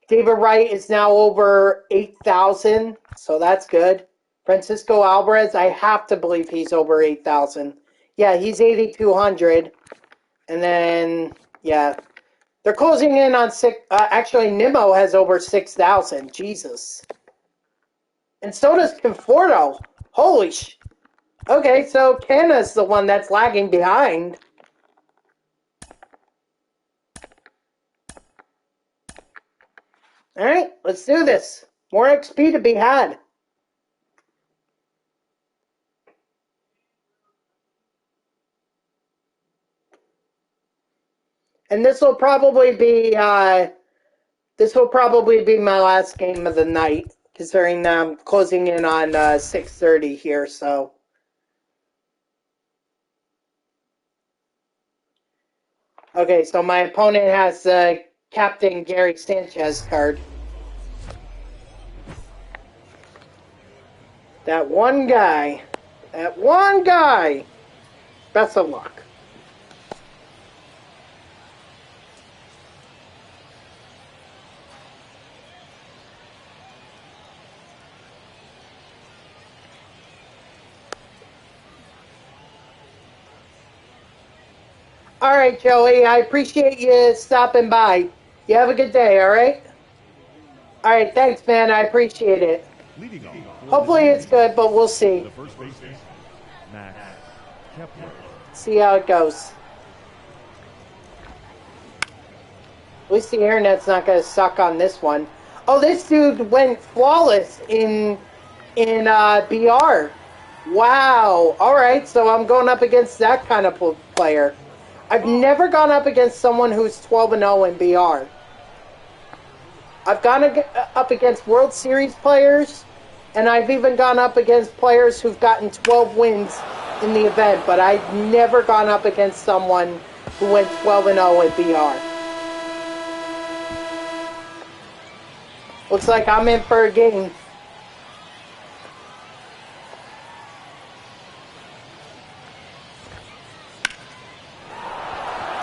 David Wright is now over 8,000, so that's good. Francisco Alvarez, I have to believe he's over 8,000. Yeah, he's 8,200. And then, yeah, they're closing in on 6. Actually, Nimmo has over 6,000. Jesus. And so does Conforto. Holy sh. Okay, so Canna's the one that's lagging behind. Alright, let's do this. More XP to be had. And this will probably be my last game of the night, considering I'm closing in on 6:30 here, so. Okay, so my opponent has Captain Gary Sanchez card. That one guy. Best of luck. All right, Joey, I appreciate you stopping by. You have a good day, all right? All right, thanks, man. I appreciate it. Hopefully it's good, but we'll see.
The first baseman, Max Kepler.
See how it goes. At least the internet's not going to suck on this one. Oh, this dude went flawless in BR. Wow. All right, so I'm going up against that kind of player. I've never gone up against someone who's 12-0 in BR. I've gone up against World Series players, and I've even gone up against players who've gotten 12 wins in the event, but I've never gone up against someone who went 12-0 in BR. Looks like I'm in for a game.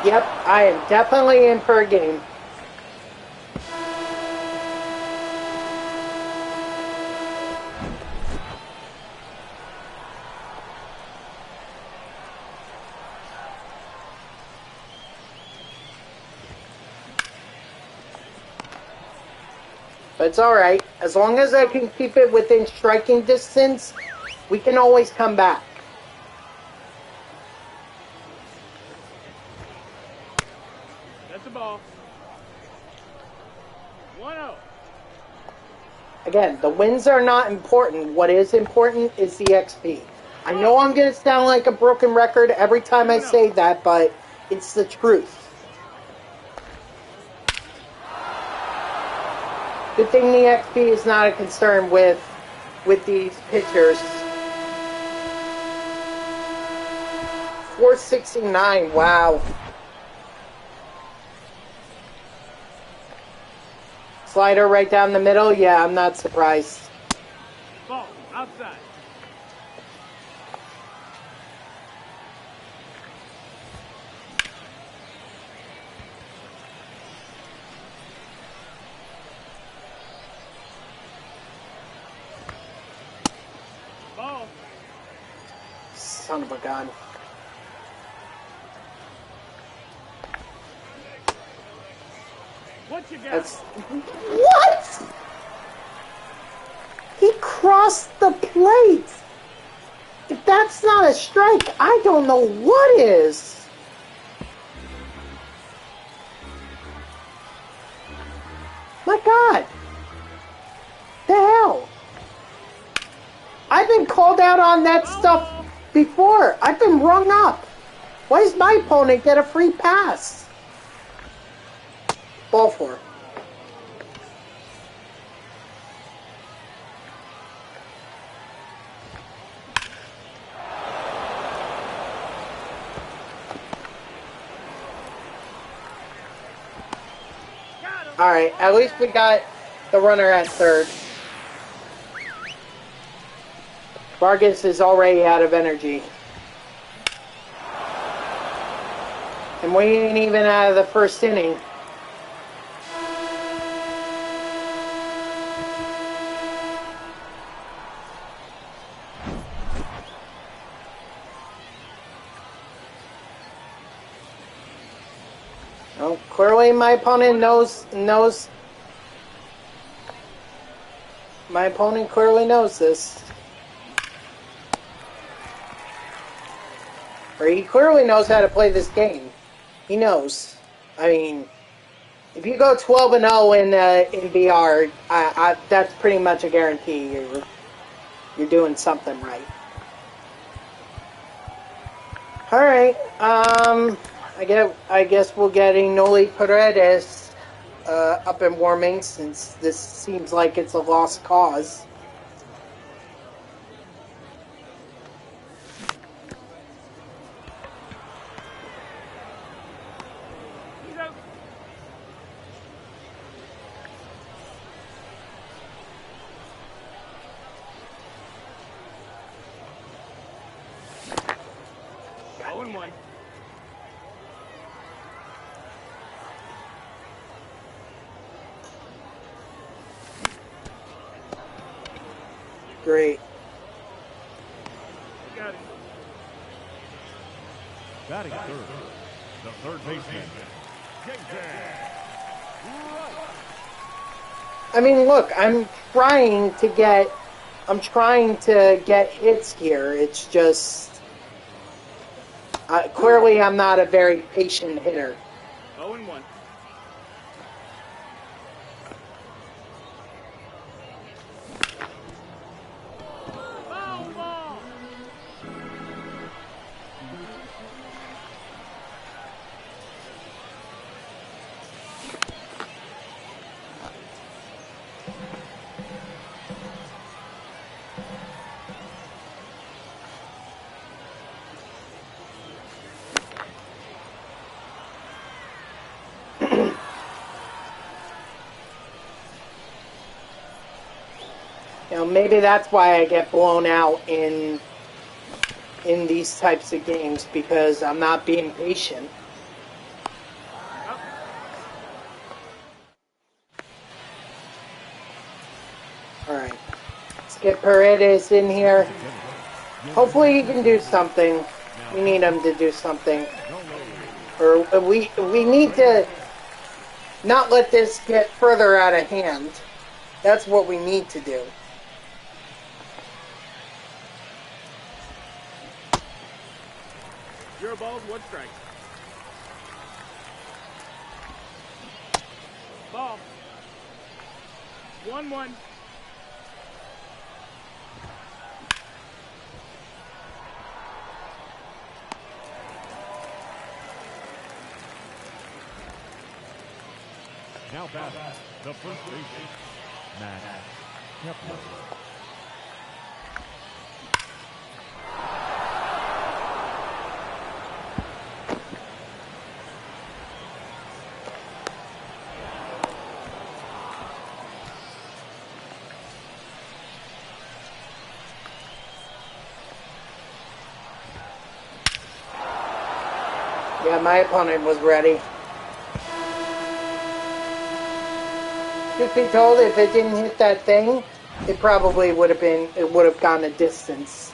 Yep, I am definitely in for a game. But it's alright. As long as I can keep it within striking distance, we can always come back.
That's the ball. 1-0.
Again, the wins are not important. What is important is the XP. I know I'm going to sound like a broken record every time I say that, but it's the truth. Good thing the XP is not a concern with these pitchers. 469, wow. Slider right down the middle, yeah, I'm not surprised.
Ball outside. Ball.
Son of a gun.
What you got?
That's... What?! He crossed the plate! If that's not a strike, I don't know what is! My God! The hell? I've been called out on that stuff before. I've been rung up. Why does my opponent get a free pass? Ball four. Alright, at least we got the runner at third. Vargas is already out of energy. And we ain't even out of the first inning. Oh, clearly my opponent knows. My opponent clearly knows this. Or he clearly knows how to play this game. He knows. I mean, if you go 12-0 in BR, that's pretty much a guarantee you're doing something right. All right. I guess we'll get Noli Paredes up and warming, since this seems like it's a lost cause. Great.
Got it.
Batting third, the third baseman,
I mean, look, I'm trying to get hits here. It's just clearly I'm not a very patient hitter.
0-1.
You know, maybe that's why I get blown out in these types of games, because I'm not being patient. Get Paredes in here. Hopefully he can do something. We need him to do something. Or we need to not let this get further out of hand. That's what we need to do.
Zero balls, one strike. Ball. 1-1.
Now back, the first baseman, Matt Kepler.
Yeah, my opponent was ready. Truth be told, if it didn't hit that thing, it probably would have gone a distance.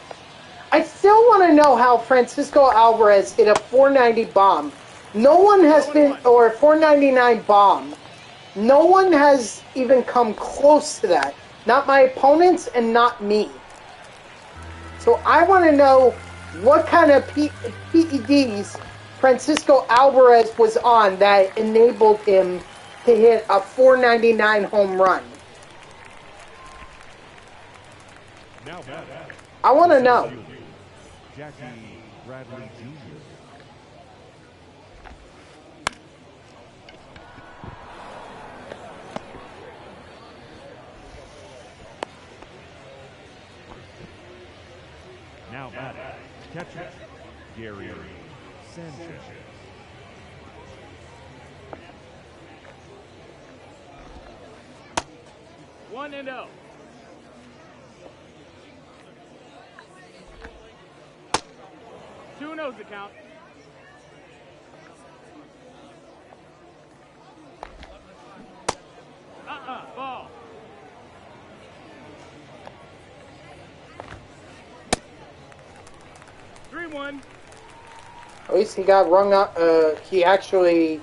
I still want to know how Francisco Alvarez hit a 490 bomb. No one has been, or a 499 bomb. No one has even come close to that. Not my opponents and not me. So I want to know what kind of PEDs Francisco Alvarez was on that enabled him to hit a 499 home run.
Now back,
I want to know.
Jackie Bradley Jr. Now back, catcher Gary Sanchez.
One and oh. Two and oh's the count. Ball. One.
At least he got rung up. He actually,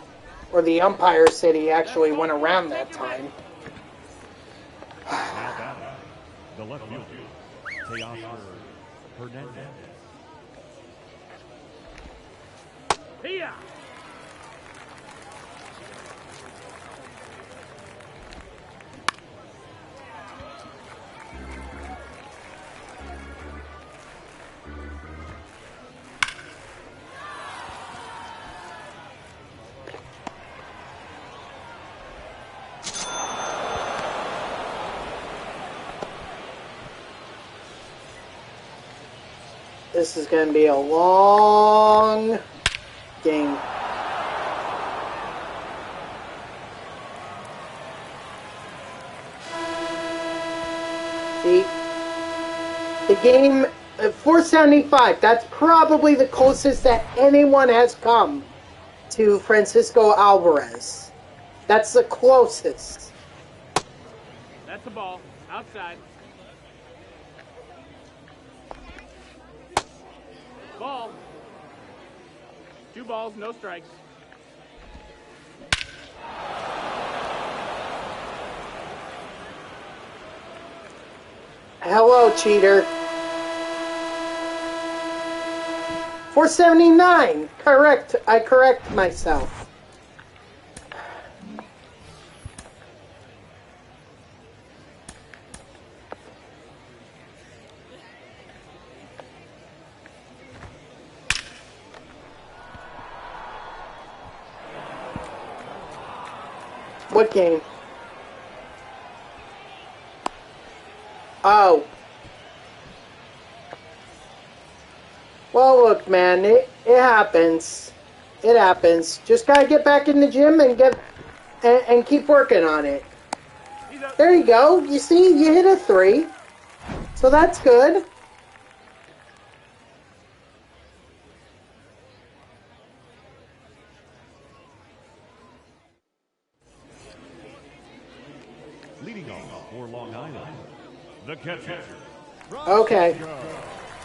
or the umpire said he actually went around that time.
Now batting, the left fielder, Teoscar Hernandez.
Here.
This is going to be a long game. See, the game, 475, that's probably the closest that anyone has come to Francisco Alvarez. That's the closest.
That's the ball. Outside. Ball. 2 balls, no strikes.
Hello, cheater. 479. Correct. I correct myself. What game? Oh. Well, look, man, it happens. It happens. Just gotta get back in the gym and and keep working on it. There you go. You see, you hit a 3. So that's good.
Leading off for Long Island, The catcher.
Okay.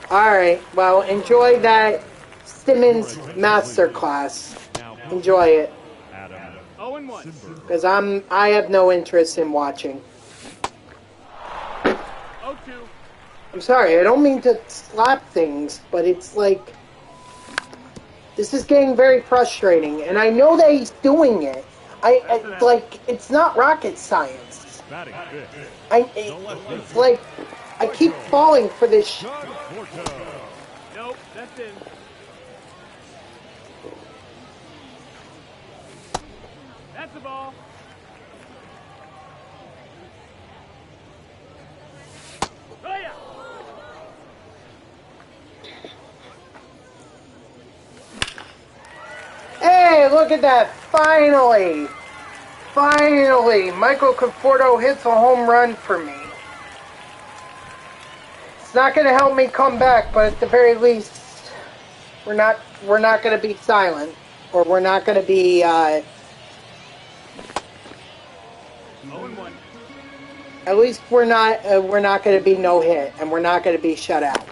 Alright, well, enjoy that Simmons masterclass. Enjoy it.
Adam
0-1.
Simberg.
Because I have no interest in watching.
0-2.
I'm sorry, I don't mean to slap things, but it's like... This is getting very frustrating, and I know that he's doing it. Like, it's not rocket science.
Batting fifth.
It's like, I keep falling for this
Doug Porto.
Nope, that's in. That's the ball. Oh, yeah.
Hey, look at that! Finally! Finally! Michael Conforto hits a home run for me. It's not going to help me come back, but at the very least, we're not going to be silent, or we're not going to be
0-1.
at least we're not going to be no hit, and we're not going to be shut out.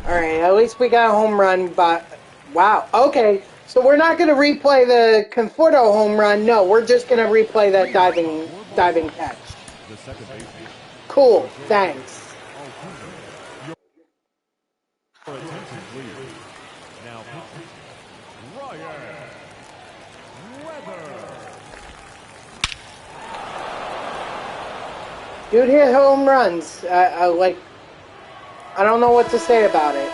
Alright, at least we got a home run, but... Wow, okay. So we're not going to replay the Conforto home run. No, we're just going to replay that diving catch.
The second baseman.
Cool, thanks.
Your attention, please. Now pitching. Ryan Weather.
Dude hit home runs. I don't know what to say about it.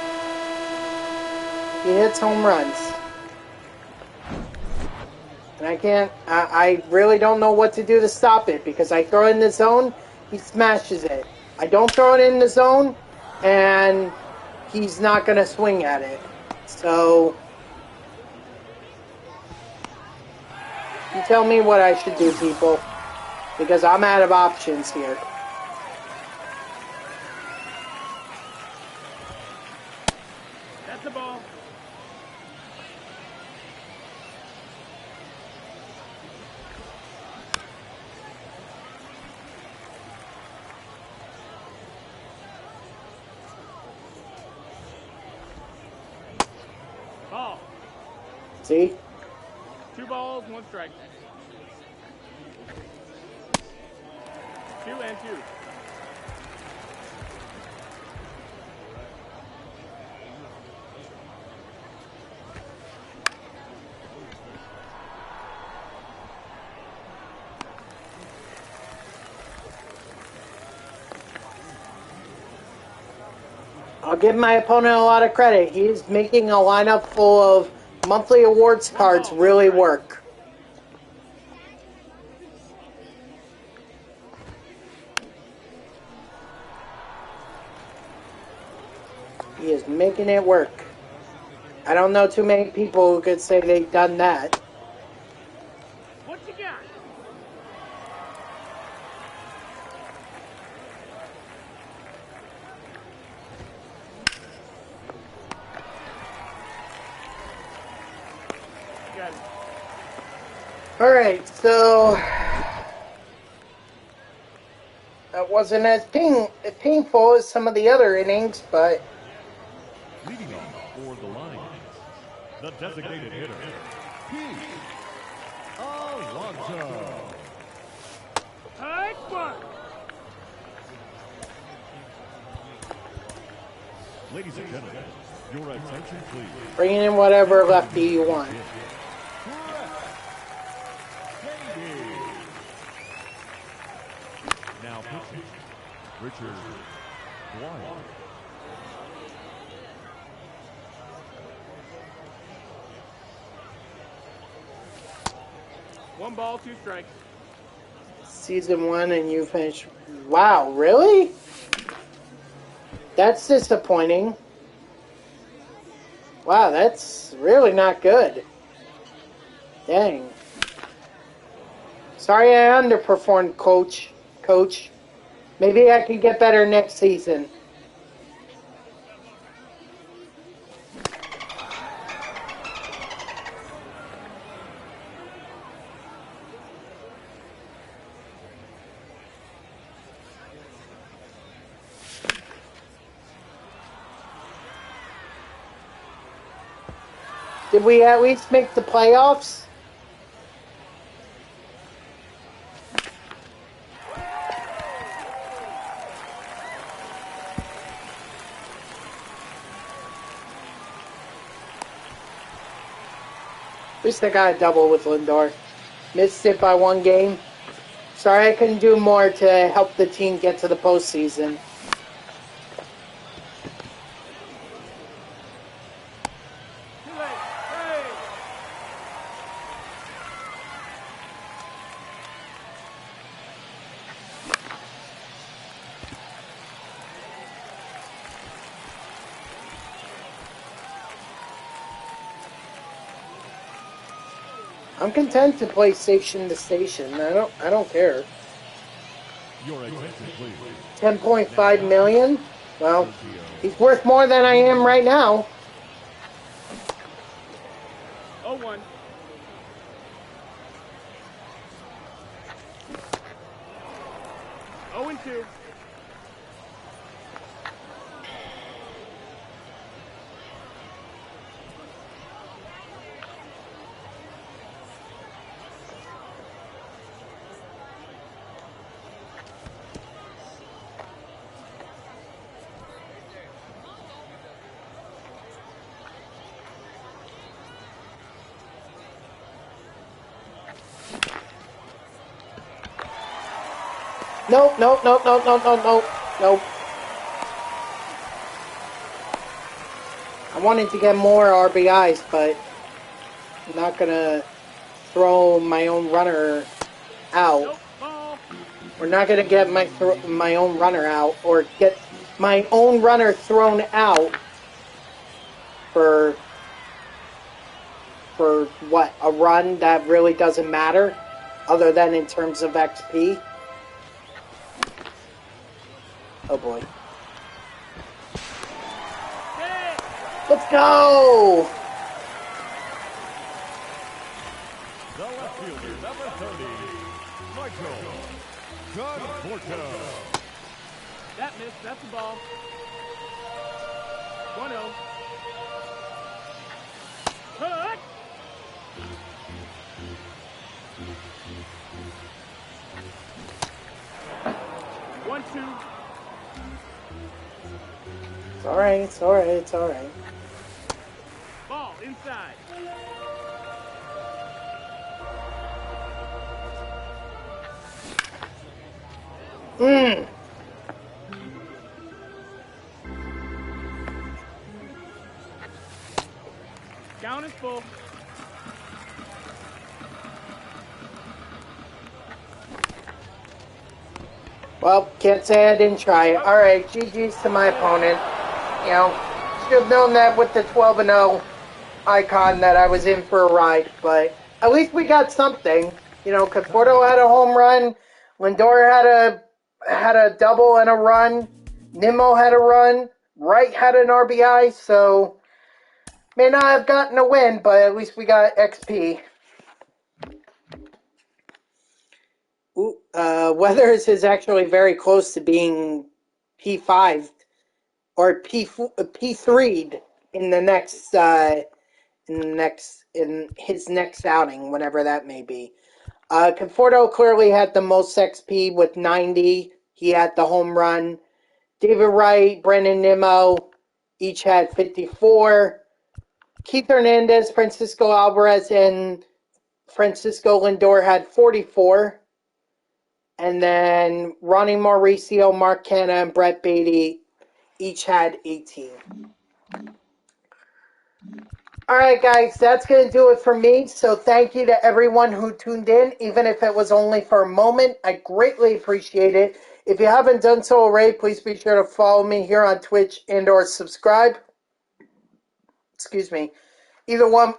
He hits home runs. And I really don't know what to do to stop it, because I throw it in the zone, he smashes it. I don't throw it in the zone, and he's not going to swing at it. So, you tell me what I should do, people, because I'm out of options here.
That's the ball. Ball.
See?
2 balls, 1 strike. 2 and 2.
I'll give my opponent a lot of credit. He's making a lineup full of monthly awards cards really work. He is making it work. I don't know too many people who could say they've done that.
What you got? Got it.
Alright, so... that wasn't as painful as some of the other innings, but...
Leading off for the Lions, the designated hitter, Pete Alonso.
High one.
Ladies and gentlemen, your attention please.
bringing in whatever lefty you want.
Now pitching, Richard Dwyer.
1 ball, 2 strikes.
season 1 and you finished... Wow, really? That's disappointing. Wow, that's really not good. Dang. Sorry I underperformed, Coach. Maybe I can get better next season. Did we at least make the playoffs? At least I got a double with Lindor. Missed it by 1 game. Sorry I couldn't do more to help the team get to the postseason.
Too late. Hey!
I'm content to play station to station. I don't care.
Your attention, please.
10.5 million? Well, he's worth more than I am right now.
0-1. Oh and 2.
Nope. I wanted to get more RBIs, but I'm not gonna throw my own runner out.
Nope. Ball.
We're not gonna get my own runner out, or get my own runner thrown out for what, a run that really doesn't matter, other than in terms of XP. Oh boy.
Get it!
Let's go!
The left fielder, number 30, Michael Conforto.
That missed. That's the ball. 1-0. Cut! One, two.
It's alright.
Ball inside. Count is full.
Well, can't say I didn't try it. Alright, GG's to my opponent. You know, should have known that with the 12-0 icon that I was in for a ride, but at least we got something. You know, Conforto had a home run, Lindor had a double and a run, Nimmo had a run, Wright had an RBI, so may not have gotten a win, but at least we got XP. Weathers is actually very close to being P5 or P3'd in his next outing, whenever that may be. Conforto clearly had the most XP with 90. He had the home run. David Wright, Brendan Nimmo each had 54. Keith Hernandez, Francisco Alvarez, and Francisco Lindor had 44. And then Ronnie Mauricio, Mark Canha, and Brett Beatty each had 18. All right, guys, that's going to do it for me. So thank you to everyone who tuned in, even if it was only for a moment. I greatly appreciate it. If you haven't done so already, please be sure to follow me here on Twitch and or subscribe. Excuse me. Either one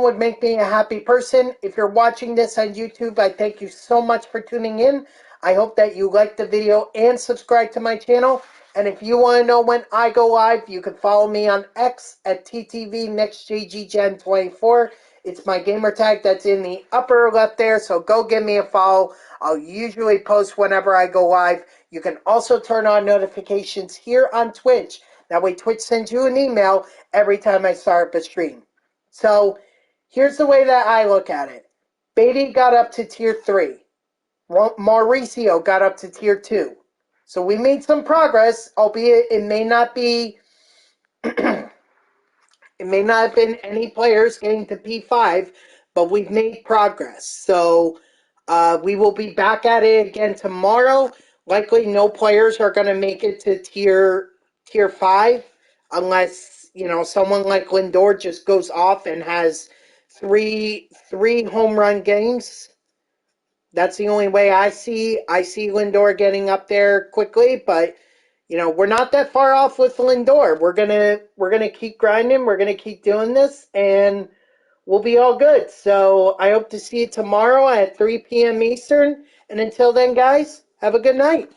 would make me a happy person. If you're watching this on YouTube, I thank you so much for tuning in. I hope that you liked the video and subscribe to my channel. And if you want to know when I go live, you can follow me on X at TTVNextJGGen24. It's my gamer tag that's in the upper left there, so go give me a follow. I'll usually post whenever I go live. You can also turn on notifications here on Twitch. That way Twitch sends you an email every time I start up a stream. So here's the way that I look at it. Beatty got up to tier 3. Mauricio got up to tier 2. So we made some progress, albeit it may not be it may not have been any players getting to P5, but we've made progress. So we will be back at it again tomorrow. Likely no players are going to make it to tier 5 unless, someone like Lindor just goes off and has three home run games. That's the only way I see Lindor getting up there quickly, but we're not that far off with Lindor. We're gonna keep grinding. We're gonna keep doing this, and we'll be all good. So I hope to see you tomorrow at 3 p.m. Eastern. And until then, guys, have a good night.